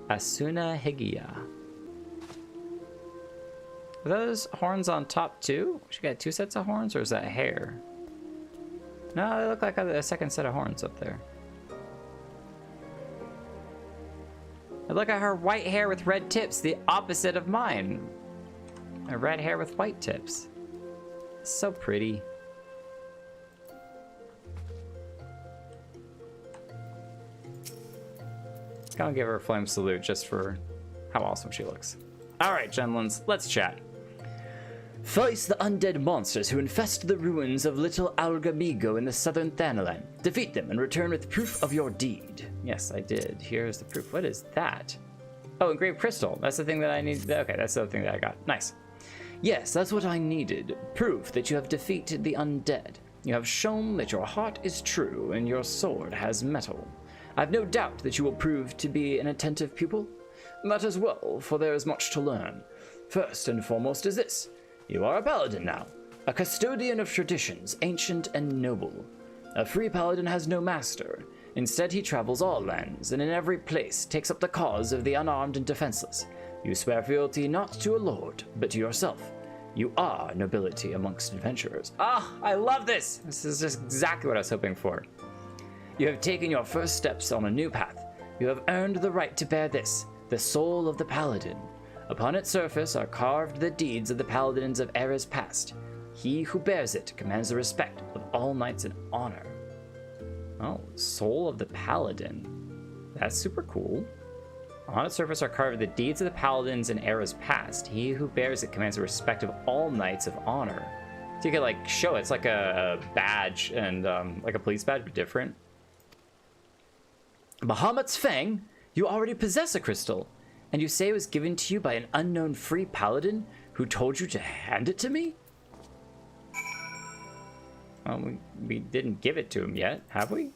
Asuna Higia. Are those horns on top too? She got 2 sets of horns, or is that hair? No, they look like a second set of horns up there. And look at her white hair with red tips, the opposite of mine. A red hair with white tips. So pretty. Gonna give her a flame salute just for how awesome she looks. All right, Jenlyns, let's chat. Face the undead monsters who infest the ruins of Little Algamigo in the southern Thanalan. Defeat them and return with proof of your deed. Yes, I did. Here's the proof. What is that? Oh, engraved crystal. That's the thing that I need. Okay, that's the thing that I got. Nice. Yes, that's what I needed. Proof that you have defeated the undead. You have shown that your heart is true and your sword has metal. I've no doubt that you will prove to be an attentive pupil. That as well, for there is much to learn. First and foremost is this. You are a paladin now, a custodian of traditions, ancient and noble. A free paladin has no master. Instead, he travels all lands, and in every place takes up the cause of the unarmed and defenseless. You swear fealty not to a lord, but to yourself. You are nobility amongst adventurers. Ah, I love this! This is just exactly what I was hoping for. You have taken your first steps on a new path. You have earned the right to bear this, the soul of the Paladin. Upon its surface are carved the deeds of the Paladins of eras past. He who bears it commands the respect of all knights in honor. Oh, soul of the Paladin. That's super cool. On its surface are carved the deeds of the Paladins in eras past. He who bears it commands the respect of all knights of honor. So you could like show it. It's like a badge and like a police badge, but different. Bahamut's Fang, you already possess a crystal, and you say it was given to you by an unknown free paladin who told you to hand it to me? Well, we didn't give it to him yet, have we?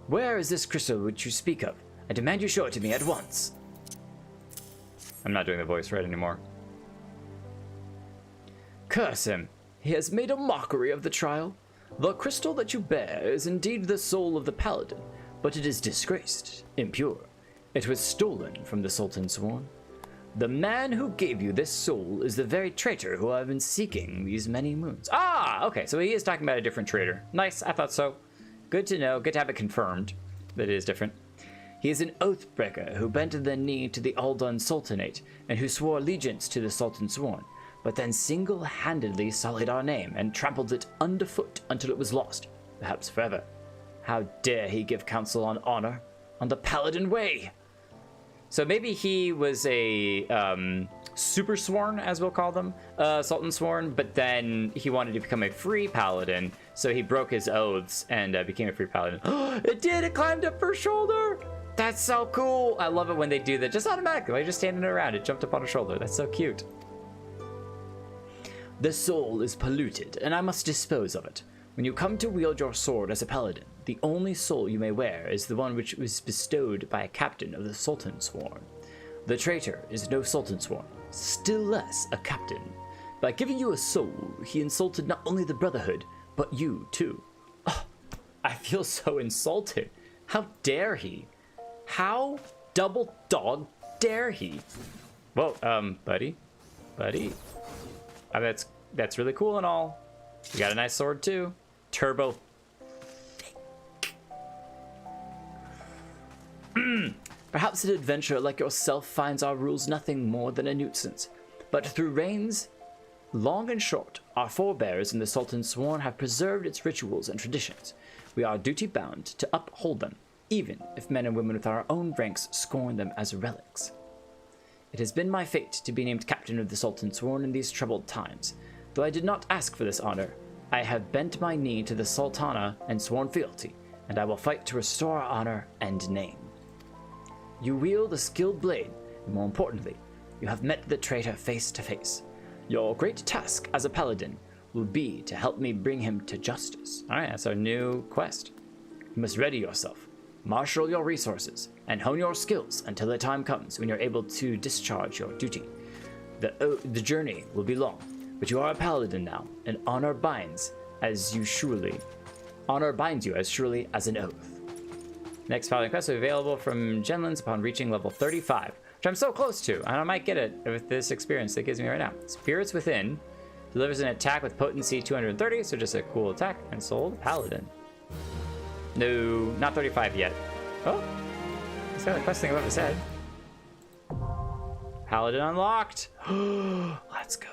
Where is this crystal which you speak of? I demand you show it to me at once. I'm not doing the voice right anymore. Curse him. He has made a mockery of the trial. The crystal that you bear is indeed the soul of the paladin, but it is disgraced, impure. It was stolen from the Sultanswore. The man who gave you this soul is the very traitor who I've been seeking these many moons. Ah, okay, so he is talking about a different traitor. Nice, I thought so. Good to know, good to have it confirmed that it is different. He is an oathbreaker who bent the knee to the Ul'dah Sultanate and who swore allegiance to the Sultanswore, but then single-handedly sullied our name and trampled it underfoot until it was lost, perhaps forever. How dare he give counsel on honor, on the Paladin way? So maybe he was a super sworn, as we'll call them, Sultansworn, but then he wanted to become a free paladin, so he broke his oaths and became a free paladin. It did! It climbed up her shoulder! That's so cool! I love it when they do that, just automatically, like just standing around, it jumped up on her shoulder. That's so cute. The soul is polluted, and I must dispose of it. When you come to wield your sword as a paladin, the only soul you may wear is the one which was bestowed by a captain of the Sultanswore. The traitor is no Sultanswore, still less a captain. By giving you a soul, he insulted not only the Brotherhood, but you too. Oh, I feel so insulted. How dare he? How double dog dare he? Whoa, buddy. That's really cool and all. You got a nice sword too. Turbo. Perhaps an adventurer like yourself finds our rules nothing more than a nuisance. But through reigns long and short, our forebears in the Sultanswore have preserved its rituals and traditions. We are duty-bound to uphold them, even if men and women with our own ranks scorn them as relics. It has been my fate to be named captain of the Sultanswore in these troubled times. Though I did not ask for this honor, I have bent my knee to the Sultana and sworn fealty, and I will fight to restore our honor and name. You wield a skilled blade, and more importantly, you have met the traitor face to face. Your great task as a paladin will be to help me bring him to justice. All right, that's our new quest. You must ready yourself, marshal your resources, and hone your skills until the time comes when you're able to discharge your duty. The journey will be long, but you are a paladin now, and honor binds you as surely as an oath. Next paladin quest will be available from Jenlyns upon reaching level 35, which I'm so close to, and I might get it with this experience that gives me right now. Spirits Within delivers an attack with potency 230, so just a cool attack, and Soul the Paladin. No, not 35 yet. Oh, it's got a quest thing above his head. Paladin unlocked. Let's go.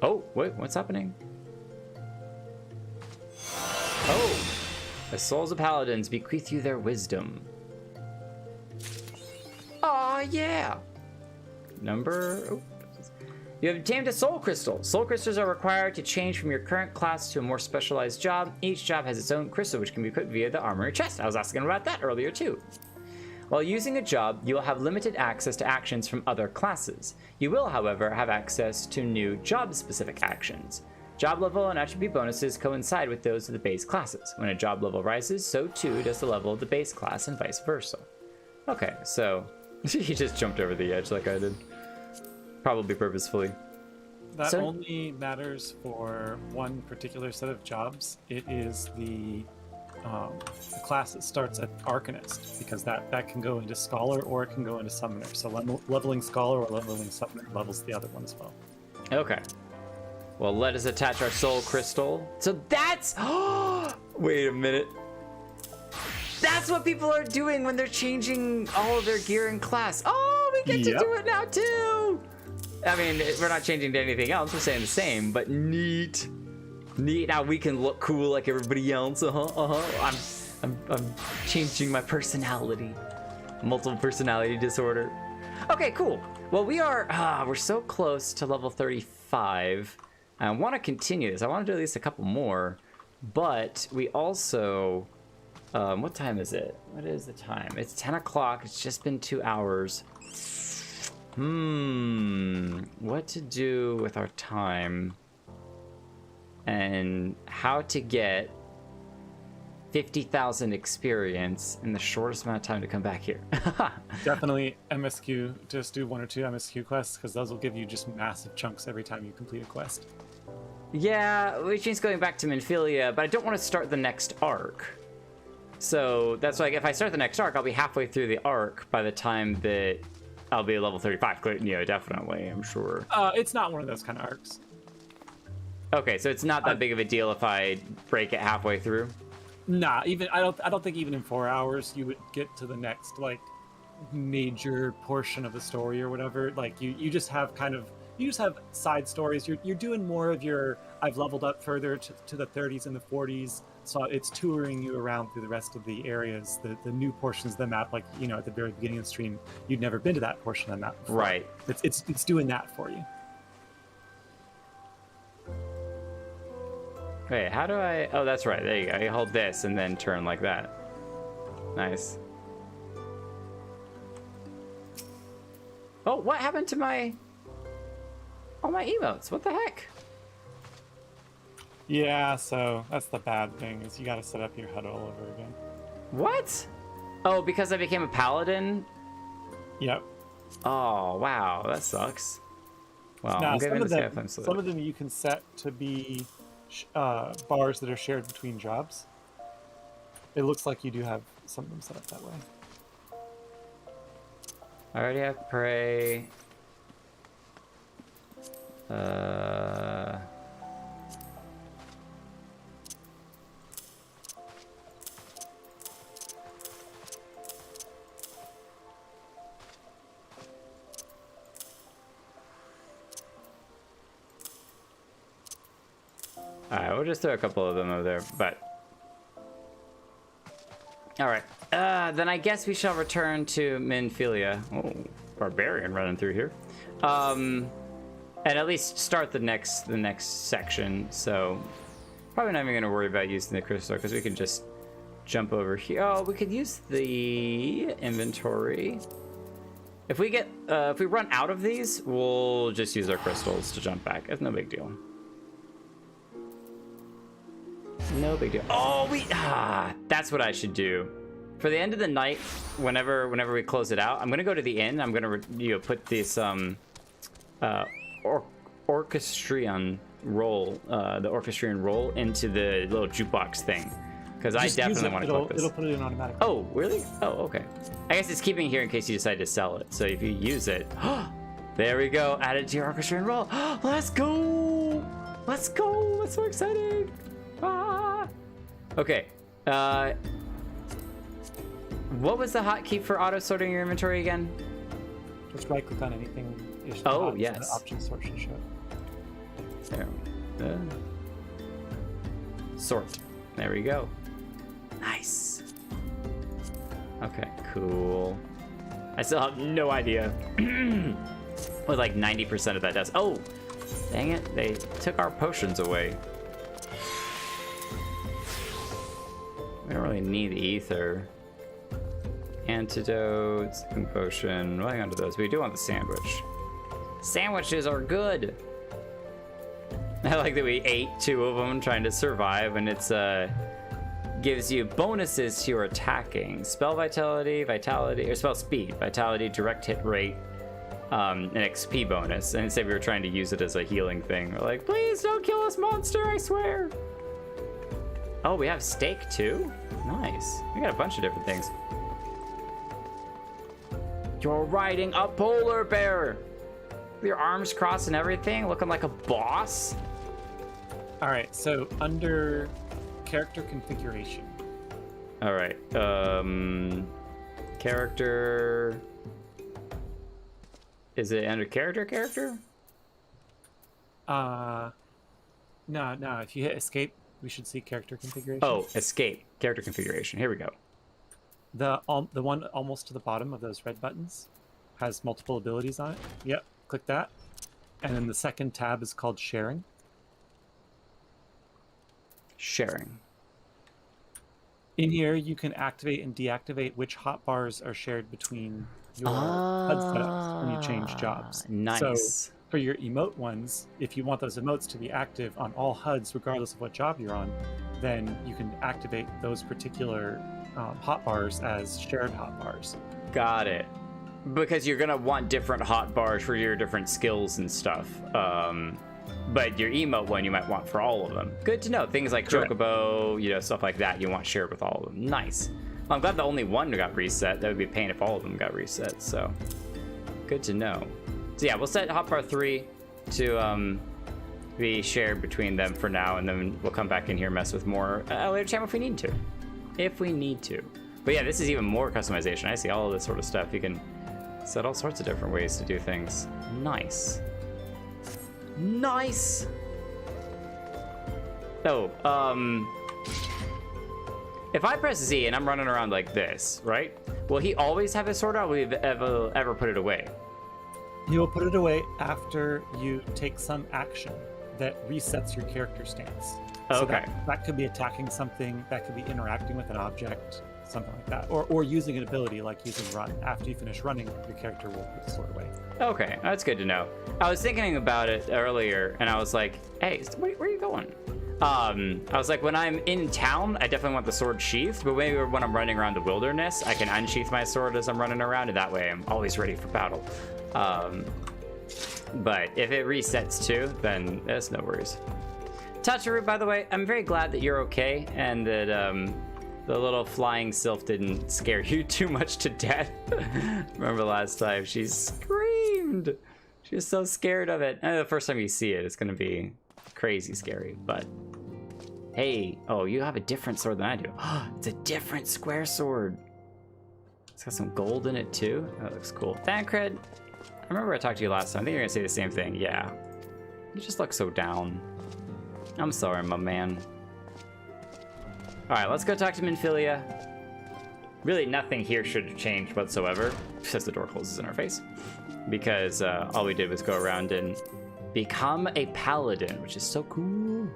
Oh, wait, what's happening? Oh, the souls of paladins bequeath you their wisdom. Aw, yeah. You have obtained a soul crystal. Soul crystals are required to change from your current class to a more specialized job. Each job has its own crystal, which can be equipped via the armory chest. I was asking about that earlier too. While using a job, you will have limited access to actions from other classes. You will, however, have access to new job-specific actions. Job level and attribute bonuses coincide with those of the base classes. When a job level rises, so too does the level of the base class and vice versa. Okay, so he just jumped over the edge like I did. Probably purposefully. That only matters for one particular set of jobs. It is the the class that starts at Arcanist, because that can go into Scholar or it can go into Summoner. So leveling Scholar or leveling Summoner levels the other one as well. Okay. Well, let us attach our soul crystal. So that's... Wait a minute. That's what people are doing when they're changing all of their gear in class. Oh, we get to do it now too. I mean, we're not changing to anything else. We're saying the same, but neat. Neat. Now we can look cool like everybody else. I'm changing my personality. Multiple personality disorder. Okay, cool. Well, we're so close to level 35. I want to continue this. I want to do at least a couple more, but we also, what time is it? What is the time? It's 10 o'clock. It's just been 2 hours. What to do with our time and how to get 50,000 experience in the shortest amount of time to come back here. Definitely MSQ. Just do 1 or 2 MSQ quests, because those will give you just massive chunks every time you complete a quest. Yeah, which means going back to Minfilia, but I don't want to start the next arc. So that's like, if I start the next arc, I'll be halfway through the arc by the time that I'll be at level 35. You know, definitely, I'm sure. It's not one of those kind of arcs. Okay, so it's not that big of a deal if I break it halfway through? Nah, I don't think even in 4 hours you would get to the next like major portion of the story or whatever. Like you just have side stories. You're doing more of your I've leveled up further to the 30s and the 40s, so it's touring you around through the rest of the areas, the new portions of the map. Like, you know, at the very beginning of the stream, you'd never been to that portion of the map before. Right. It's doing that for you. Wait, how do I... Oh, that's right. There you go. You hold this and then turn like that. Nice. Oh, what happened to my... all my emotes? What the heck? Yeah, so that's the bad thing, is you gotta set up your HUD all over again. What? Oh, because I became a paladin? Yep. Oh, wow. That sucks. Well, I'm giving this guy a flame salute. Some of them you can set to be bars that are shared between jobs. It looks like you do have some of them set up that way. I already have prey. Alright, we'll just throw a couple of them over there, but... Alright, then I guess we shall return to Minfilia. Oh, barbarian running through here. And at least start the next section, so... Probably not even going to worry about using the crystal, because we can just jump over here. Oh, we could use the inventory. If we run out of these, we'll just use our crystals to jump back. It's no big deal. No big deal. Oh, that's what I should do. For the end of the night, whenever we close it out, I'm gonna go to the inn. I'm gonna put this orchestrion roll, the orchestrion roll into the little jukebox thing, because I definitely want to collect this. It'll put it in automatic. Oh, really? Oh, okay. I guess it's keeping it here in case you decide to sell it. So if you use it, there we go. Add it to your orchestrion roll. Let's go! Let's go! That's so exciting! Ah. Okay. What was the hotkey for auto sorting your inventory again? Just right click on anything. Oh, yes. The option sort should show. There. Sort. There we go. Nice. Okay, cool. I still have no idea what like 90% of that does. Oh, dang it. They took our potions away. We don't really need ether. Antidotes, potion. We'll hang on to those. We do want the sandwich. Sandwiches are good. I like that we ate 2 of them trying to survive, and it's gives you bonuses to your attacking. Spell vitality, or spell speed, vitality, direct hit rate, an XP bonus. And instead we were trying to use it as a healing thing. We're like, please don't kill us, monster, I swear. Oh, we have steak too? Nice. We got a bunch of different things. You're riding a polar bear! With your arms crossed and everything, looking like a boss? All right, so under character configuration. All right. Character. Is it under character? No. If you hit escape, we should see character configuration. Oh, escape. Character configuration. Here we go. The one almost to the bottom of those red buttons has multiple abilities on it. Yep, click that. And then the second tab is called sharing. Sharing. In here, you can activate and deactivate which hotbars are shared between your HUD setups when you change jobs. Nice. So for your emote ones, if you want those emotes to be active on all HUDs, regardless of what job you're on, then you can activate those particular hotbars as shared hotbars. Got it. Because you're gonna want different hotbars for your different skills and stuff. But your emote one you might want for all of them. Good to know. Things like Correct. Chocobo, stuff like that you want shared with all of them. Nice. I'm glad the only one got reset. That would be a pain if all of them got reset, so good to know. So yeah, we'll set hotbar 3 to be shared between them for now, and then we'll come back in here and mess with more later time if we need to. But yeah, this is even more customization. I see all of this sort of stuff. You can set all sorts of different ways to do things. Nice. Oh, if I press Z and I'm running around like this, right? Will he always have his sword out, or will he ever put it away? You will put it away after you take some action that resets your character stance. So Okay. that could be attacking something, that could be interacting with an object, something like that. Or using an ability like using run. After you finish running, your character will put the sword away. Okay, that's good to know. I was thinking about it earlier, and I was like, hey, where are you going? I was like, when I'm in town, I definitely want the sword sheathed, but maybe when I'm running around the wilderness, I can unsheath my sword as I'm running around, and that way I'm always ready for battle. But if it resets too, then that's no worries. Tacharu, by the way, I'm very glad that you're okay, and that the little flying sylph didn't scare you too much to death. Remember last time, she screamed. She was so scared of it. And the first time you see it, it's gonna be crazy scary, but hey, oh, you have a different sword than I do. It's a different square sword. It's got some gold in it too. That looks cool. Thancred, I remember I talked to you last time. I think you're gonna say the same thing. Yeah, you just look so down. I'm sorry, my man. All right, let's go talk to Minfilia. Really, nothing here should have changed whatsoever, as the door closes in our face, because all we did was go around and become a paladin, which is so cool.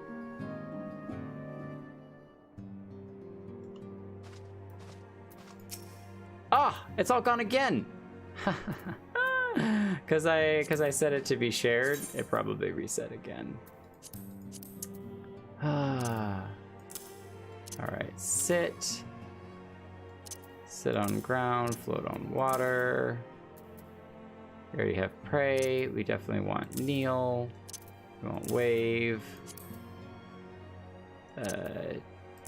Ah, it's all gone again. Because I set it to be shared, it probably reset again. All right, sit on ground, float on water. We already have pray. We definitely want kneel. We want wave.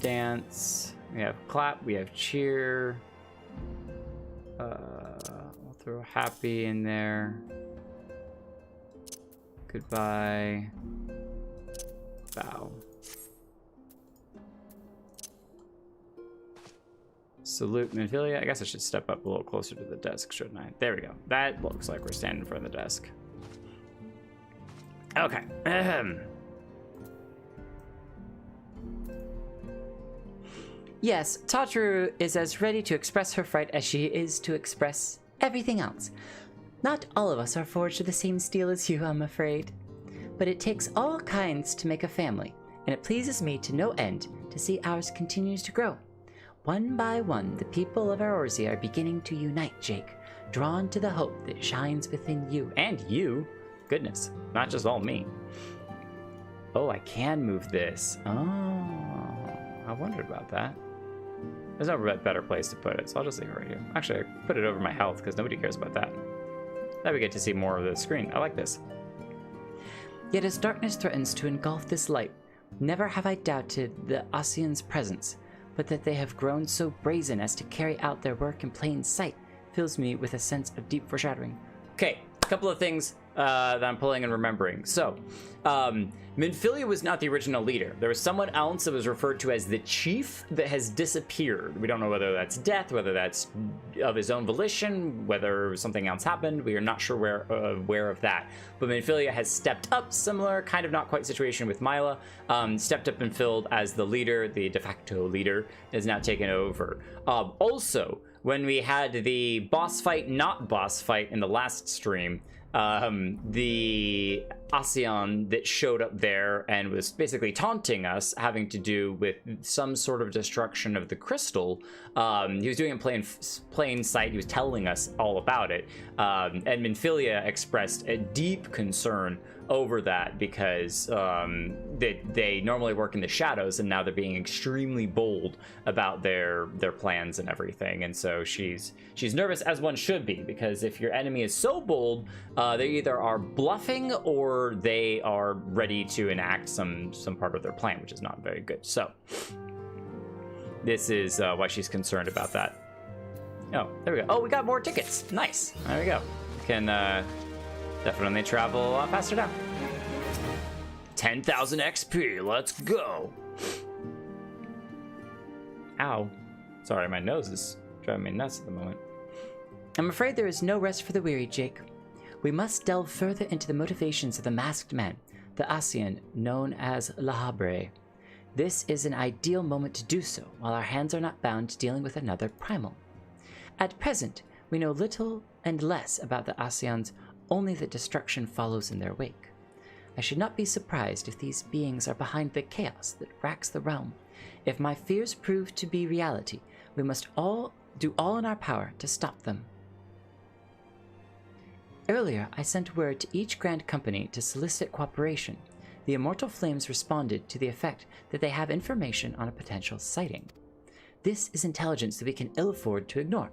Dance. We have clap. We have cheer. We'll throw happy in there. Goodbye. Bow. Salute Minfilia. I guess I should step up a little closer to the desk, shouldn't I? There we go. That looks like we're standing in front of the desk. Okay. Yes, Tacharu is as ready to express her fright as she is to express everything else. Not all of us are forged of the same steel as you, I'm afraid. But it takes all kinds to make a family, and it pleases me to no end to see ours continues to grow. One by one, the people of Eorzea are beginning to unite, Jake, drawn to the hope that shines within you. And you. Goodness. Not just all me. Oh, I can move this. Oh. I wondered about that. There's no better place to put it, so I'll just leave it right here. Actually, I put it over my health because nobody cares about that. Now we get to see more of the screen. I like this. Yet as darkness threatens to engulf this light, never have I doubted the Ascion's presence. but that they have grown so brazen as to carry out their work in plain sight fills me with a sense of deep foreshadowing. Okay, a couple of things that I'm pulling and remembering. So, Minfilia was not the original leader. There was someone else that was referred to as the chief that has disappeared. We don't know whether that's death, whether that's of his own volition, whether something else happened. We are not sure aware of that. But Minfilia has stepped up, similar, kind of not quite situation with Mylla, stepped up and filled as the leader, the de facto leader, is now taken over. Also, when we had the boss fight, not boss fight in the last stream, the Ascion that showed up there and was basically taunting us, having to do with some sort of destruction of the crystal. He was doing it in plain sight. He was telling us all about it. And Minfilia expressed a deep concern over that because they normally work in the shadows, and now they're being extremely bold about their plans and everything. And so she's nervous, as one should be, because if your enemy is so bold, they either are bluffing or they are ready to enact some part of their plan, which is not very good. So this is why she's concerned about that. Oh, there we go. Oh, we got more tickets. Nice. There we go. Can definitely travel a lot faster now. 10,000 XP. Let's go. Ow. Sorry, my nose is driving me nuts at the moment. I'm afraid there is no rest for the weary, Jake. We must delve further into the motivations of the masked man, the Ascion known as Lahabre. This is an ideal moment to do so, while our hands are not bound dealing with another primal. At present, we know little and less about the Ascions, only that destruction follows in their wake. I should not be surprised if these beings are behind the chaos that racks the realm. If my fears prove to be reality, we must all do all in our power to stop them. Earlier, I sent word to each Grand Company to solicit cooperation. The Immortal Flames responded to the effect that they have information on a potential sighting. This is intelligence that we can ill afford to ignore.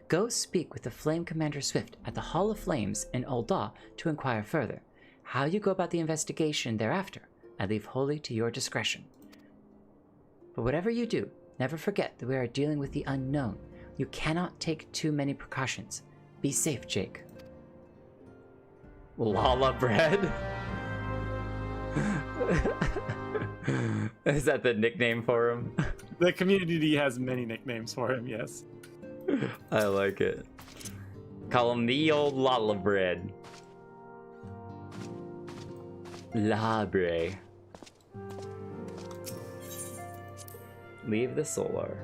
Go speak with the Flame Commander Swift at the Hall of Flames in Ul'dah to inquire further. How you go about the investigation thereafter, I leave wholly to your discretion. But whatever you do, never forget that we are dealing with the unknown. You cannot take too many precautions. Be safe, Jake. Lala bread? Is that the nickname for him? The community has many nicknames for him, yes. I like it. Call him the old Lala bread. Labre. Leave the solar.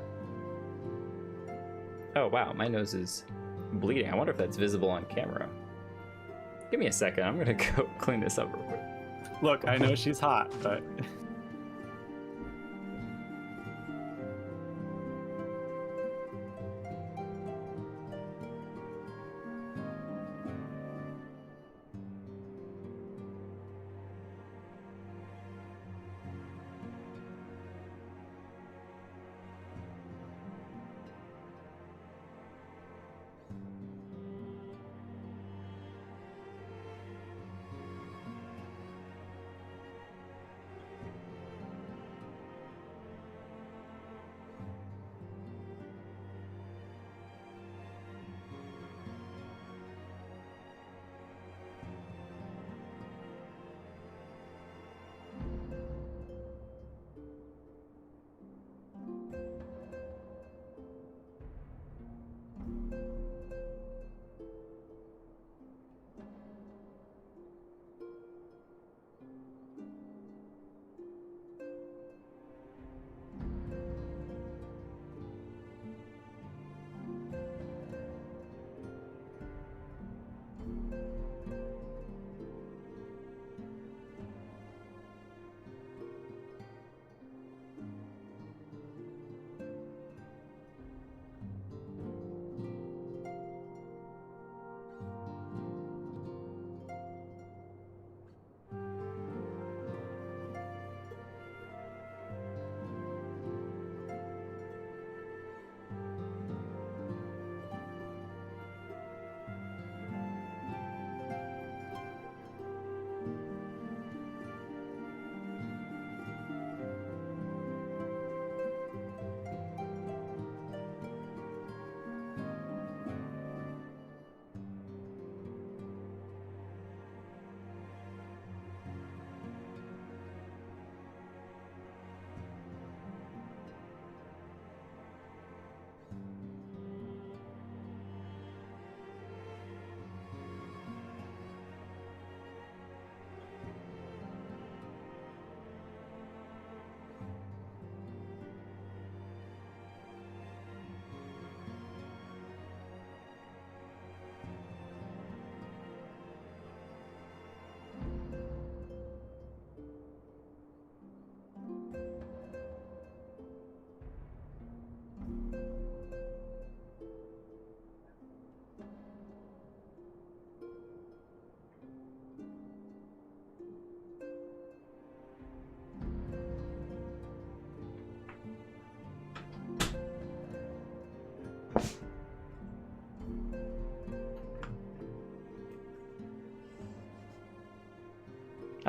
Oh wow, my nose is bleeding. I wonder if that's visible on camera. Give me a second, I'm gonna go clean this up real quick. Look, I know she's hot, but...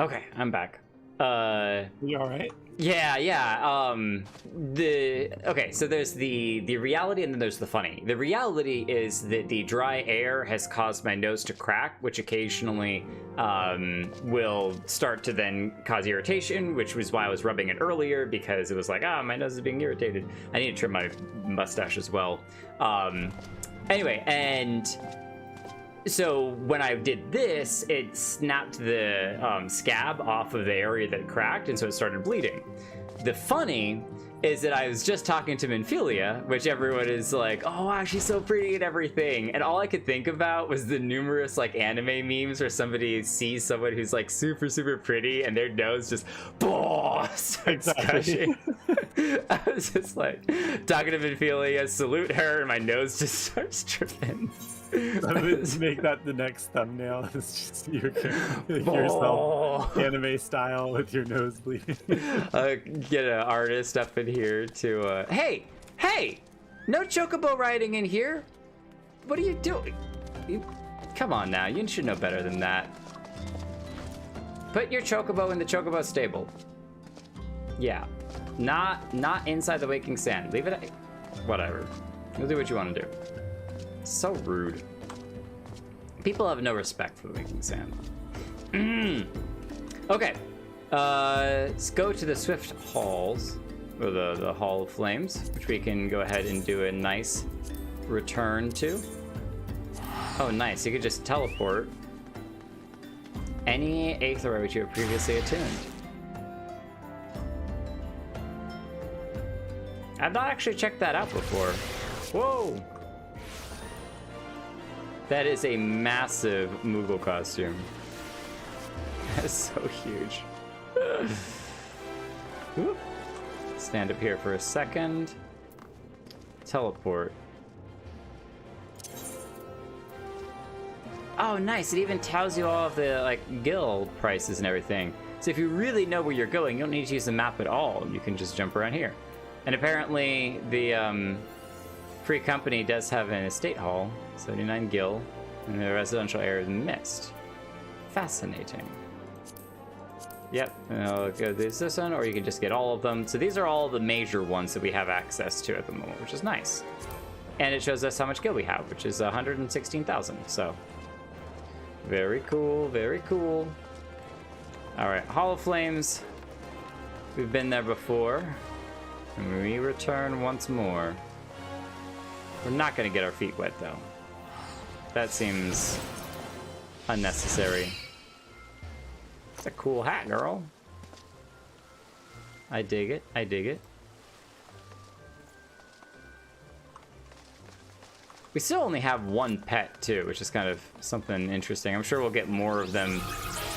Okay, I'm back. You all right? Yeah. Okay, so there's the reality and then there's the funny. The reality is that the dry air has caused my nose to crack, which occasionally will start to then cause irritation, which was why I was rubbing it earlier, because it was like, my nose is being irritated. I need to trim my mustache as well. Anyway, and so when I did this, it snapped the scab off of the area that cracked, and so it started bleeding. The funny is that I was just talking to Minfilia, which everyone is like, oh wow, she's so pretty and everything. And all I could think about was the numerous like anime memes where somebody sees someone who's like super, super pretty and their nose just starts gushing. I was just like talking to Minfilia, salute her, and my nose just starts dripping. I would make that the next thumbnail. It's just yourself anime style with your nose bleeding. Get an artist up in here to hey, no chocobo riding in here. What are you doing? Come on now, you should know better than that. Put your chocobo in the chocobo stable. Yeah, not inside the waking sand. Leave it. Whatever. You'll do what you want to do. So rude. People have no respect for the waking sand. Okay. Let's go to the Swift Halls, or the Hall of Flames, which we can go ahead and do a nice return to. Oh, nice. You could just teleport any Aether which you have previously attuned. I've not actually checked that out before. Whoa! That is a massive Moogle costume. That is so huge. Stand up here for a second. Teleport. Oh, nice. It even tells you all of the like guild prices and everything. So if you really know where you're going, you don't need to use the map at all. You can just jump around here. And apparently the Free Company does have an estate hall, 79 gil, and the residential area of the Mist. Fascinating. Yep, I'll go this one, or you can just get all of them. So these are all the major ones that we have access to at the moment, which is nice. And it shows us how much gil we have, which is 116,000, so. Very cool, very cool. All right, Hall of Flames. We've been there before. And we return once more. We're not going to get our feet wet, though. That seems unnecessary. It's a cool hat, girl. I dig it. I dig it. We still only have one pet, too, which is kind of something interesting. I'm sure we'll get more of them.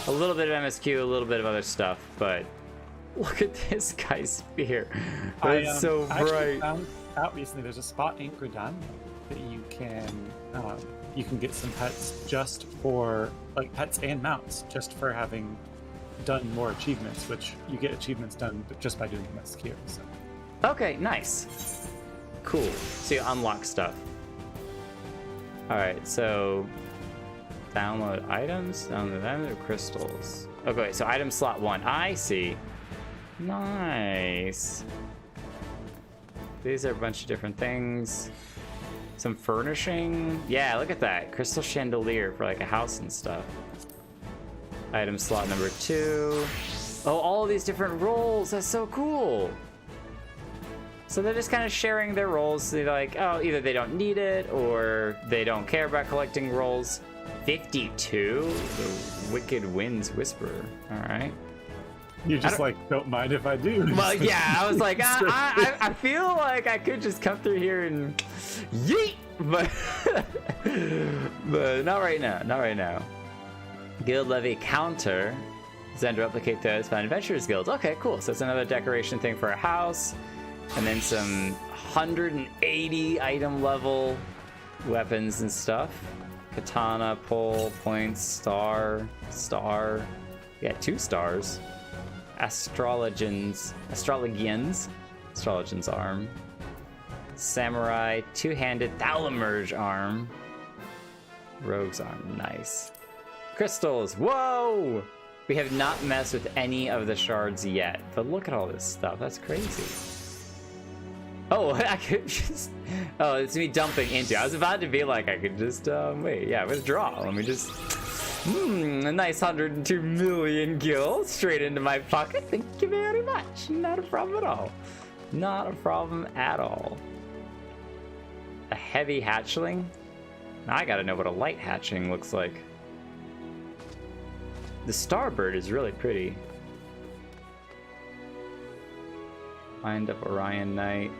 A little bit of MSQ, a little bit of other stuff, but look at this guy's spear. It's so bright. I actually found out recently there's a spot in Gridania that you can get some pets just for, like, pets and mounts, just for having done more achievements, which you get achievements done just by doing MSQ. So. Okay, nice. Cool. So you unlock stuff. Alright, so download items, download crystals. Okay, so item slot 1. I see. Nice. These are a bunch of different things. Some furnishing. Yeah, look at that. Crystal chandelier for like a house and stuff. Item slot number 2. Oh, all of these different roles. That's so cool. So they're just kind of sharing their roles. They're like, oh, either they don't need it or they don't care about collecting rolls. 52? The Wicked Winds Whisperer. All right. You just don't mind if I do. Well, yeah, I was like, I feel like I could just come through here and yeet, but but not right now, not right now. Guild levy counter. Then replicate those found adventurers guilds. Okay, cool. So it's another decoration thing for a house, and then some 180 item level weapons and stuff. Katana, pole, points, star. Yeah, 2 stars. Astrologian's arm. Samurai, 2-handed Thalamerge arm. Rogue's arm, nice. Crystals, whoa! We have not messed with any of the shards yet, but look at all this stuff. That's crazy. Oh, I could just... Oh, it's me dumping into. I was about to be like, I could just, wait, yeah, withdraw. Let me just... a nice 102 million gil straight into my pocket. Thank you very much. Not a problem at all. Not a problem at all. A heavy hatchling? Now I gotta know what a light hatchling looks like. The starbird is really pretty. Mind of Orion Knight.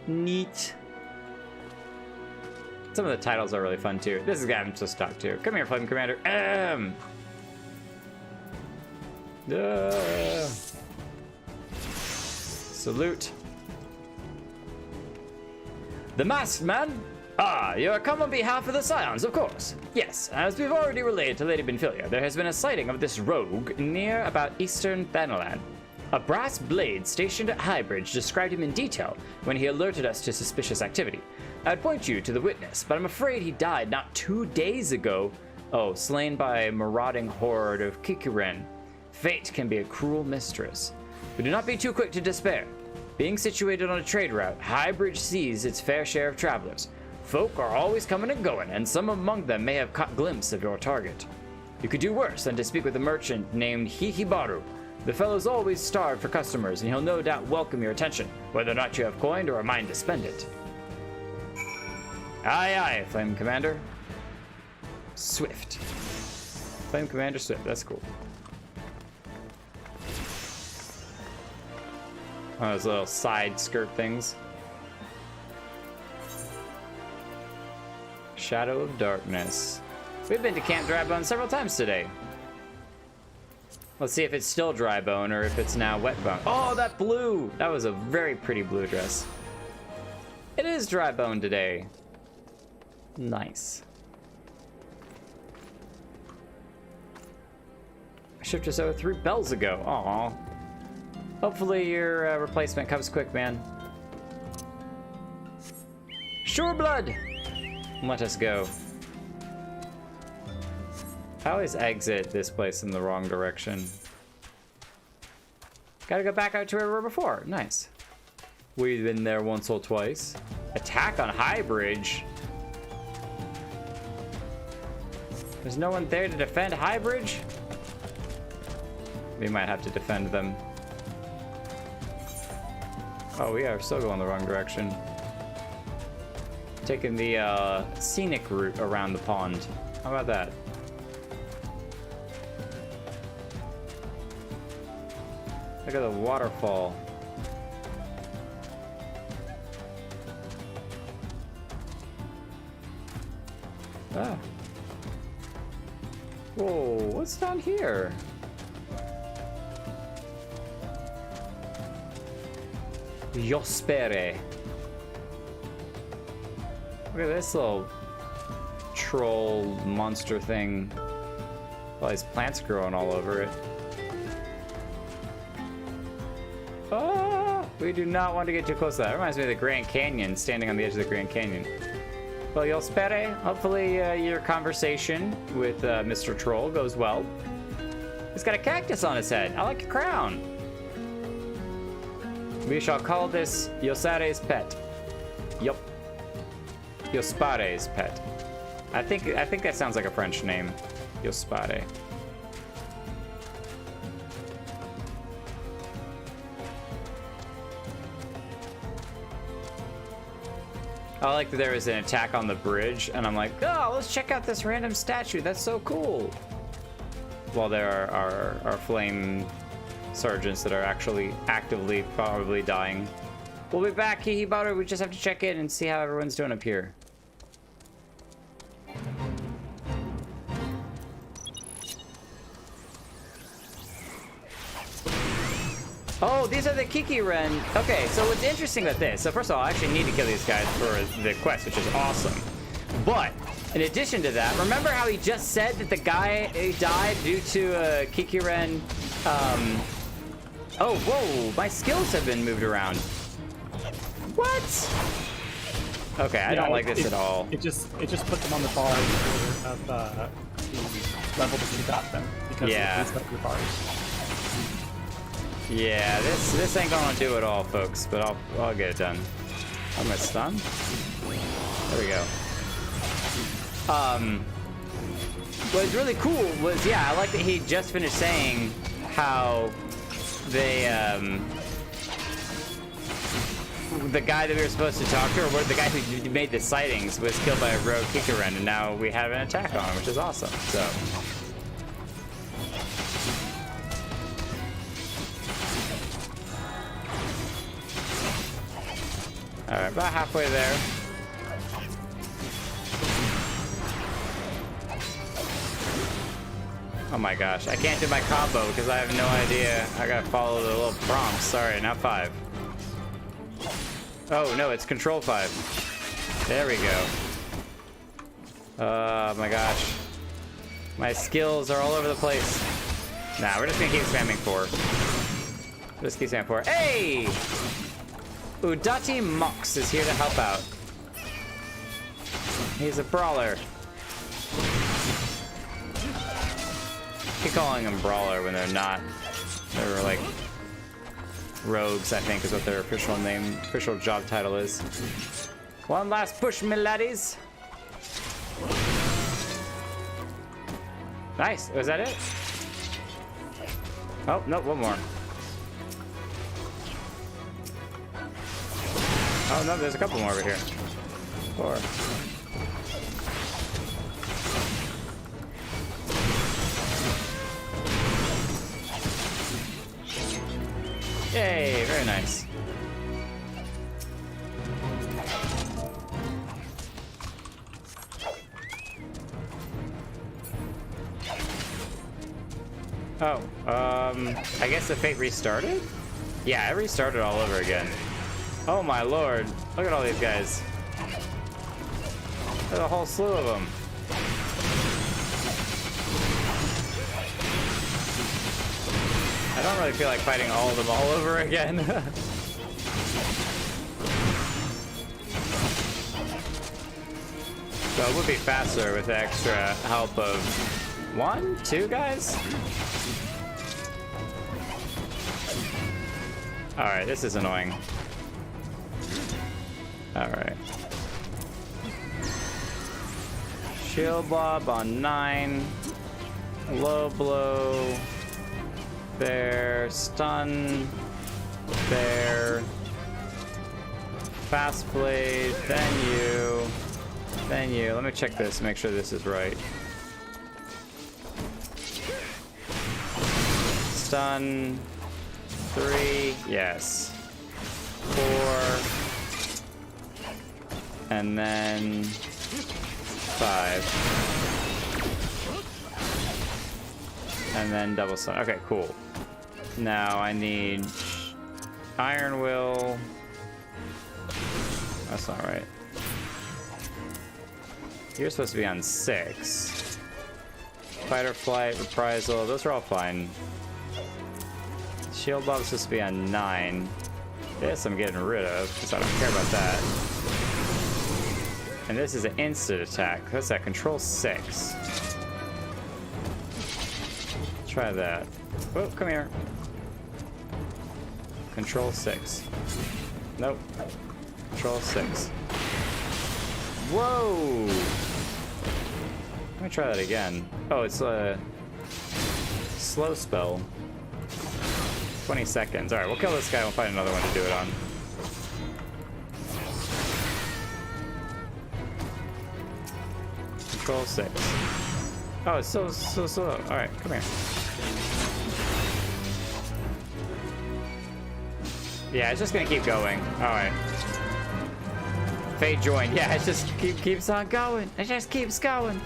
Neat. Some of the titles are really fun too. This is the guy I'm supposed to talk to. Come here, Flame Commander. Salute. The Masked Man? Ah, you are come on behalf of the Scions, of course. Yes, as we've already relayed to Lady Benfilia, there has been a sighting of this rogue near about eastern Thanalan. A brass blade stationed at Highbridge described him in detail when he alerted us to suspicious activity. I'd point you to the witness, but I'm afraid he died not 2 days ago. Oh, slain by a marauding horde of Qiqiron. Fate can be a cruel mistress. But do not be too quick to despair. Being situated on a trade route, Highbridge sees its fair share of travelers. Folk are always coming and going, and some among them may have caught glimpse of your target. You could do worse than to speak with a merchant named Qiqiron. The fellow's always starved for customers, and he'll no doubt welcome your attention, whether or not you have coined or a mind to spend it. Aye, aye, Flame Commander. Swift. Flame Commander Swift, that's cool. Oh, those little side skirt things. Shadow of Darkness. We've been to Camp Drybone several times today. Let's see if it's still Drybone or if it's now Wetbone. Oh, that blue! That was a very pretty blue dress. It is Drybone today. Nice. I shipped just over 3 bells ago. Aw. Hopefully your replacement comes quick, man. Sure blood! Let us go. I always exit this place in the wrong direction. Gotta go back out to where we were before. Nice. We've been there once or twice. Attack on Highbridge. There's no one there to defend Highbridge? We might have to defend them. Oh, we are still going the wrong direction. Taking the scenic route around the pond. How about that? Look at the waterfall. Ah. Whoa, what's down here? Yospere. Look at this little troll monster thing. All these plants growing all over it. Ah, we do not want to get too close to that. It reminds me of the Grand Canyon, standing on the edge of the Grand Canyon. Well, Yospere, hopefully your conversation with Mr. Troll goes well. He's got a cactus on his head. I like a crown. We shall call this Yosare's pet. Yup. Yospare's pet. I think that sounds like a French name. Yospare. I like that there was an attack on the bridge, and I'm like, oh, let's check out this random statue. That's so cool. While there are flame sergeants that are actually actively probably dying. We'll be back, Qiqiron. We just have to check in and see how everyone's doing up here. Oh, these are the Qiqiron. Okay, so what's interesting about this, so first of all, I actually need to kill these guys for the quest, which is awesome. But in addition to that, remember how he just said that the guy died due to a Qiqiron, oh, whoa, my skills have been moved around. What? Okay, I don't like this at all. It just put them on the bar of the level that you got them because Yeah. of the bars. Yeah, this ain't gonna do it all, folks, but I'll get it done. I'm gonna stun. There we go. What's really cool was, yeah, I like that he just finished saying how they, the guy that we were supposed to talk to, or the guy who made the sightings, was killed by a rogue Qiqiron, and now we have an attack on him, which is awesome. So. Alright, about halfway there. Oh my gosh, I can't do my combo because I have no idea. I gotta follow the little prompts. Sorry, not 5. Oh no, it's control 5. There we go. Oh my gosh. My skills are all over the place. Nah, we're just gonna keep spamming 4. Just keep spamming 4. Hey! Udati Mox is here to help out. He's a brawler. I keep calling them brawler when they're not. They're like rogues, I think is what their official job title is. One last push, my laddies. Nice. Was that it? Oh, no, one more. Oh, no, there's a couple more over here. 4. Yay, very nice. Oh, I guess the fate restarted? Yeah, it restarted all over again. Oh my lord, look at all these guys. There's a whole slew of them. I don't really feel like fighting all of them all over again. So it would be faster with the extra help of 1, 2 guys? Alright, this is annoying. Alright. Shield blob on 9. Low blow. There. Stun. There. Fast blade. Then you. Then you. Let me check this, make sure this is right. Stun. 3. Yes. 4. And then 5. And then double stun. Okay, cool. Now I need Iron Will. That's not right. You're supposed to be on 6. Fight or flight, reprisal, those are all fine. Shield Bob's supposed to be on 9. This I'm getting rid of, because I don't care about that. And this is an instant attack. What's that? Control 6. Try that. Oh, come here. Control 6. Nope. Control 6. Whoa! Let me try that again. Oh, it's a slow spell. 20 seconds. Alright, we'll kill this guy. We'll find another one to do it on. Control 6. Oh, it's so slow. Alright, come here. Yeah, it's just gonna keep going. Alright. Fade join. Yeah, it just keeps on going. It just keeps going.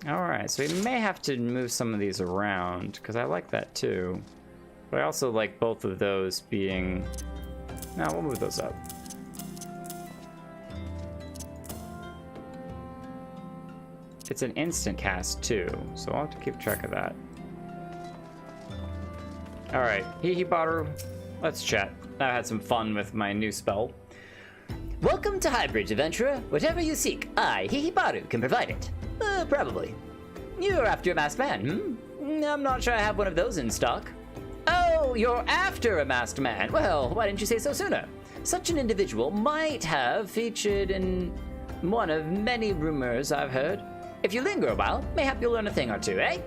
Alright, so we may have to move some of these around, because I like that too. But I also like both of those being... No, we'll move those up. It's an instant cast too, so I'll have to keep track of that. Alright, Hihibaru, let's chat. I've had some fun with my new spell. Welcome to Highbridge, adventurer. Whatever you seek, I, Hihibaru, can provide it. Probably. You're after a masked man, I'm not sure I have one of those in stock. Oh, you're after a masked man. Well, why didn't you say so sooner? Such an individual might have featured in one of many rumors I've heard. If you linger a while, mayhap you'll learn a thing or two, eh?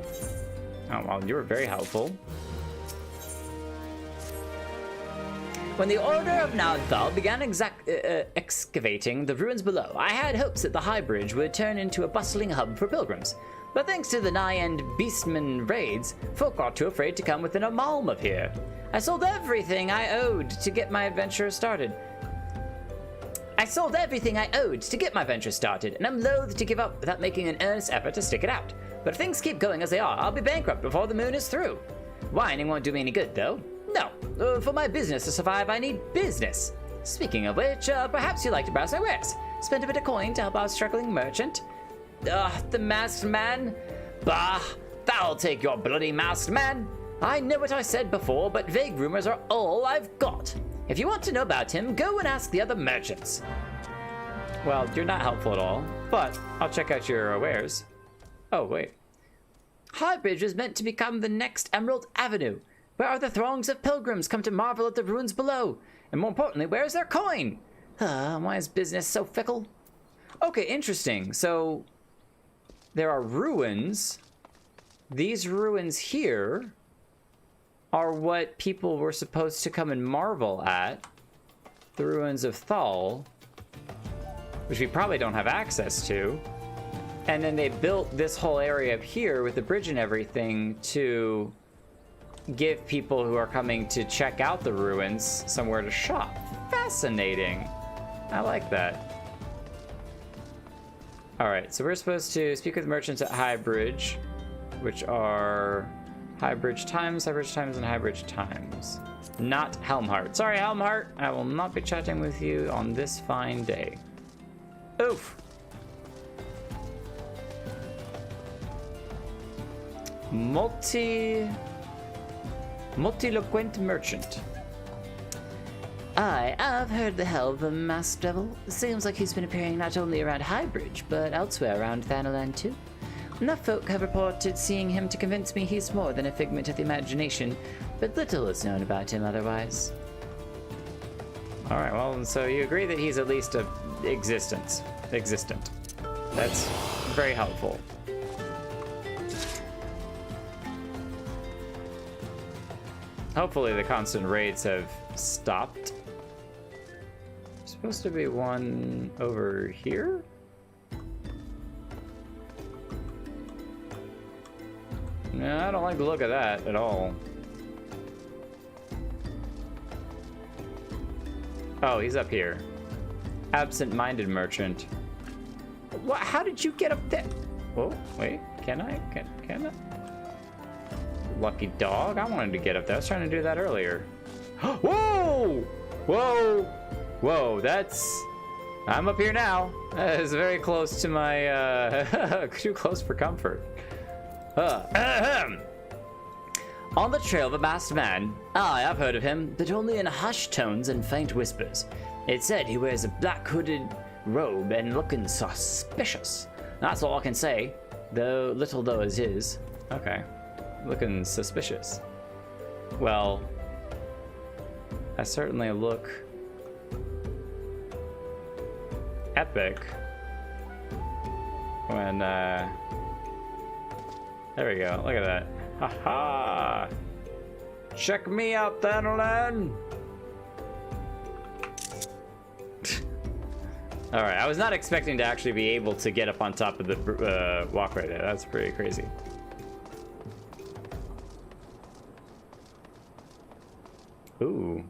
Oh, well, you were very helpful. When the Order of Nagthal began excavating the ruins below, I had hopes that the High Bridge would turn into a bustling hub for pilgrims. But thanks to the Nye and Beastman raids, folk are too afraid to come within a malm of here. I sold everything I owed to get my venture started. and I'm loath to give up without making an earnest effort to stick it out. But if things keep going as they are, I'll be bankrupt before the moon is through. Whining won't do me any good, though. No, for my business to survive, I need business. Speaking of which, perhaps you'd like to browse my wares. Spend a bit of coin to help our struggling merchant. The masked man? Bah, that'll take your bloody masked man. I know what I said before, but vague rumors are all I've got. If you want to know about him, go and ask the other merchants. Well, you're not helpful at all, but I'll check out your wares. Oh, wait. Highbridge is meant to become the next Emerald Avenue, where the throngs of pilgrims come to marvel at the ruins below. And more importantly, where's their coin? Why is business so fickle? Okay, interesting. So, there are ruins. These ruins here are what people were supposed to come and marvel at. The ruins of Thal, which we probably don't have access to. And then they built this whole area up here with the bridge and everything to give people who are coming to check out the ruins somewhere to shop. Fascinating. I like that. All right, so we're supposed to speak with merchants at Highbridge, which are Highbridge Times, and Highbridge Times. Not Helmheart. Sorry, Helmheart. I will not be chatting with you on this fine day. Oof. Multiloquent merchant. I've heard the hell of a masked devil. Seems like he's been appearing not only around Highbridge, but elsewhere around Thanalan too. Enough folk have reported seeing him to convince me he's more than a figment of the imagination, but little is known about him otherwise. All right, well, so you agree that he's at least existent. That's very helpful. Hopefully the constant raids have stopped. There's supposed to be one over here? No, I don't like the look of that at all. Oh, he's up here. Absent-minded merchant. What? How did you get up there? Oh, wait. Can I? Can I? Lucky dog. I wanted to get up there. I was trying to do that earlier. Whoa! Whoa! Whoa, that's... I'm up here now. That is very close to my... too close for comfort. On the trail of a masked man. I've heard of him, but only in hushed tones and faint whispers. It's said he wears a black hooded robe and looking suspicious. That's all I can say, though little though it is. Okay. Looking suspicious. Well, I certainly look epic when, there we go, look at that. Haha! Check me out, Thanalan! Alright, I was not expecting to actually be able to get up on top of the walkway there. That's pretty crazy. Ooh.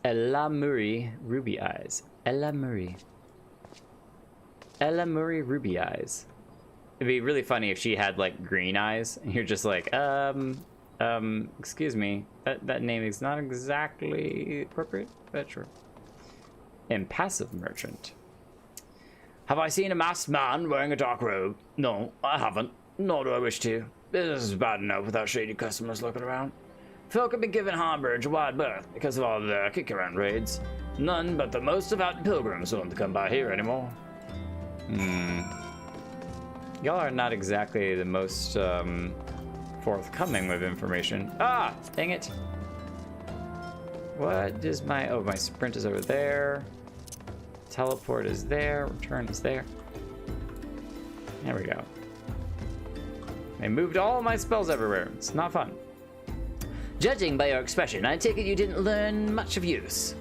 Ella Murray Ruby Eyes. Ella Murray Ruby Eyes. It'd be really funny if she had like green eyes and you're just like, excuse me, that name is not exactly appropriate, but sure. Impassive merchant. Have I seen a masked man wearing a dark robe? No, I haven't, nor do I wish to. Business is bad enough without shady customers looking around. Folk have been giving Harburge a wide berth because of all the Qiqiron raids. None but the most devout pilgrims willing to come by here anymore. Y'all are not exactly the most forthcoming with information. Ah, dang it. What is my... Oh, my sprint is over there. Teleport is there. Return is there. There we go. I moved all my spells everywhere. It's not fun. Judging by your expression, I take it you didn't learn much of use.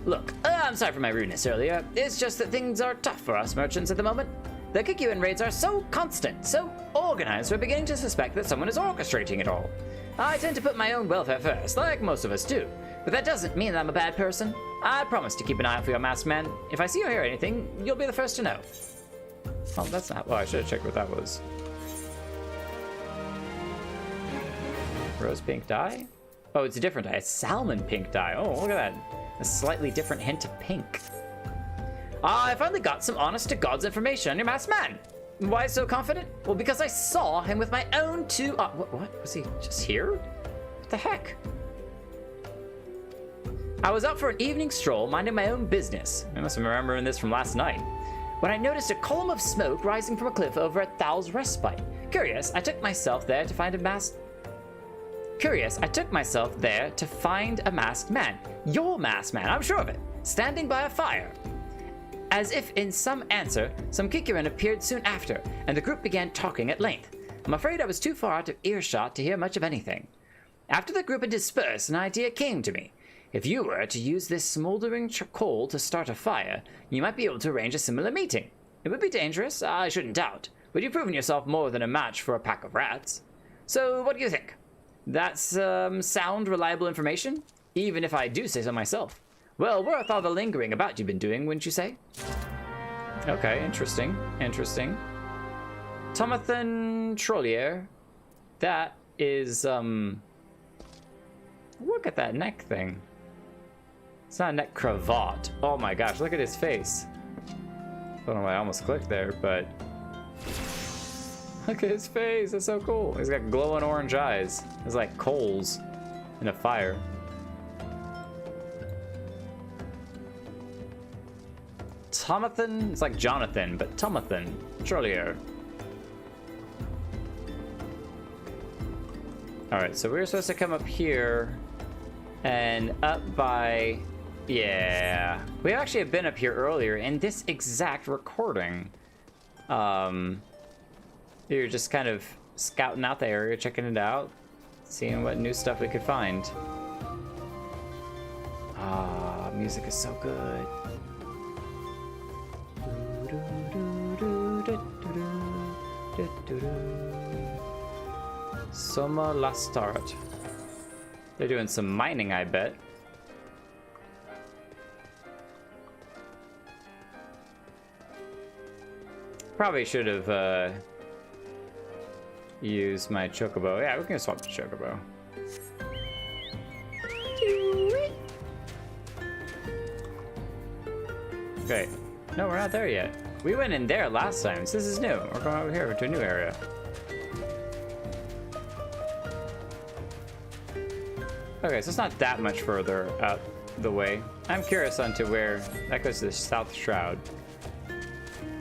Look, I'm sorry for my rudeness earlier. It's just that things are tough for us merchants at the moment. The Qiqiron raids are so constant, so organized, we're beginning to suspect that someone is orchestrating it all. I tend to put my own welfare first, like most of us do, but that doesn't mean that I'm a bad person. I promise to keep an eye out for your masked man. If I see or hear anything, you'll be the first to know. Oh, that's not... Well, I should have checked what that was. Rose pink dye? Oh, it's a different dye. It's salmon pink dye. Oh, look at that. A slightly different hint of pink. I finally got some honest-to-God's information on your masked man. Why so confident? Well, because I saw him with my own two... What? Was he just here? What the heck? I was out for an evening stroll, minding my own business. I must be remembering this from last night. When I noticed a column of smoke rising from a cliff over at Thal's Respite. Curious, I took myself there to find a masked man. Your masked man, I'm sure of it. Standing by a fire. As if in some answer, some Qiqiron appeared soon after, and the group began talking at length. I'm afraid I was too far out of earshot to hear much of anything. After the group had dispersed, an idea came to me. If you were to use this smoldering coal to start a fire, you might be able to arrange a similar meeting. It would be dangerous, I shouldn't doubt, but you've proven yourself more than a match for a pack of rats. So what do you think? That's sound, reliable information? Even if I do say so myself. Well, worth all the lingering about you've been doing, wouldn't you say? Okay, interesting. Interesting. Tomathan Trollier. That is, look at that neck thing. It's not a neck cravat. Oh my gosh, look at his face. I don't know why I almost clicked there, but... Look at his face, that's so cool. He's got glowing orange eyes. It's like coals in a fire. Tomathan? It's like Jonathan, but Tomathan Trollier. Alright, so we were supposed to come up here and up by... Yeah. We actually have been up here earlier in this exact recording. We were just kind of scouting out the area, checking it out, seeing what new stuff we could find. Ah, music is so good. Soma Lastart. They're doing some mining, I bet. Probably should have used my chocobo. Yeah, we can swap the chocobo. Okay. No, we're not there yet. We went in there last time, so this is new. We're going over here to a new area. Okay, so it's not that much further out the way. I'm curious onto where that goes to the South Shroud,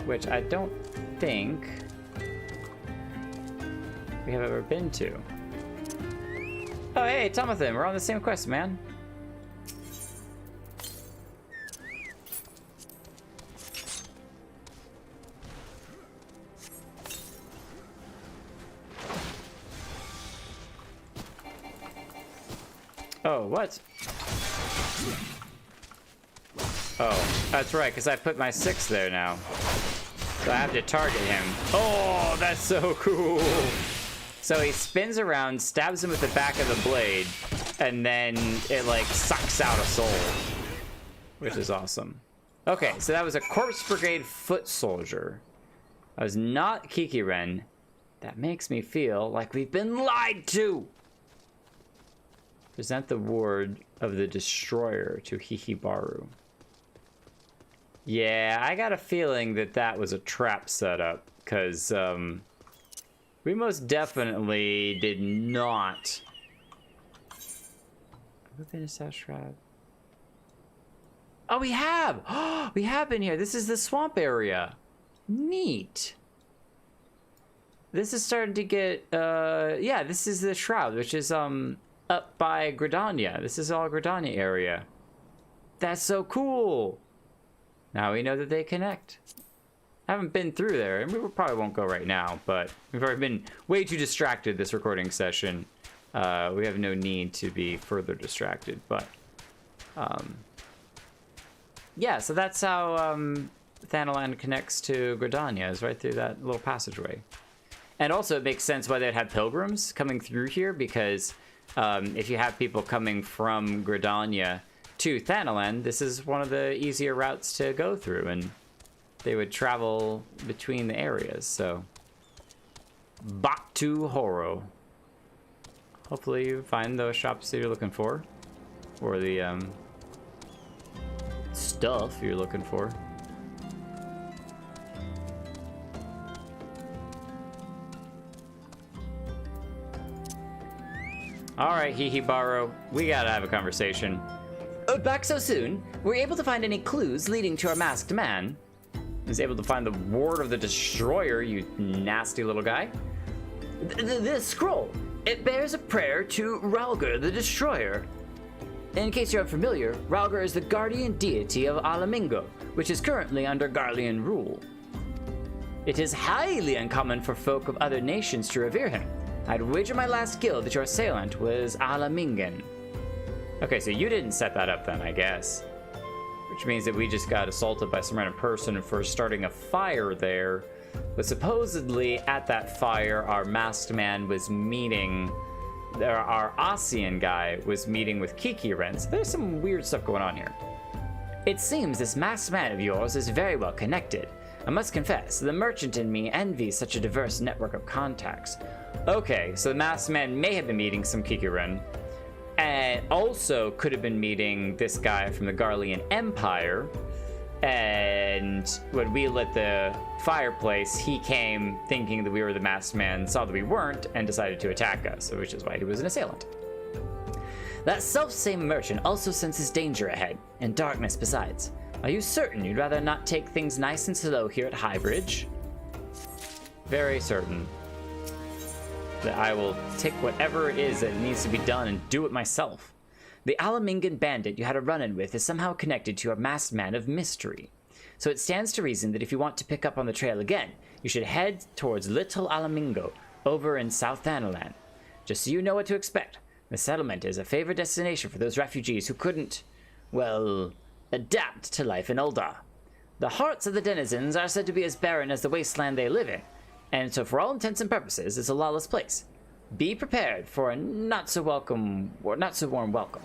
which I don't think we have ever been to. Oh, hey, Tomathan, we're on the same quest, man. Oh, what? Oh, that's right, because I put my 6 there now. So I have to target him. Oh, that's so cool. So he spins around, stabs him with the back of the blade, and then it like sucks out a soul, which is awesome. Okay, so that was a Corpse Brigade foot soldier. That was not Qiqiron. That makes me feel like we've been lied to. Present the ward of the destroyer to Hihibaru. Yeah, I got a feeling that that was a trap setup, because We most definitely did not. Within a South Shroud. Oh, we have! We have been here. This is the swamp area. Neat. This is starting to get, yeah, this is the Shroud, which is, up by Gridania. This is all Gridania area. That's so cool. Now we know that they connect. I haven't been through there, and we probably won't go right now, but we've already been way too distracted this recording session. We have no need to be further distracted, but yeah, so that's how Thanalan connects to Gridania, is right through that little passageway. And also it makes sense why they'd have pilgrims coming through here, because if you have people coming from Gridania to Thanalan, this is one of the easier routes to go through, and they would travel between the areas, so. Batu Horo. Hopefully you find those shops that you're looking for, or the stuff you're looking for. All right, Hihibaro, we gotta have a conversation. Back so soon? Were you able to find any clues leading to our masked man? Was able to find the ward of the destroyer, you nasty little guy. This scroll. It bears a prayer to Rhalgr the Destroyer. In case you're unfamiliar, Rhalgr is the guardian deity of Alamingo, which is currently under Garlean rule. It is highly uncommon for folk of other nations to revere him. I'd wager my last guild that your assailant was Alamingan. Okay, so you didn't set that up then, I guess. Which means that we just got assaulted by some random person for starting a fire there. But supposedly at that fire, our masked man was meeting, our Ascion guy was meeting with Qiqiron. So there's some weird stuff going on here. It seems this masked man of yours is very well connected. I must confess, the merchant in me envies such a diverse network of contacts. Okay, so the masked man may have been meeting some Qiqiron, and also could have been meeting this guy from the Garlean Empire. And when we lit the fireplace, he came thinking that we were the masked man, saw that we weren't, and decided to attack us, which is why he was an assailant. That self-same merchant also senses danger ahead, and darkness besides. Are you certain you'd rather not take things nice and slow here at Highbridge? Very certain that I will take whatever it is that needs to be done and do it myself. The Alamingan bandit you had a run-in with is somehow connected to a masked man of mystery. So it stands to reason that if you want to pick up on the trail again, you should head towards Little Alamingo, over in South Thanalan. Just so you know what to expect, the settlement is a favorite destination for those refugees who couldn't, well, adapt to life in Ul'dah. The hearts of the denizens are said to be as barren as the wasteland they live in, and so for all intents and purposes, it's a lawless place. Be prepared for a not-so-warm welcome.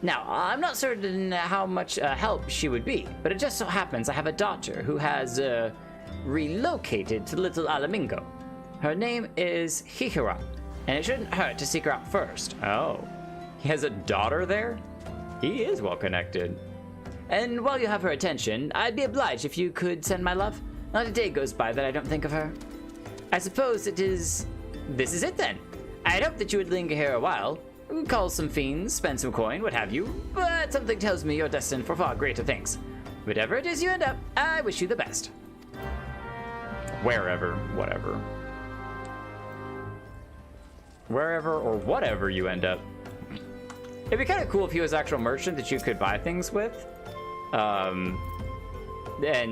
Now, I'm not certain how much help she would be, but it just so happens I have a daughter who has, relocated to Little Alamingo. Her name is Qiqiron, and it shouldn't hurt to seek her out first. Oh, he has a daughter there? He is well connected. And while you have her attention, I'd be obliged if you could send my love. Not a day goes by that I don't think of her. I suppose this is it then. I'd hope that you would linger here a while. Call some fiends, spend some coin, what have you, but something tells me you're destined for far greater things. Whatever it is you end up, I wish you the best. Wherever, whatever. Wherever or whatever you end up. It'd be kind of cool if he was an actual merchant that you could buy things with. And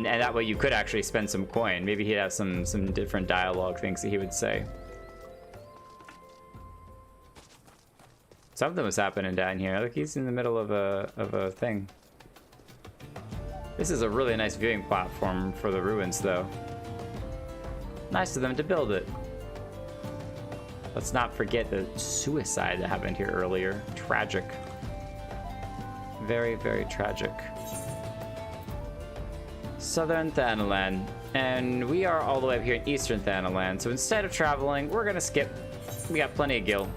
that way you could actually spend some coin. Maybe he'd have some different dialogue things that he would say. Something was happening down here. Look, he's in the middle of a thing. This is a really nice viewing platform for the ruins, though. Nice of them to build it. Let's not forget the suicide that happened here earlier. Tragic. Very, very tragic. Southern Thanalan. And we are all the way up here in Eastern Thanalan. So instead of traveling, we're gonna skip. We got plenty of gil.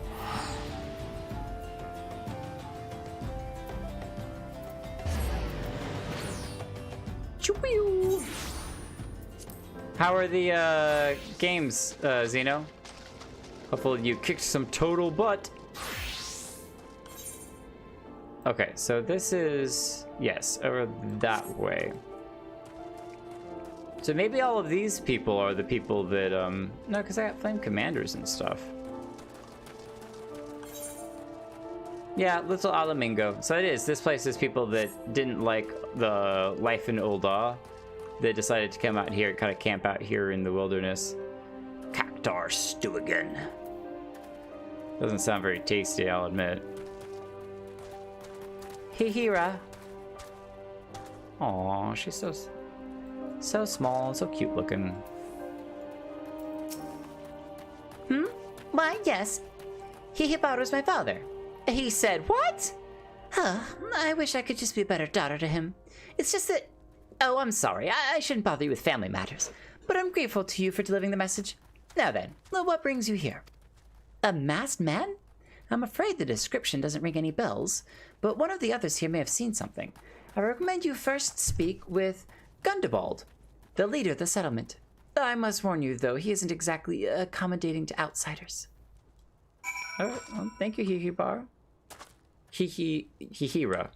How are the games, Xeno? Hopefully you kicked some total butt. Okay, so this is, yes, over that way. So maybe all of these people are the people that, no, because I got flame commanders and stuff. Yeah, Little Alamingo. So it is, this place is people that didn't like the life in Ul'dah. They decided to come out here and kind of camp out here in the wilderness. Cactar stew again. Doesn't sound very tasty, I'll admit. Qiqiron. Aw, she's so small, so cute looking. Why, yes. Qiqiron is my father. He said, what? Huh, I wish I could just be a better daughter to him. It's just that... Oh, I'm sorry. I shouldn't bother you with family matters. But I'm grateful to you for delivering the message. Now then, what brings you here? A masked man? I'm afraid the description doesn't ring any bells, but one of the others here may have seen something. I recommend you first speak with Gundobald, the leader of the settlement. I must warn you, though, he isn't exactly accommodating to outsiders. Oh, well, thank you, Qiqiron. Qiqiron.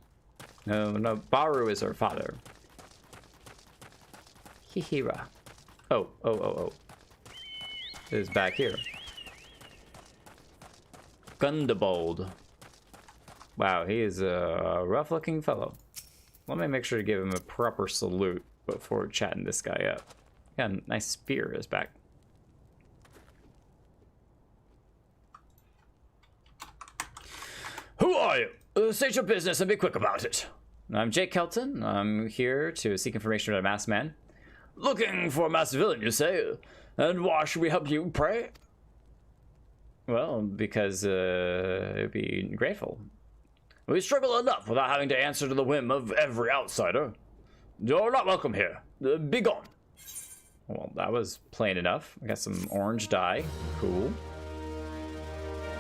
No, Baru is her father. Qiqiron. Oh. It is back here. Gundobald. Wow, he is a rough-looking fellow. Let me make sure to give him a proper salute before chatting this guy up. Got a nice spear in his back. Who are you? State your business and be quick about it. I'm Jake Kelton. I'm here to seek information about a masked man. Looking for a masked villain, you say? And why should we help you, pray? Well, because it'd be grateful. We struggle enough without having to answer to the whim of every outsider. You're not welcome here. Be gone. Well, that was plain enough. I got some orange dye. Cool.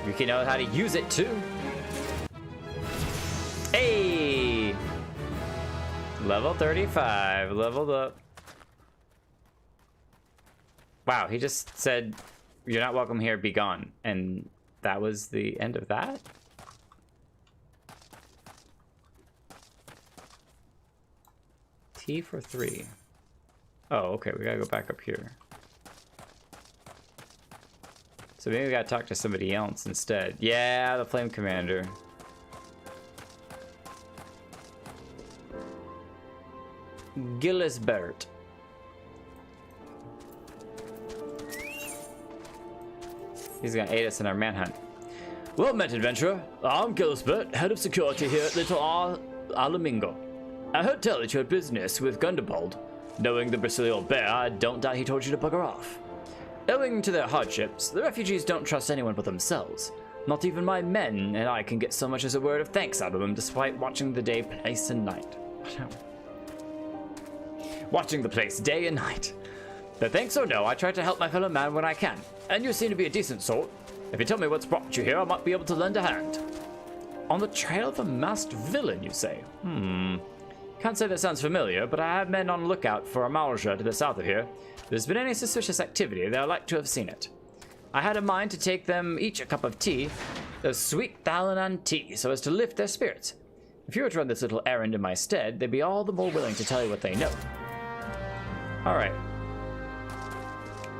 You can know how to use it too. Hey! Level 35. Leveled up. Wow, he just said, you're not welcome here, be gone. And that was the end of that? T for 3. Oh, okay, we gotta go back up here. So maybe we gotta talk to somebody else instead. Yeah, the Flame Commander. Gillisbert. He's gonna aid us in our manhunt. Well met, adventurer. I'm Gillisbert, head of security here at Little Alamingo. I heard tell that you had business with Gundobald. Knowing the Brazilian bear, I don't doubt he told you to bugger off. Owing to their hardships, the refugees don't trust anyone but themselves. Not even my men and I can get so much as a word of thanks out of them despite watching the day, place, and night. Watching the place day and night. But thanks or no, I try to help my fellow man when I can. And you seem to be a decent sort. If you tell me what's brought you here, I might be able to lend a hand. On the trail of a masked villain, you say? Can't say that sounds familiar, but I have men on lookout for a Malja to the south of here. If there's been any suspicious activity, they'll like to have seen it. I had a mind to take them each a cup of tea, a sweet Thalanan tea, so as to lift their spirits. If you were to run this little errand in my stead, they'd be all the more willing to tell you what they know. Alright.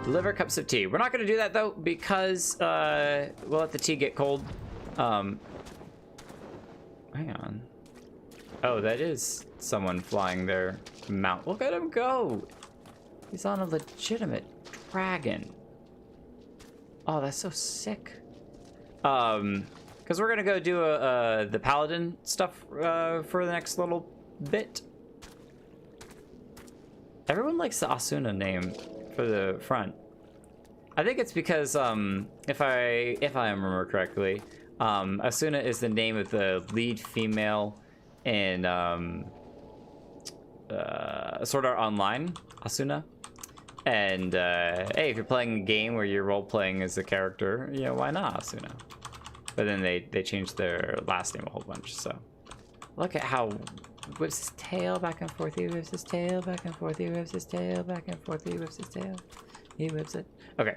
Deliver cups of tea. We're not going to do that, though, because we'll let the tea get cold. Hang on. Oh, that is someone flying their mount. Look at him go! He's on a legitimate dragon. Oh, that's so sick. Because we're gonna go do the Paladin stuff for the next little bit. Everyone likes the Asuna name for the front. I think it's because if I remember correctly, Asuna is the name of the lead female in Sword Art Online, Asuna. And hey, if you're playing a game where you're role-playing as a character, you know, why not Asuna? But then they changed their last name a whole bunch, so. Look at how whips his tail back and forth. He whips his tail back and forth. He whips his tail back and forth. He whips his tail. He whips it. Okay.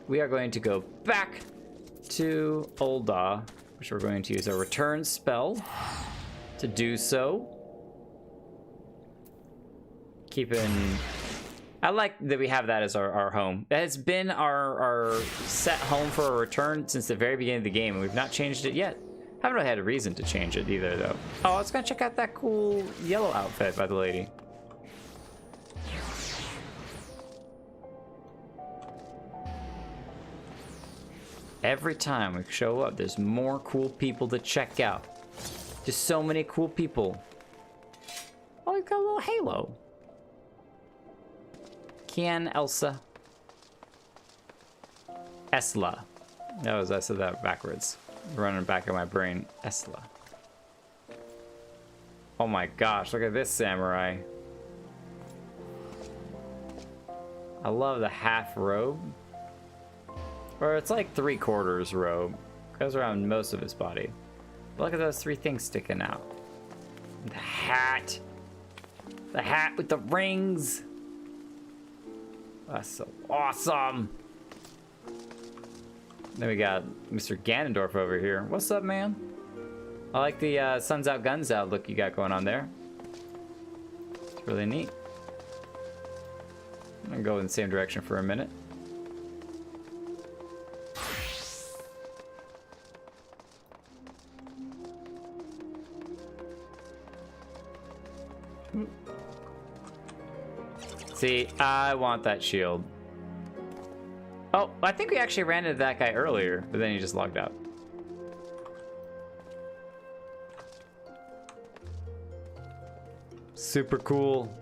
We are going to go back to Ul'dah, which we're going to use a return spell to do so. I like that we have that as our home. That has been our set home for a return since the very beginning of the game, and we've not changed it yet. Haven't really had a reason to change it either, though. Oh, let's go check out that cool yellow outfit by the lady. Every time we show up, there's more cool people to check out. Just so many cool people. Oh, we've got a little halo. Kian, Elsa. Esla. I said that backwards. Running back in my brain. Esla. Oh my gosh, look at this samurai. I love the half robe. Or it's like 3/4 robe. Goes around most of his body. But look at those 3 things sticking out. The hat. The hat with the rings. That's so awesome. Then we got Mr. Ganondorf over here. What's up, man? I like the Suns Out, Guns Out look you got going on there. It's really neat. I'm gonna go in the same direction for a minute. See, I want that shield. Oh, I think we actually ran into that guy earlier, but then he just logged out. Super cool.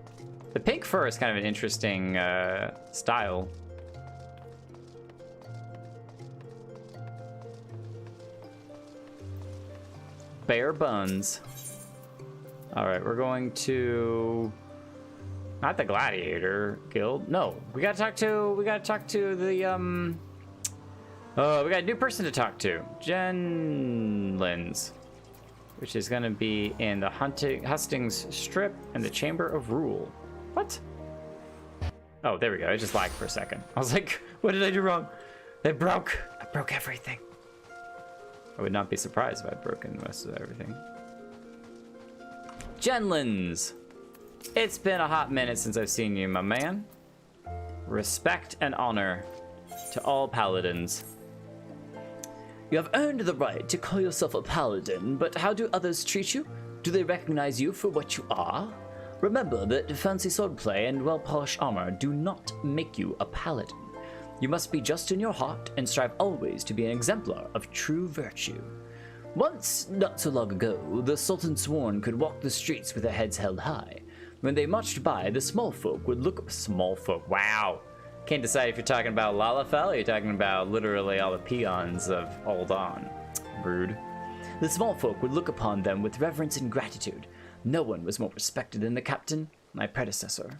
The pink fur is kind of an interesting style. Bare buns. All right, we're going to... Not the Gladiator Guild. No, we gotta talk to the we got a new person to talk to. Jenlyns, which is gonna be in the Hustings Strip and the Chamber of Rule. What? Oh, there we go. It just lagged for a second. I was like, what did I do wrong? I broke everything. I would not be surprised if I'd broken most of everything. Jenlyns. It's been a hot minute since I've seen you, my man. Respect and honor to all paladins. You have earned the right to call yourself a paladin, but how do others treat you? Do they recognize you for what you are? Remember that fancy swordplay and well-polished armor do not make you a paladin. You must be just in your heart and strive always to be an exemplar of true virtue. Once, not so long ago, the Sultanswore could walk the streets with their heads held high. When they marched by, the small folk would look... Small folk, wow. Can't decide if you're talking about Lalafell or you're talking about literally all the peons of Ul'dah. Rude. The small folk would look upon them with reverence and gratitude. No one was more respected than the captain, my predecessor.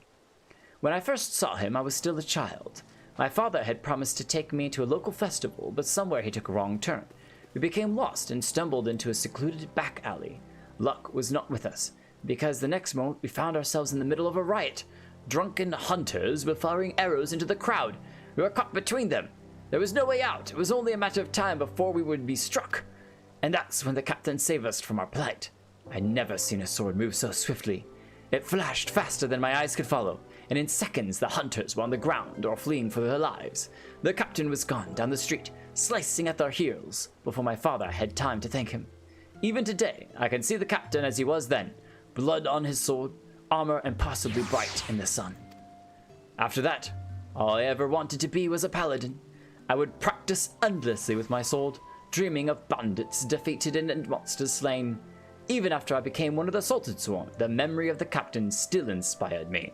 When I first saw him, I was still a child. My father had promised to take me to a local festival, but somewhere he took a wrong turn. We became lost and stumbled into a secluded back alley. Luck was not with us, because the next moment we found ourselves in the middle of a riot. Drunken hunters were firing arrows into the crowd. We were caught between them. There was no way out. It was only a matter of time before we would be struck. And that's when the captain saved us from our plight. I'd never seen a sword move so swiftly. It flashed faster than my eyes could follow, and in seconds the hunters were on the ground or fleeing for their lives. The captain was gone down the street, slicing at their heels, before my father had time to thank him. Even today, I can see the captain as he was then, blood on his sword, armor and possibly bright in the sun. After that, all I ever wanted to be was a paladin. I would practice endlessly with my sword, dreaming of bandits defeated and monsters slain. Even after I became one of the Sultanswore, the memory of the captain still inspired me.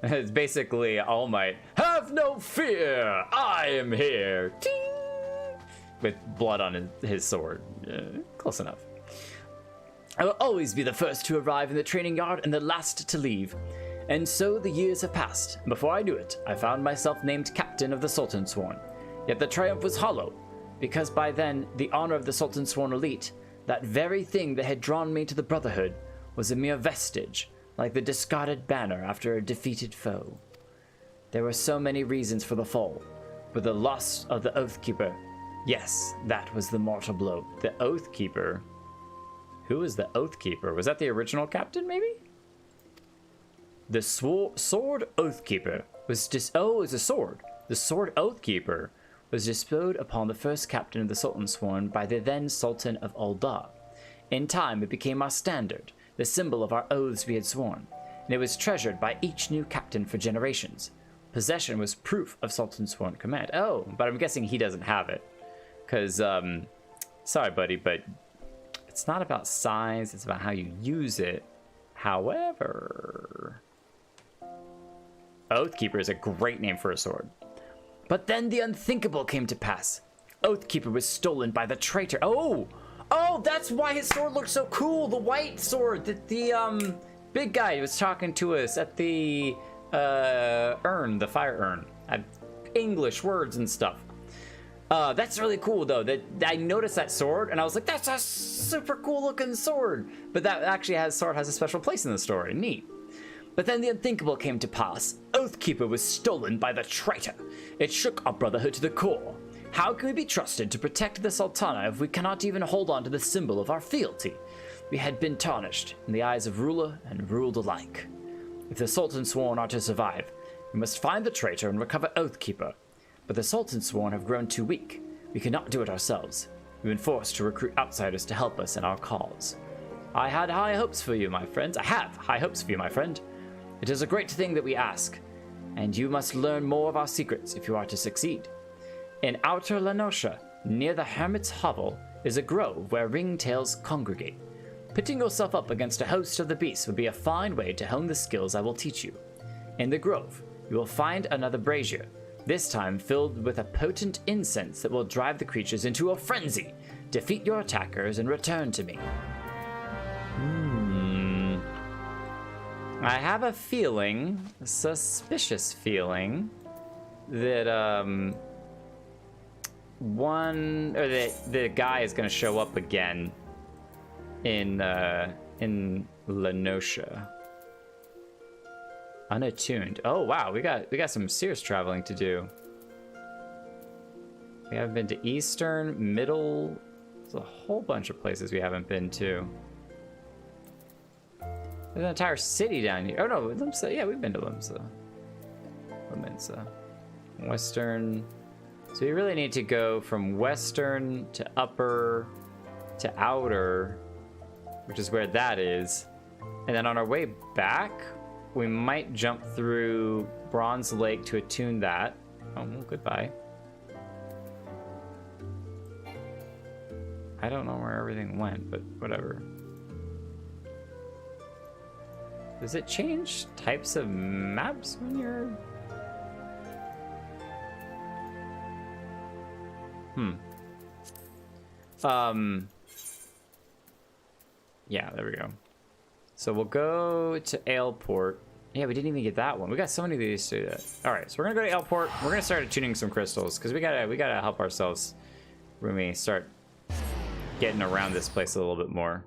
It's basically All Might. Have no fear, I am here. Ting! With blood on his sword. Close enough. I will always be the first to arrive in the training yard and the last to leave. And so the years have passed, and before I knew it, I found myself named captain of the Sultanswore. Yet the triumph was hollow. because by then, the honor of the Sultanswore elite, that very thing that had drawn me to the Brotherhood, was a mere vestige, like the discarded banner after a defeated foe. There were so many reasons for the fall, but the loss of the Oathkeeper, yes, that was the mortal blow. The Oathkeeper? Who was the Oathkeeper? Was that the original captain, maybe? The sword Oathkeeper was oh, it was a sword. The sword Oathkeeper was bestowed upon the first captain of the Sultanswore by the then Sultan of Ul'dah. In time, it became our standard, the symbol of our oaths we had sworn, and it was treasured by each new captain for generations. Possession was proof of Sultanswore command. Oh, but I'm guessing he doesn't have it. Because, sorry, buddy, but it's not about size, it's about how you use it. However, Oathkeeper is a great name for a sword. But then the unthinkable came to pass. Oathkeeper was stolen by the traitor. Oh, that's why his sword looked so cool. The white sword that the big guy was talking to us at the urn, the fire urn. English words and stuff. That's really cool though. That I noticed that sword and I was like, that's a super cool looking sword. But that actually sword has a special place in the story. Neat. But then the unthinkable came to pass. Oathkeeper was stolen by the traitor. It shook our brotherhood to the core. How can we be trusted to protect the Sultana if we cannot even hold on to the symbol of our fealty? We had been tarnished in the eyes of ruler and ruled alike. If the Sultanswore are to survive, we must find the traitor and recover Oathkeeper. But the Sultanswore have grown too weak. We cannot do it ourselves. We've been forced to recruit outsiders to help us in our cause. I had high hopes for you, my friends. I have high hopes for you, my friend. It is a great thing that we ask, and you must learn more of our secrets if you are to succeed. In Outer Lenosha, near the Hermit's Hovel, is a grove where ringtails congregate. Pitting yourself up against a host of the beasts would be a fine way to hone the skills I will teach you. In the grove, you will find another brazier, this time filled with a potent incense that will drive the creatures into a frenzy. Defeat your attackers and return to me. I have a feeling, a suspicious feeling, that the guy is going to show up again in Lenosha. Unattuned. Oh wow, we got some serious traveling to do. We haven't been to Eastern, Middle. There's a whole bunch of places we haven't been to. There's an entire city down here. Oh no, Limsa. Yeah, we've been to Limsa. Lominsa. Western. So we really need to go from Western to Upper to Outer, which is where that is. And then on our way back, we might jump through Bronze Lake to attune that. Oh, well, goodbye. I don't know where everything went, but whatever. Does it change types of maps when you're... Yeah, there we go. So we'll go to Aleport. Yeah, we didn't even get that one. We got so many of these to do that. All right, so we're gonna go to Aleport. We're gonna start attuning some crystals because we gotta help ourselves when we start getting around this place a little bit more.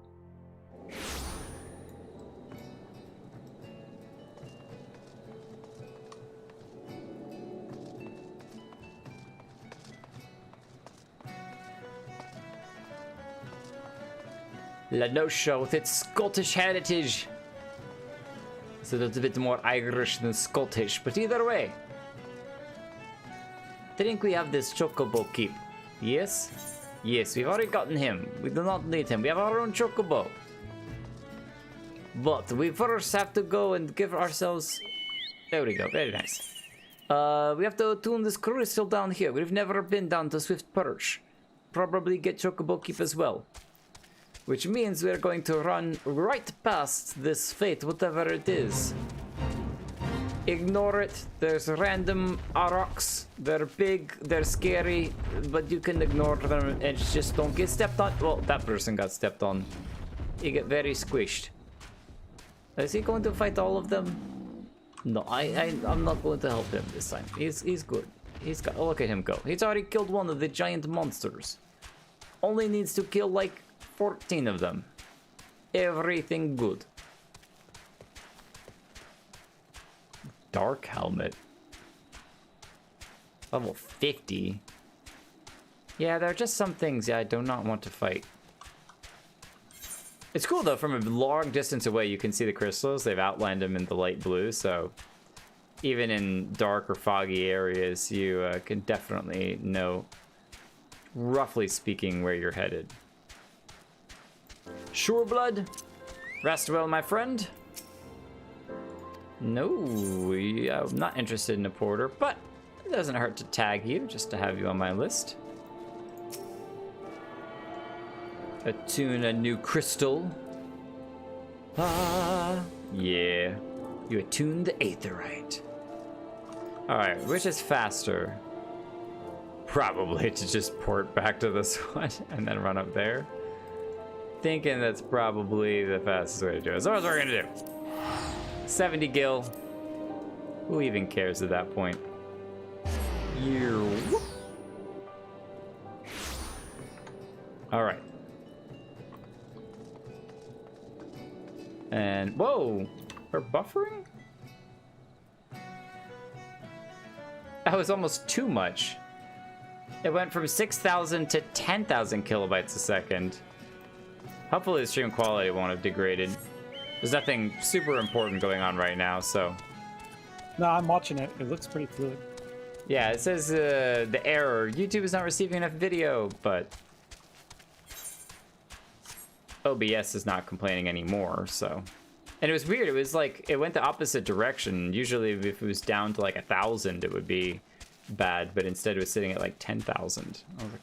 Lenosha with its Scottish heritage. It's a little bit more Irish than Scottish, but either way. I think we have this Chocobo keep. Yes? Yes, we've already gotten him. We do not need him. We have our own Chocobo. But we first have to go and give ourselves... There we go, very nice. We have to attune this crystal down here. We've never been down to Swift Perch. Probably get Chocobo keep as well. Which means we're going to run right past this fate, whatever it is. Ignore it. There's random Aurochs. They're big, they're scary, but you can ignore them and just don't get stepped on. Well, that person got stepped on. He get very squished. Is he going to fight all of them? No, I'm not going to help him this time. He's good. He's got, oh, look at him go. He's already killed one of the giant monsters. Only needs to kill like 14 of them. Everything good. Dark helmet. Level 50. Yeah, there are just some things I do not want to fight. It's cool though, from a long distance away you can see the crystals. They've outlined them in the light blue, so even in dark or foggy areas, you can definitely know, roughly speaking, where you're headed. Sure, blood. Rest well, my friend. No, I'm not interested in a porter, but it doesn't hurt to tag you, just to have you on my list. Attune a new crystal. Ah, yeah. You attune the aetherite. Alright, which is faster? Probably to just port back to this one and then run up there. Thinking that's probably the fastest way to do it. So that's what we're gonna do. 70 gil. Who even cares at that point? Alright. And, whoa! We're buffering? That was almost too much. It went from 6,000 to 10,000 kilobytes a second. Hopefully the stream quality won't have degraded. There's nothing super important going on right now, so... No, I'm watching it. It looks pretty fluid. Yeah, it says the error. YouTube is not receiving enough video, but... OBS is not complaining anymore, so... And it was weird, it was like, it went the opposite direction. Usually if it was down to like 1,000, it would be bad, but instead it was sitting at like 10,000. I was like,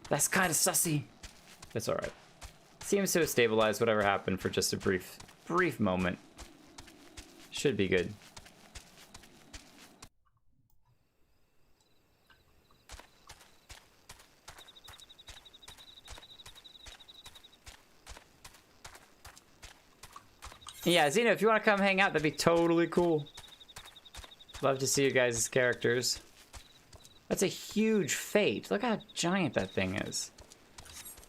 that's kind of sussy. That's alright. Seems to have stabilized whatever happened for just a brief moment. Should be good. Yeah, Xeno, if you want to come hang out, that'd be totally cool. Love to see you guys' characters. That's a huge fate. Look how giant that thing is.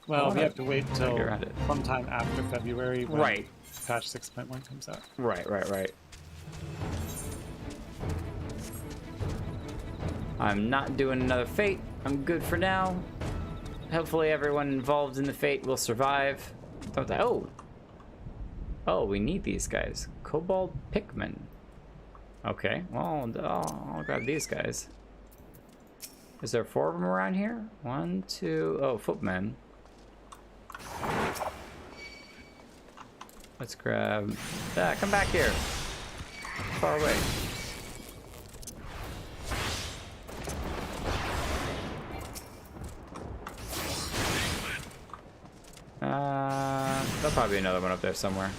Well, we have to wait till around it. sometime after February when Right. patch 6.1 comes out. Right. I'm not doing another fate. I'm good for now. Hopefully everyone involved in the fate will survive. Don't they? Oh, we need these guys. Cobalt Pikmin. Okay, well, I'll grab these guys. Is there 4 of them around here? 1, 2, oh, footmen. Let's grab... come back here. Far away. There'll probably be another one up there somewhere.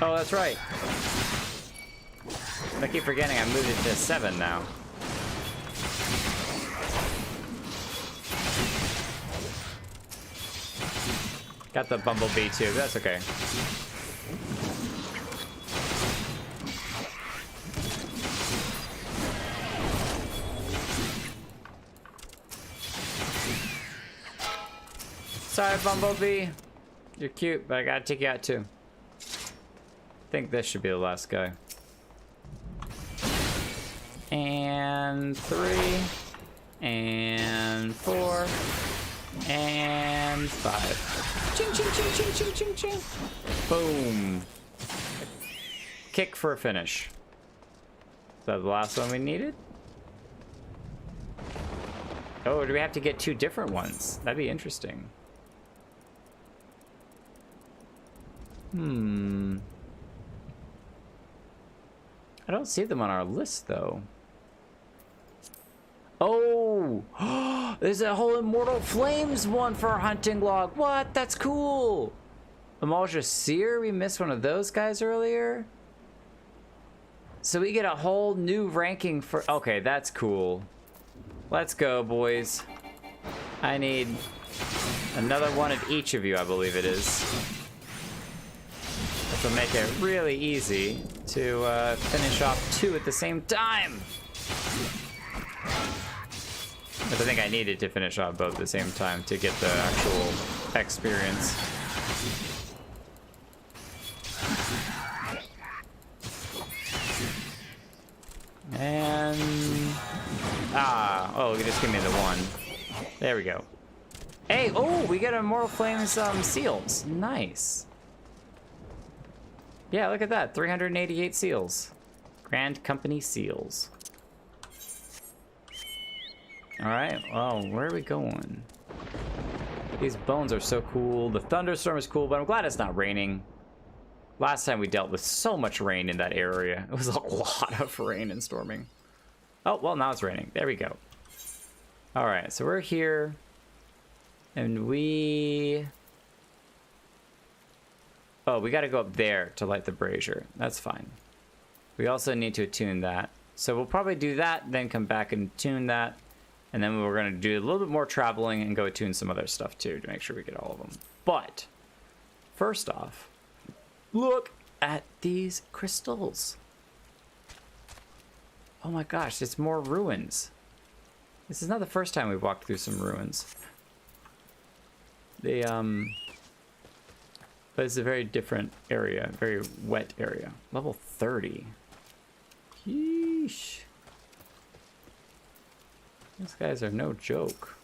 Oh, that's right. I keep forgetting I moved it to 7 now. Got the bumblebee too, that's okay. Sorry, Bumblebee. You're cute, but I gotta take you out too. I think this should be the last guy. And 3. And 4. And 5. Ching, ching, ching, ching, ching, ching, ching. Boom. Kick for a finish. Is that the last one we needed? Oh, do we have to get 2 different ones? That'd be interesting. I don't see them on our list, though. Oh! There's a whole Immortal Flames one for our hunting log. What? That's cool! Amalja Seer? We missed one of those guys earlier? So we get a whole new ranking for... Okay, that's cool. Let's go, boys. I need another one of each of you, I believe it is. which will make it really easy to finish off 2 at the same time. But I think I needed to finish off both at the same time to get the actual experience. And... oh, just give me the 1. There we go. Hey, oh, we got Immortal Flames seals. Nice. Yeah, look at that. 388 seals. Grand Company seals. Alright, well, where are we going? These bones are so cool. The thunderstorm is cool, but I'm glad it's not raining. Last time we dealt with so much rain in that area. It was a lot of rain and storming. Oh, well, now it's raining. There we go. Alright, so we're here. And we... oh, we gotta go up there to light the brazier. That's fine. We also need to attune that. So we'll probably do that, then come back and tune that. And then we're gonna do a little bit more traveling and go attune some other stuff too to make sure we get all of them. But, first off, look at these crystals. Oh my gosh, it's more ruins. This is not the first time we've walked through some ruins. They, but it's a very different area, very wet area. Level 30. Yeesh. These guys are no joke.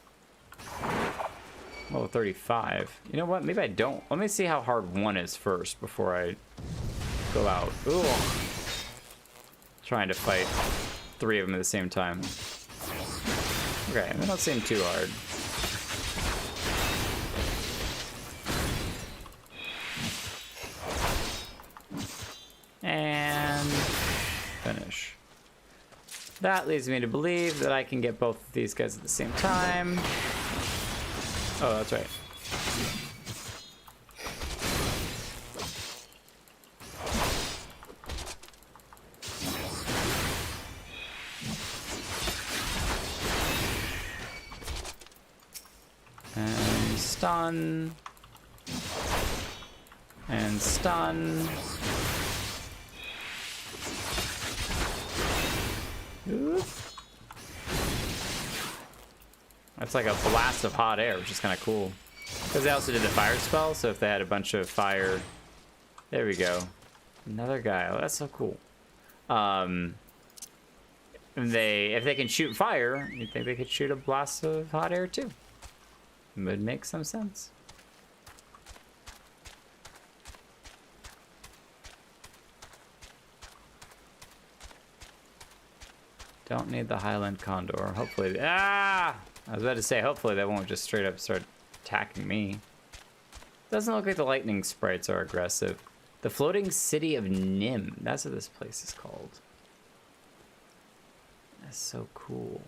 Level 35. You know what? Maybe I don't. Let me see how hard 1 is first before I go out. Ooh. Trying to fight 3 of them at the same time. Okay, they don't seem too hard. And finish. That leads me to believe that I can get both of these guys at the same time. Oh, that's right. And stun. And stun. Oop. That's like a blast of hot air, which is kind of cool. Because they also did the fire spell, so if they had a bunch of fire... there we go. Another guy. Oh, that's so cool. If they can shoot fire, you'd think they could shoot a blast of hot air too. It would make some sense. Don't need the Highland Condor. Hopefully... ah! I was about to say, hopefully they won't just straight up start attacking me. Doesn't look like the lightning sprites are aggressive. The Floating City of Nim. That's what this place is called. That's so cool.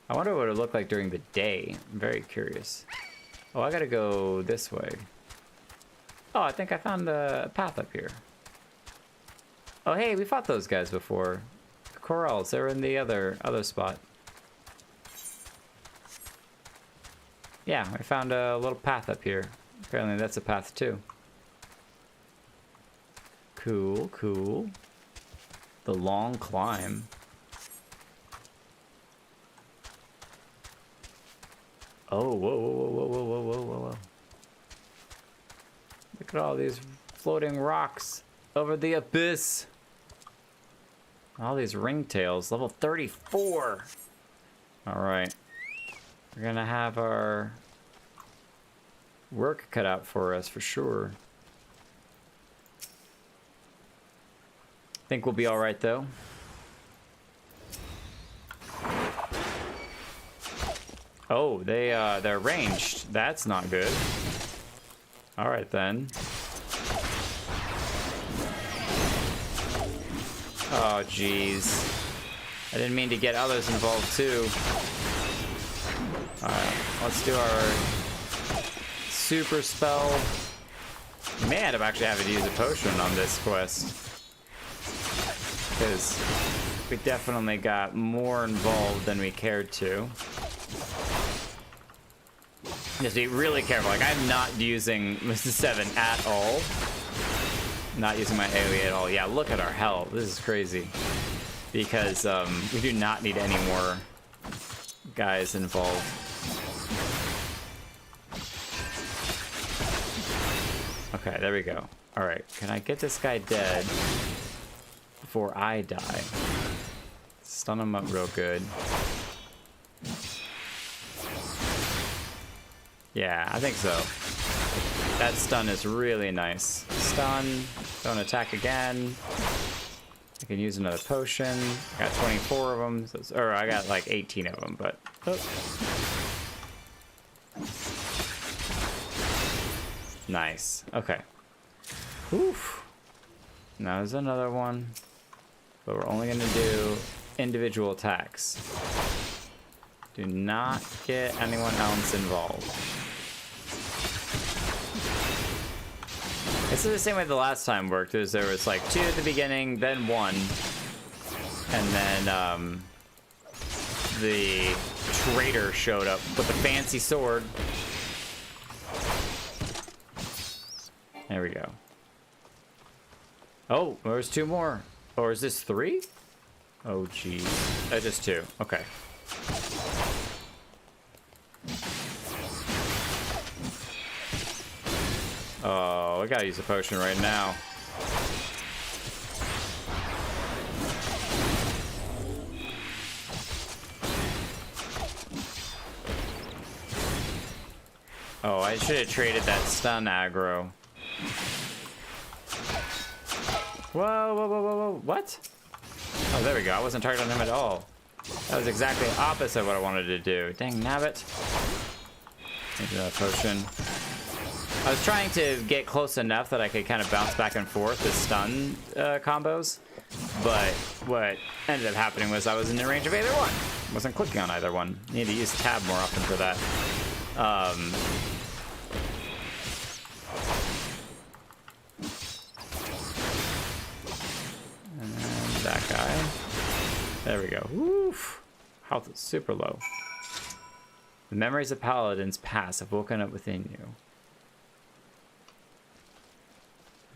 I wonder what it would look like during the day. I'm very curious. Oh, I gotta go this way. Oh, I think I found a path up here. Oh, hey, we fought those guys before. The Corals, they were in the other spot. Yeah, I found a little path up here. Apparently that's a path too. Cool, cool. The long climb. Oh, whoa, whoa, whoa, whoa, whoa, whoa, whoa, whoa, whoa. Look at all these floating rocks over the abyss. All these ringtails, level 34. All right. We're gonna have our work cut out for us for sure. Think we'll be all right though. Oh, they're ranged. That's not good. All right then. Oh jeez. I didn't mean to get others involved too. Alright, let's do our super spell. Man, I'm actually having to use a potion on this quest. Because we definitely got more involved than we cared to. Just be really careful. Like, I'm not using Mr. 7 at all. Not using my AoE at all. Yeah, look at our health. This is crazy. Because we do not need any more guys involved. Okay, there we go. Alright, can I get this guy dead before I die? Stun him up real good. Yeah, I think so. That stun is really nice. Stun, don't attack again. I can use another potion. I got 24 of them, so or I got like 18 of them, but... Oh. Nice, okay. Oof. Now there's another one, but we're only gonna do individual attacks. Do not get anyone else involved. This is the same way the last time worked. There was like 2 at the beginning, then 1, and then the traitor showed up with a fancy sword. There we go. Oh, there's 2 more. Or is this 3? Oh, geez. Just 2. Okay. Oh, I gotta use a potion right now. Oh, I should have traded that stun aggro. Whoa, whoa, whoa, whoa, whoa, what? Oh, there we go. I wasn't targeting him at all. That was exactly opposite of what I wanted to do. Dang nabbit. Take that potion. I was trying to get close enough that I could kind of bounce back and forth with stun combos, but what ended up happening was I was in the range of either one. Wasn't clicking on either one. Need to use tab more often for that. And then that guy. There we go. Woof. Health is super low. The memories of Paladin's past have woken up within you.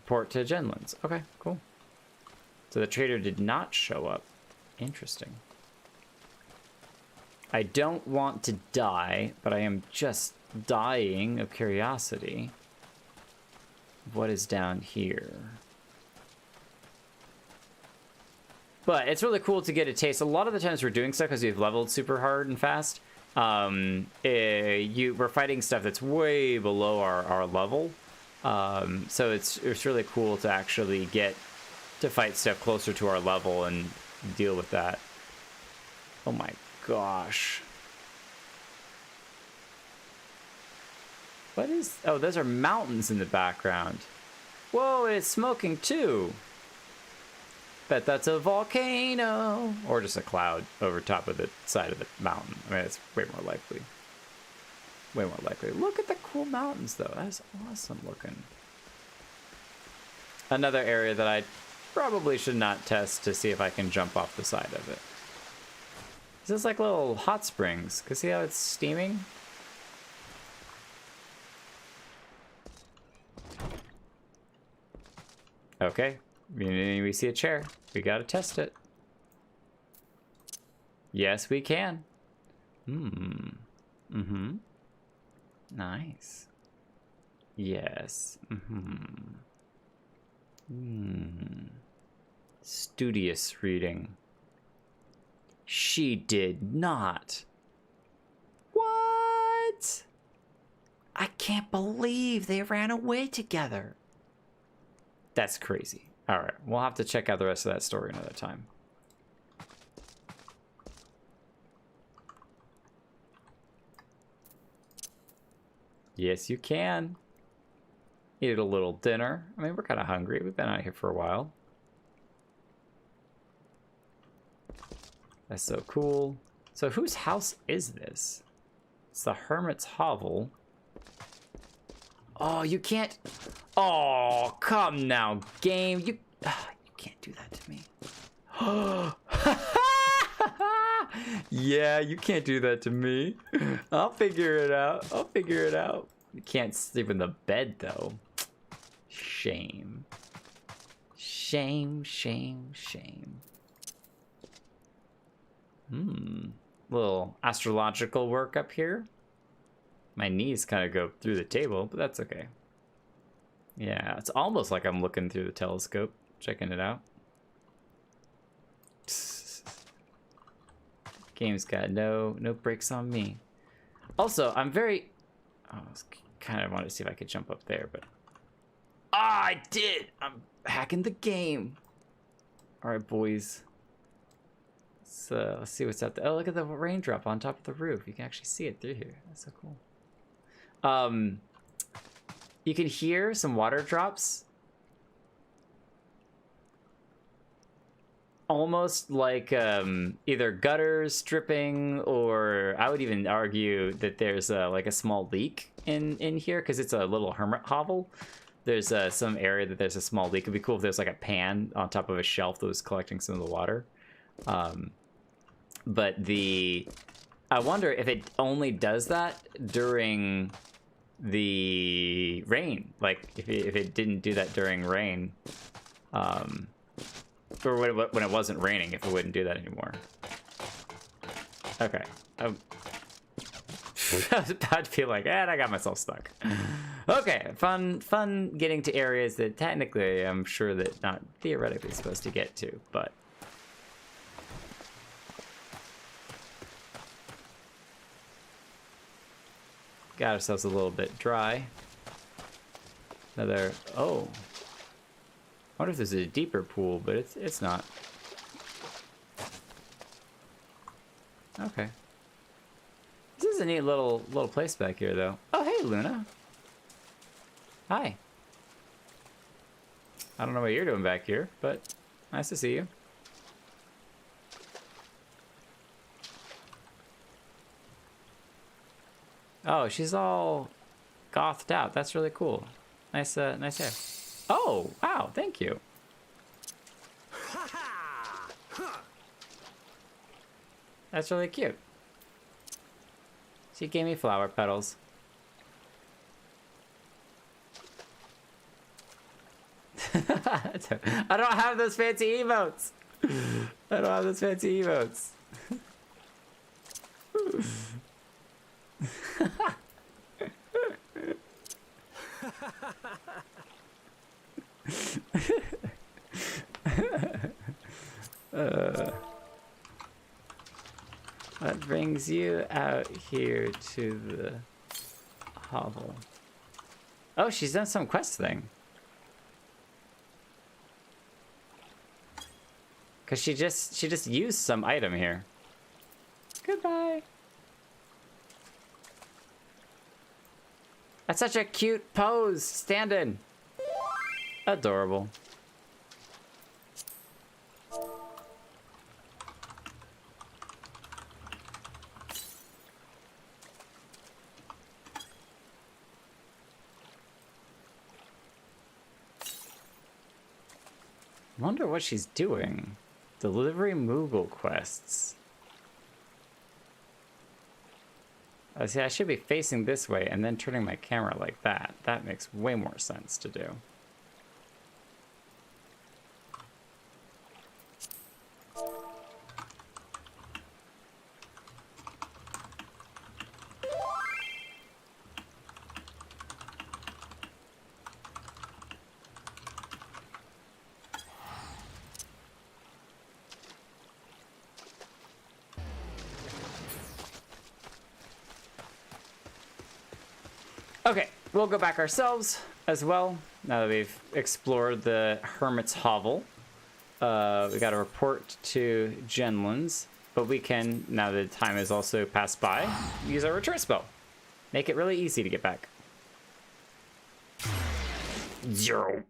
Report to Jenlyns. Okay, cool. So the traitor did not show up. Interesting. I don't want to die, but I am just dying of curiosity. What is down here? But it's really cool to get a taste. A lot of the times we're doing stuff because we've leveled super hard and fast. We're fighting stuff that's way below our level. So it's really cool to actually get to fight stuff closer to our level and deal with that. Oh my gosh. What is... Oh, those are mountains in the background. Whoa, it's smoking too. Bet that's a volcano. Or just a cloud over top of the side of the mountain. I mean, it's way more likely. Way more likely. Look at the cool mountains, though. That's awesome looking. Another area that I probably should not test to see if I can jump off the side of it. This is like little hot springs. Cause see how it's steaming? Okay. We see a chair. We gotta test it. Yes, we can. Mm-hmm. Nice. Yes. Studious reading. She did not. What? I can't believe they ran away together. That's crazy. All right, we'll have to check out the rest of that story another time. Yes, you can. Eat a little dinner. I mean, we're kind of hungry. We've been out here for a while. That's so cool. So whose house is this? It's the Hermit's Hovel. Oh, you can't... Oh, come now, game. You can't do that to me. Yeah, you can't do that to me. I'll figure it out. I'll figure it out. You can't sleep in the bed, though. Shame. Shame, shame, shame. Little astrological work up here. My knees kind of go through the table, but that's okay. Yeah, it's almost like I'm looking through the telescope, checking it out. Game's got no brakes on me. Also, I'm very... Oh, I was kind of wanted to see if I could jump up there, but... Ah, I did! I'm hacking the game. Alright, boys. Let's see what's up there. Oh, look at the raindrop on top of the roof. You can actually see it through here. That's so cool. You can hear some water drops. Almost like either gutters dripping, or I would even argue that there's like a small leak in here because it's a little hermit hovel. There's some area that there's a small leak. It'd be cool if there's like a pan on top of a shelf that was collecting some of the water. But I wonder if it only does that during the rain. Like if it didn't do that during rain, or when it wasn't raining, if it wouldn't do that anymore. Okay. I was about to be like, I got myself stuck. Okay, fun getting to areas that technically I'm sure that not theoretically supposed to get to, but got ourselves a little bit dry. Another, oh. I wonder if there's a deeper pool, but it's not. Okay. This is a neat little place back here, though. Oh, hey, Luna. Hi. I don't know what you're doing back here, but nice to see you. Oh, she's all gothed out. That's really cool. Nice hair. Oh, wow, thank you. That's really cute. She gave me flower petals. I don't have those fancy emotes. I don't have those fancy emotes. What brings you out here to the hovel? Oh, she's done some quest thing. Cause she just used some item here. Goodbye. That's such a cute pose. Stand in. Adorable. Wonder what she's doing. Delivery Moogle quests. I see, I should be facing this way and then turning my camera like that. That makes way more sense to do. Okay, we'll go back ourselves as well, now that we've explored the Hermit's Hovel. We got to report to Jenlyns, but we can, now that time has also passed by, use our return spell. Make it really easy to get back. 0.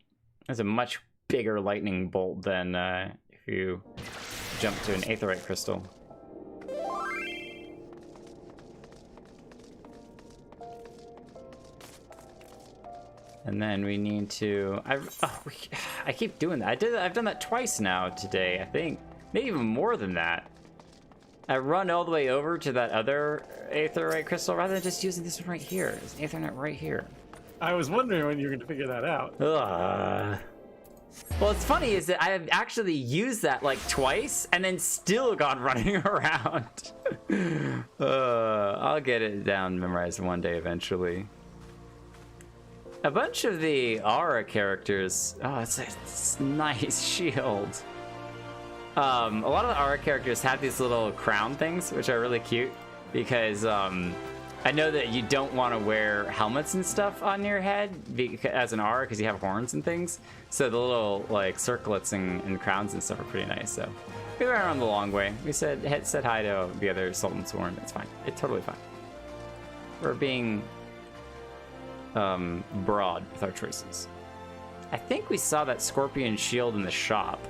That's a much bigger lightning bolt than if you jump to an aetheryte crystal. And then we need to. I keep doing that. I've done that twice now today. I think maybe even more than that. I run all the way over to that other aetherite crystal rather than just using this one right here. There's an aetherite right here. I was wondering when you were going to figure that out. Ugh. Well, what's funny is that I have actually used that like twice and then still gone running around. I'll get it down memorized one day eventually. A bunch of the aura characters. Oh, it's a nice shield. A lot of the aura characters have these little crown things, which are really cute because I know that you don't want to wear helmets and stuff on your head as an aura because you have horns and things. So the little like circlets and crowns and stuff are pretty nice. So we went around the long way. We said hi to the other Sultanswore. It's fine. It's totally fine. We're being broad with our choices. I think we saw that scorpion shield in the shop.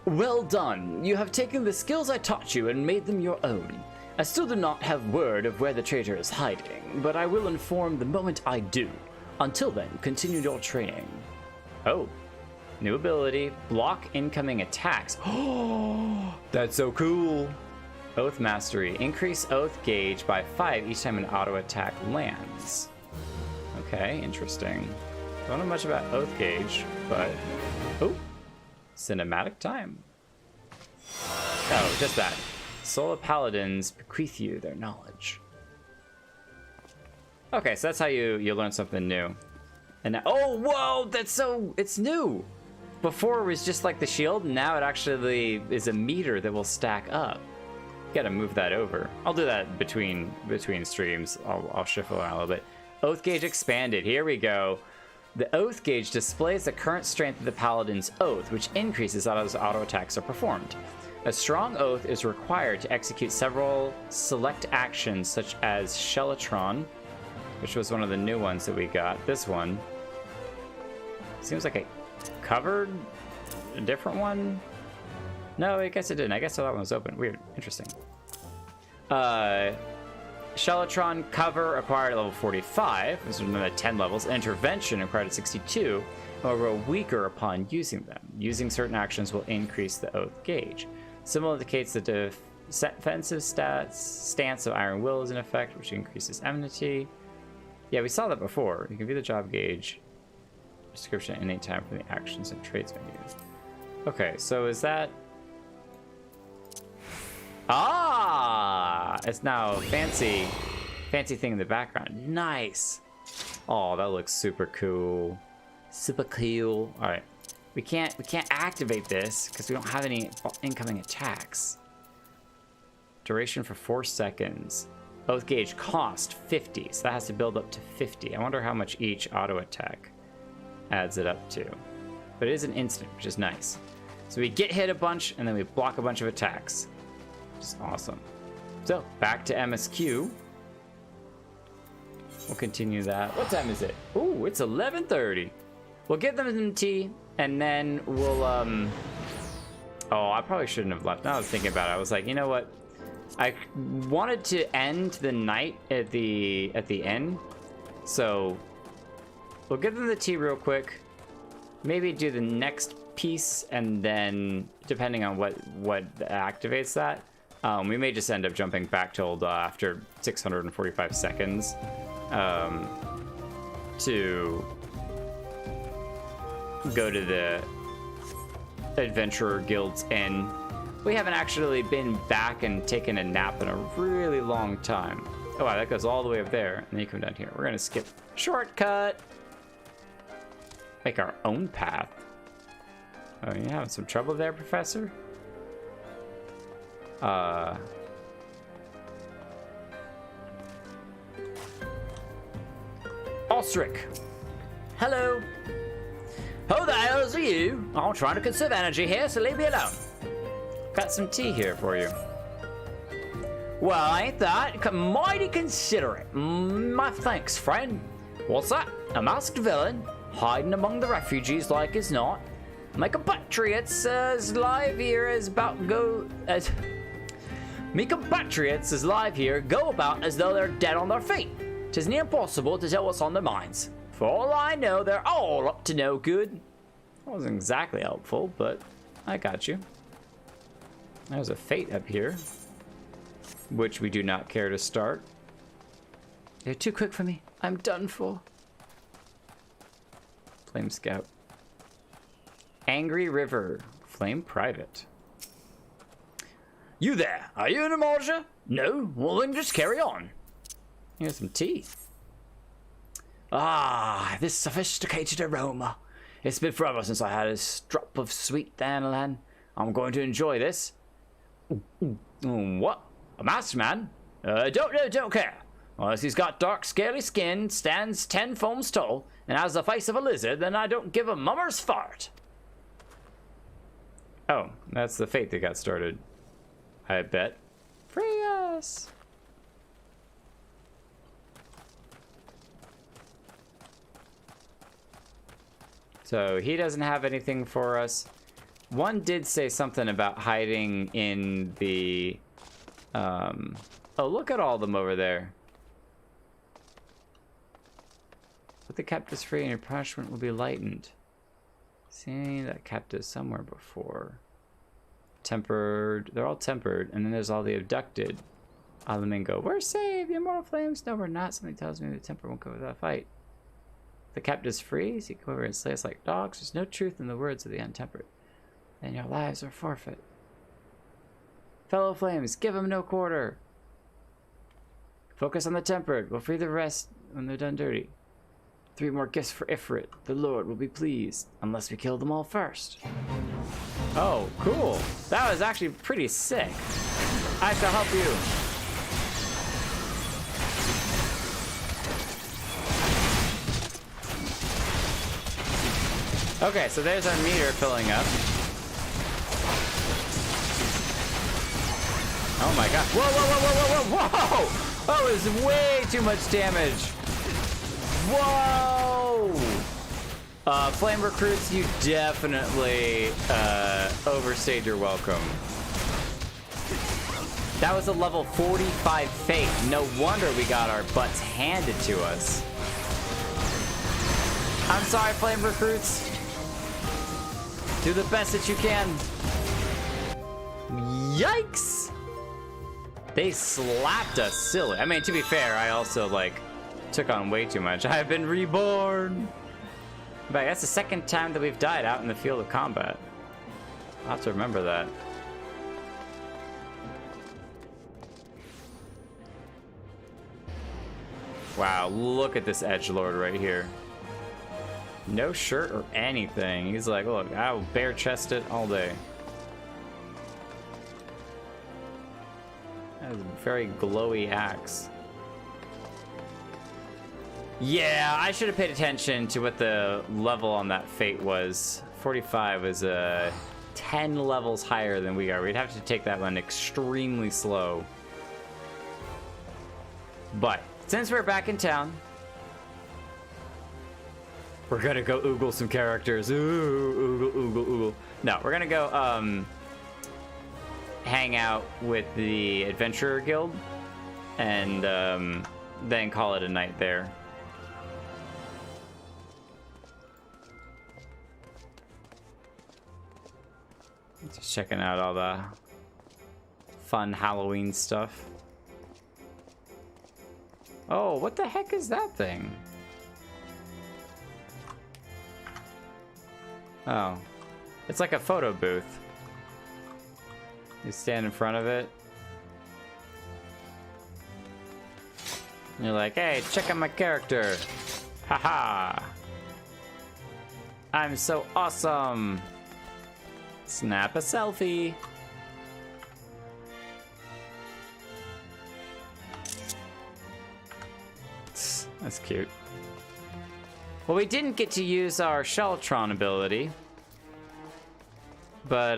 Well done. You have taken the skills I taught you and made them your own. I still do not have word of where the traitor is hiding, but I will inform the moment I do. Until then, continue your training. Oh, new ability, block incoming attacks. Oh, that's so cool. Oath Mastery, increase oath gauge by 5 each time an auto attack lands. Okay, interesting. Don't know much about oath gauge, but oh, cinematic time. Oh, just that. Soul of Paladins bequeath you their knowledge. Okay, so that's how you learn something new. And now, oh, whoa, it's new. Before it was just like the shield, now it actually is a meter that will stack up. Gotta move that over. I'll do that between streams. I'll shuffle around a little bit. Oath gauge expanded. Here we go. The oath gauge displays the current strength of the paladin's oath, which increases as auto attacks are performed. A strong oath is required to execute several select actions, such as Slyph, which was one of the new ones that we got. This one seems like it covered a different one. No, I guess it didn't. I guess that one was open. Weird. Interesting. Slyph cover acquired at level 45. This is another 10 levels. Intervention acquired at 62. Will grow weaker upon using them. Using certain actions will increase the oath gauge. Symbol indicates the defensive stance of Iron Will is in effect, which increases enmity. Yeah, we saw that before. You can view the job gauge description at any time from the actions and traits menu. Okay, so is that... Ah! It's now fancy thing in the background. Nice. Oh, that looks super cool. Super cool. All right, we can't activate this because we don't have any incoming attacks. Duration for 4 seconds. Oath gauge cost 50, so that has to build up to 50. I wonder how much each auto attack adds it up to. But it is an instant, which is nice. So we get hit a bunch and then we block a bunch of attacks. Just awesome. So back to MSQ. We'll continue that. What time is it? Ooh, it's 11:30. We'll give them some tea and then we'll oh, I probably shouldn't have left. Now I was thinking about it. I was like, you know what? I wanted to end the night at the inn. So we'll give them the tea real quick. Maybe do the next piece and then depending on what activates that. We may just end up jumping back to Ul'dah after 645 seconds to go to the Adventurer Guild's Inn. We haven't actually been back and taken a nap in a really long time. Oh wow, that goes all the way up there, and then you come down here. We're gonna skip shortcut. Make our own path. Oh, you having some trouble there, Professor? Ostrich. Hello. Who the hell are you? I'm trying to conserve energy here, so leave me alone. Got some tea here for you. Well, ain't that mighty considerate? My thanks, friend. What's that? A masked villain hiding among the refugees like as not. My compatriots as live here as about go as. Me compatriots as live here go about as though they're dead on their feet. 'Tis near impossible to tell what's on their minds. For all I know, they're all up to no good. That wasn't exactly helpful, but I got you. There's a fate up here, which we do not care to start. You're too quick for me. I'm done for. Flame Scout. Angry River. Flame Private. You there? Are you an Immortal? No? Well, then just carry on. Here's some tea. Ah, this sophisticated aroma. It's been forever since I had a drop of sweet dandelion. I'm going to enjoy this. What? A masked man? Don't care. Unless he's got dark, scaly skin, stands 10 foams tall, and has the face of a lizard, then I don't give a mummer's fart. Oh, that's the fate that got started. I bet. Free us! So he doesn't have anything for us. One did say something about hiding in the... Oh, look at all of them over there. Put the captives free and your punishment will be lightened. See that captive somewhere before. Tempered. They're all tempered. And then there's all the abducted. Alamingo. We're saved. The immortal flames. No, we're not. Something tells me the temper won't go without a fight. The captives free. So you come over and slay us like dogs. There's no truth in the words of the untempered. Then your lives are forfeit. Fellow flames, give them no quarter. Focus on the tempered. We'll free the rest when they're done dirty. 3 more gifts for Ifrit. The Lord will be pleased. Unless we kill them all first. Oh, cool. That was actually pretty sick. I shall help you. Okay, so there's our meter filling up. Oh my god. Whoa, whoa, whoa, whoa, whoa, whoa! Oh, it was way too much damage. Whoa! Flame recruits, you definitely overstayed your welcome. That was a level 45 fate. No wonder we got our butts handed to us. I'm sorry, flame recruits. Do the best that you can. Yikes! They slapped us silly. I mean, to be fair, I also, like, took on way too much. I've been reborn. But that's the second time that we've died out in the field of combat. I'll have to remember that. Wow, look at this edgelord right here. No shirt or anything. He's like, look, I will bare chest it all day. That is a very glowy axe. Yeah, I should have paid attention to what the level on that fate was. 45 is 10 levels higher than we are. We'd have to take that one extremely slow. But since we're back in town, we're gonna go oogle some characters. Ooh, oogle. No, we're gonna go hang out with the Adventurer Guild and then call it a night there. Just checking out all the fun Halloween stuff. Oh, what the heck is that thing? Oh, it's like a photo booth. You stand in front of it. And you're like, hey, check out my character. Haha. I'm so awesome. Snap a selfie. That's cute. Well, we didn't get to use our Sheltron ability. But,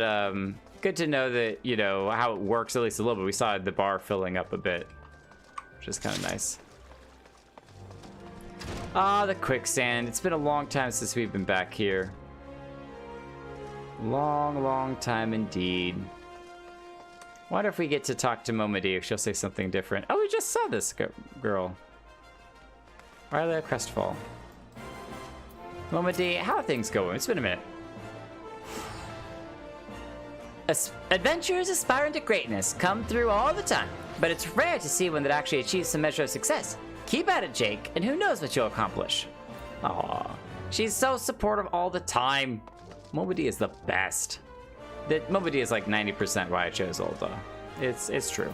good to know that, you know, how it works at least a little bit. We saw the bar filling up a bit, which is kind of nice. Ah, the quicksand. It's been a long time since we've been back here. Long time indeed. Wonder if we get to talk to Momody if she'll say something different. Oh, we just saw this girl. Riley Crestfall. Momody, how are things going? It's been a minute. Adventurers aspiring to greatness come through all the time, but it's rare to see one that actually achieves some measure of success. Keep at it, Jake, and who knows what you'll accomplish. Aww, she's so supportive all the time. Moby D is the best. Moby D is like 90% why I chose Ul'dah. It's true.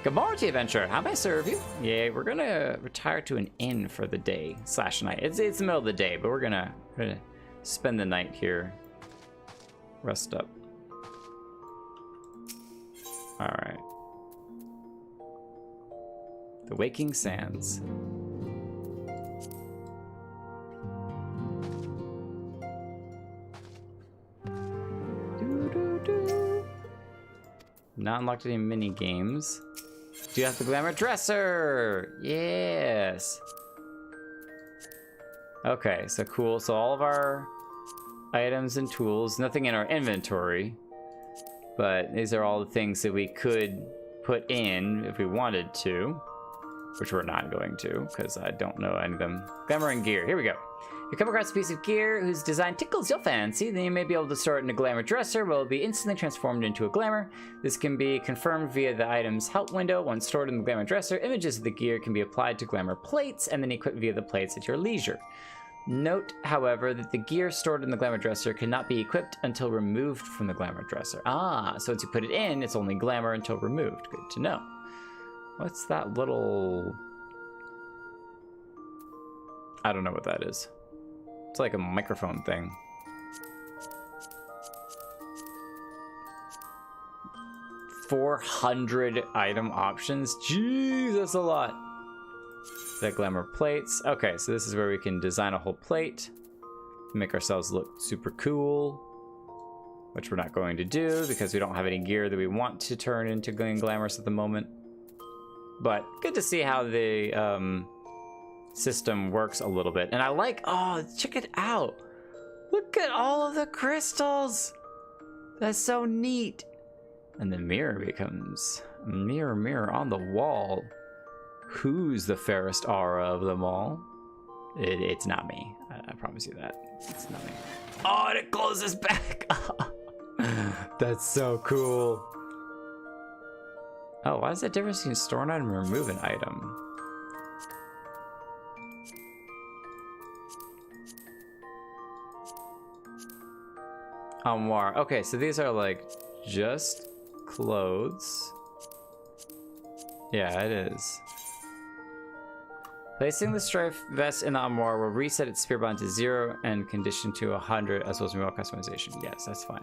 Good morning, adventurer. How may I serve you? Yeah, we're gonna retire to an inn for the day / night. It's the middle of the day, but we're gonna spend the night here. Rest up. All right. The Waking Sands. Not unlocked any mini games. Do you have the glamour dresser? Yes. Okay, so cool. So all of our items and tools, nothing in our inventory, but these are all the things that we could put in if we wanted to, which we're not going to because I don't know any of them. Glamour and gear. Here we go. If you come across a piece of gear whose design tickles your fancy, then you may be able to store it in a glamour dresser where it will be instantly transformed into a glamour. This can be confirmed via the item's help window. Once stored in the glamour dresser, images of the gear can be applied to glamour plates and then equipped via the plates at your leisure. Note, however, that the gear stored in the glamour dresser cannot be equipped until removed from the glamour dresser. Ah, so once you put it in, it's only glamour until removed. Good to know. What's that little... I don't know what that is. It's like a microphone thing. $400 item options? Jeez, that's a lot. The glamour plates. Okay, so this is where we can design a whole plate. Make ourselves look super cool. Which we're not going to do because we don't have any gear that we want to turn into glamorous at the moment. But good to see how the system works a little bit. And I like, oh, check it out. Look at all of the crystals. That's so neat. And the mirror becomes mirror, mirror on the wall. Who's the fairest aura of them all? It's not me. I promise you that. It's not me. Oh, and it closes back. That's so cool. Oh, why is that difference between store an item and remove an item? Armoire. Okay, so these are like just clothes. Yeah, it is. Placing the strife vest in the armoire will reset its spear bond to 0 and condition to 100 as well as remote customization. Yes, that's fine.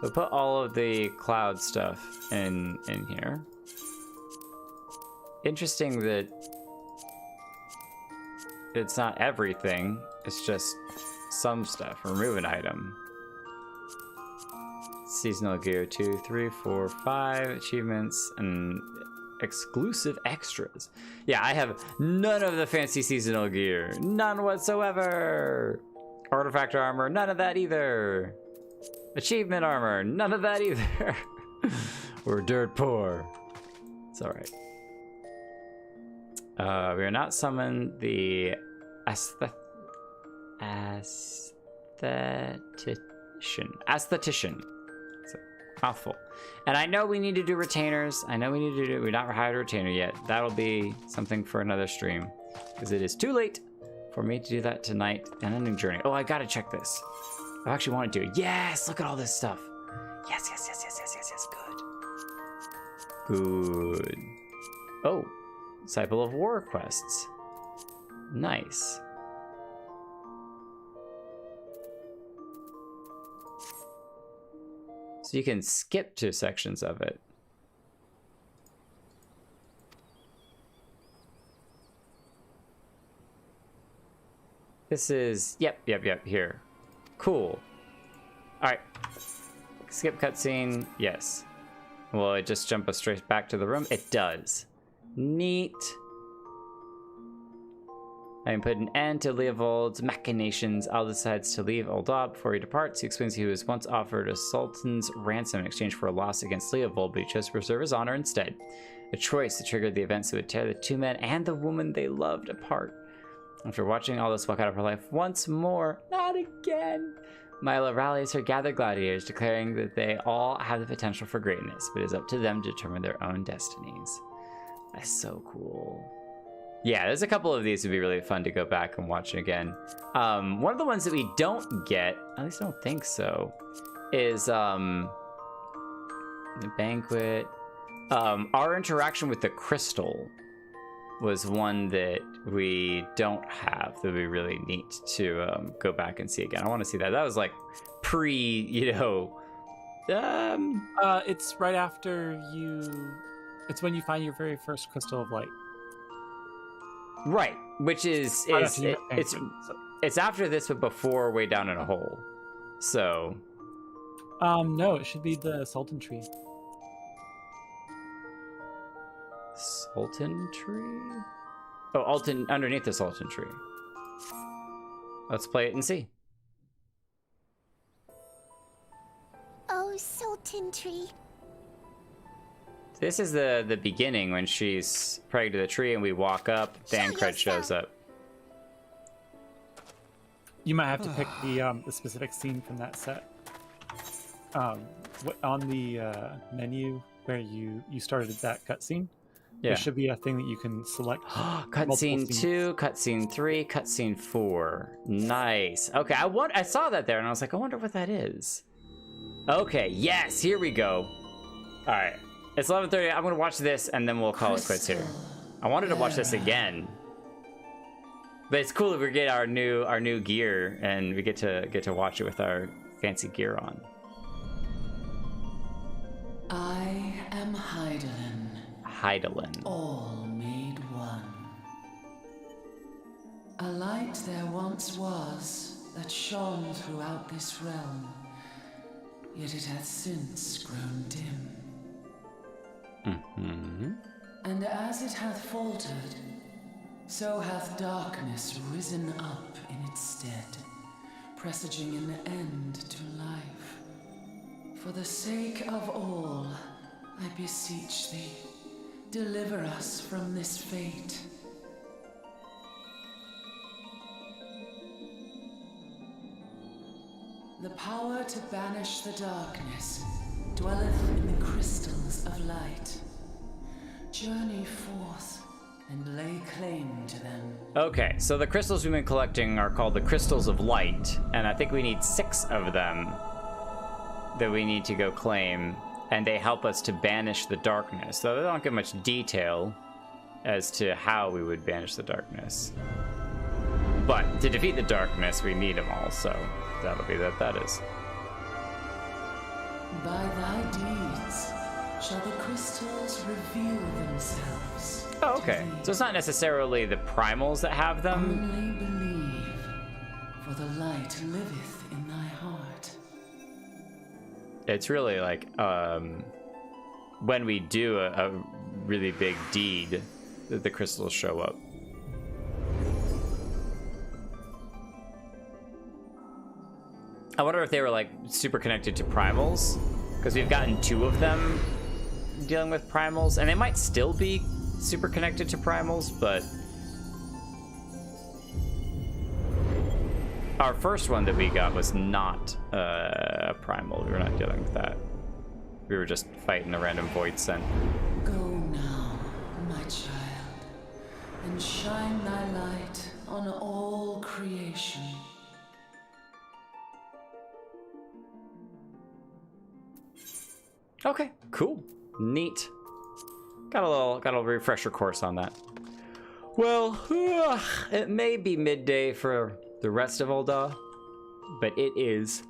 So put all of the cloud stuff in here. Interesting that it's not everything, it's just some stuff. Remove an item. Seasonal gear, 2, 3, 4, 5 achievements and exclusive extras. Yeah, I have none of the fancy seasonal gear. None whatsoever. Artifact armor, none of that either. Achievement armor, none of that either. We're dirt poor. It's alright. We are not summoned the aesthetician. It's a mouthful. And I know we need to do retainers. I know we need to do, we're not hired a retainer yet. That'll be something for another stream. Because it is too late for me to do that tonight. An ending journey. Oh, I gotta check this. I actually want to do it. Yes, look at all this stuff. Yes, yes, yes, yes, yes, yes, yes. Good. Good. Oh, Disciple of War quests. Nice. So you can skip to sections of it. This is, yep, here. Cool. All right. Skip cutscene, yes. Will it just jump us straight back to the room? It does. Neat. I can put an end to Leovald's machinations. Aldis decides to leave Ul'dah before he departs. He explains he was once offered a sultan's ransom in exchange for a loss against Leovald, but he chose to preserve his honor instead. A choice that triggered the events that would tear the two men and the woman they loved apart. After watching Aldis walk out of her life once more, not again, Mylla rallies her gathered gladiators, declaring that they all have the potential for greatness, but it is up to them to determine their own destinies. That's so cool. Yeah, there's a couple of these would be really fun to go back and watch again. One of the ones that we don't get, at least I don't think so, is the banquet. Our interaction with the crystal was one that we don't have that would be really neat to go back and see again. I want to see that. That was like pre, you know. It's right after you. It's when you find your very first crystal of light. Right, which is it's after this, but before Way Down in a Hole. So. No, it should be the Sultan tree. Sultan tree? Oh, underneath the Sultan tree. Let's play it and see. Oh, Sultan tree. This is the beginning when she's praying to the tree and we walk up. Thancred shows up. You might have to pick the specific scene from that set. On the menu where you started that cutscene. Yeah. There should be a thing that you can select. Cutscene 2, cutscene 3, cutscene 4. Nice. Okay, I saw that there and I was like, I wonder what that is. Okay, yes, here we go. All right, it's 11:30. I'm gonna watch this and then we'll call it quits here. I wanted to watch this again, but it's cool if we get our new gear and we get to watch it with our fancy gear on. I am Hydaelyn. Hydaelyn. All made one. A light there once was that shone throughout this realm, yet it hath since grown dim. Mm-hmm. And as it hath faltered, so hath darkness risen up in its stead, presaging an end to life. For the sake of all, I beseech thee, deliver us from this fate. The power to banish the darkness dwelleth in the crystals of light. Journey forth and lay claim to them. Okay, so the crystals we've been collecting are called the Crystals of Light, and I think we need 6 of them that we need to go claim, and they help us to banish the darkness. So they don't give much detail as to how we would banish the darkness. But to defeat the darkness, we need them all, so that'll be that is. By thy deeds shall the crystals reveal themselves. Oh, okay. So it's not necessarily the primals that have them. Only believe, for the light liveth in thy heart. It's really like when we do a really big deed that the crystals show up. I wonder if they were like super connected to primals, because we've gotten 2 of them dealing with primals, and they might still be super connected to primals, but our first one that we got was not a primal. We were not dealing with that. We were just fighting a random void scent. Go now, my child, and shine thy light on all creation. Okay, cool, neat. Got a little refresher course on that. Well, it may be midday for the rest of Ul'dah, but it is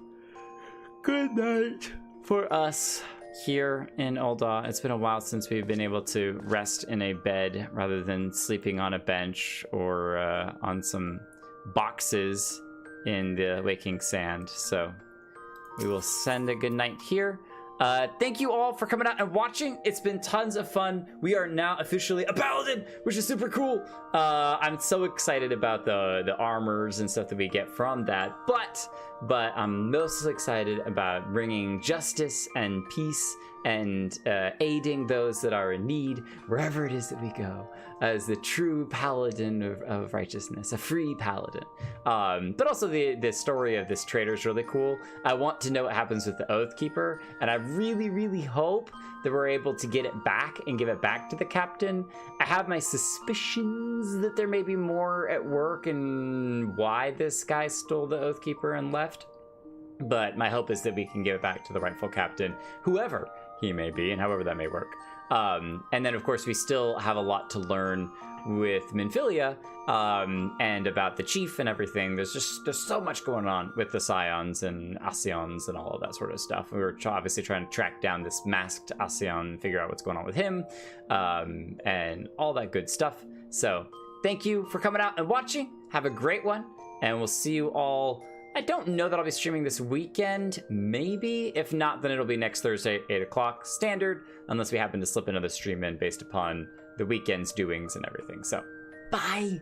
good night for us here in Ul'dah. It's been a while since we've been able to rest in a bed rather than sleeping on a bench or on some boxes in the waking sand. So we will send a good night here. Thank you all for coming out and watching. It's been tons of fun. We are now officially a Paladin, which is super cool. I'm so excited about the armors and stuff that we get from that, but I'm most excited about bringing justice and peace and aiding those that are in need wherever it is that we go, as the true paladin of righteousness, a free paladin. But also the story of this traitor is really cool. I want to know what happens with the Oathkeeper, and I really, really hope that we're able to get it back and give it back to the captain. I have my suspicions that there may be more at work and why this guy stole the Oathkeeper and left. But my hope is that we can give it back to the rightful captain, whoever he may be, and however that may work. And then, of course, we still have a lot to learn with Minfilia, and about the chief and everything. There's so much going on with the Scions and Ascions and all of that sort of stuff. We were obviously trying to track down this masked Ascion, figure out what's going on with him, and all that good stuff. So thank you for coming out and watching. Have a great one, and we'll see you all. I don't know that I'll be streaming this weekend. Maybe. If not, then it'll be next Thursday, 8 o'clock standard, unless we happen to slip another stream in based upon the weekend's doings and everything. So, bye!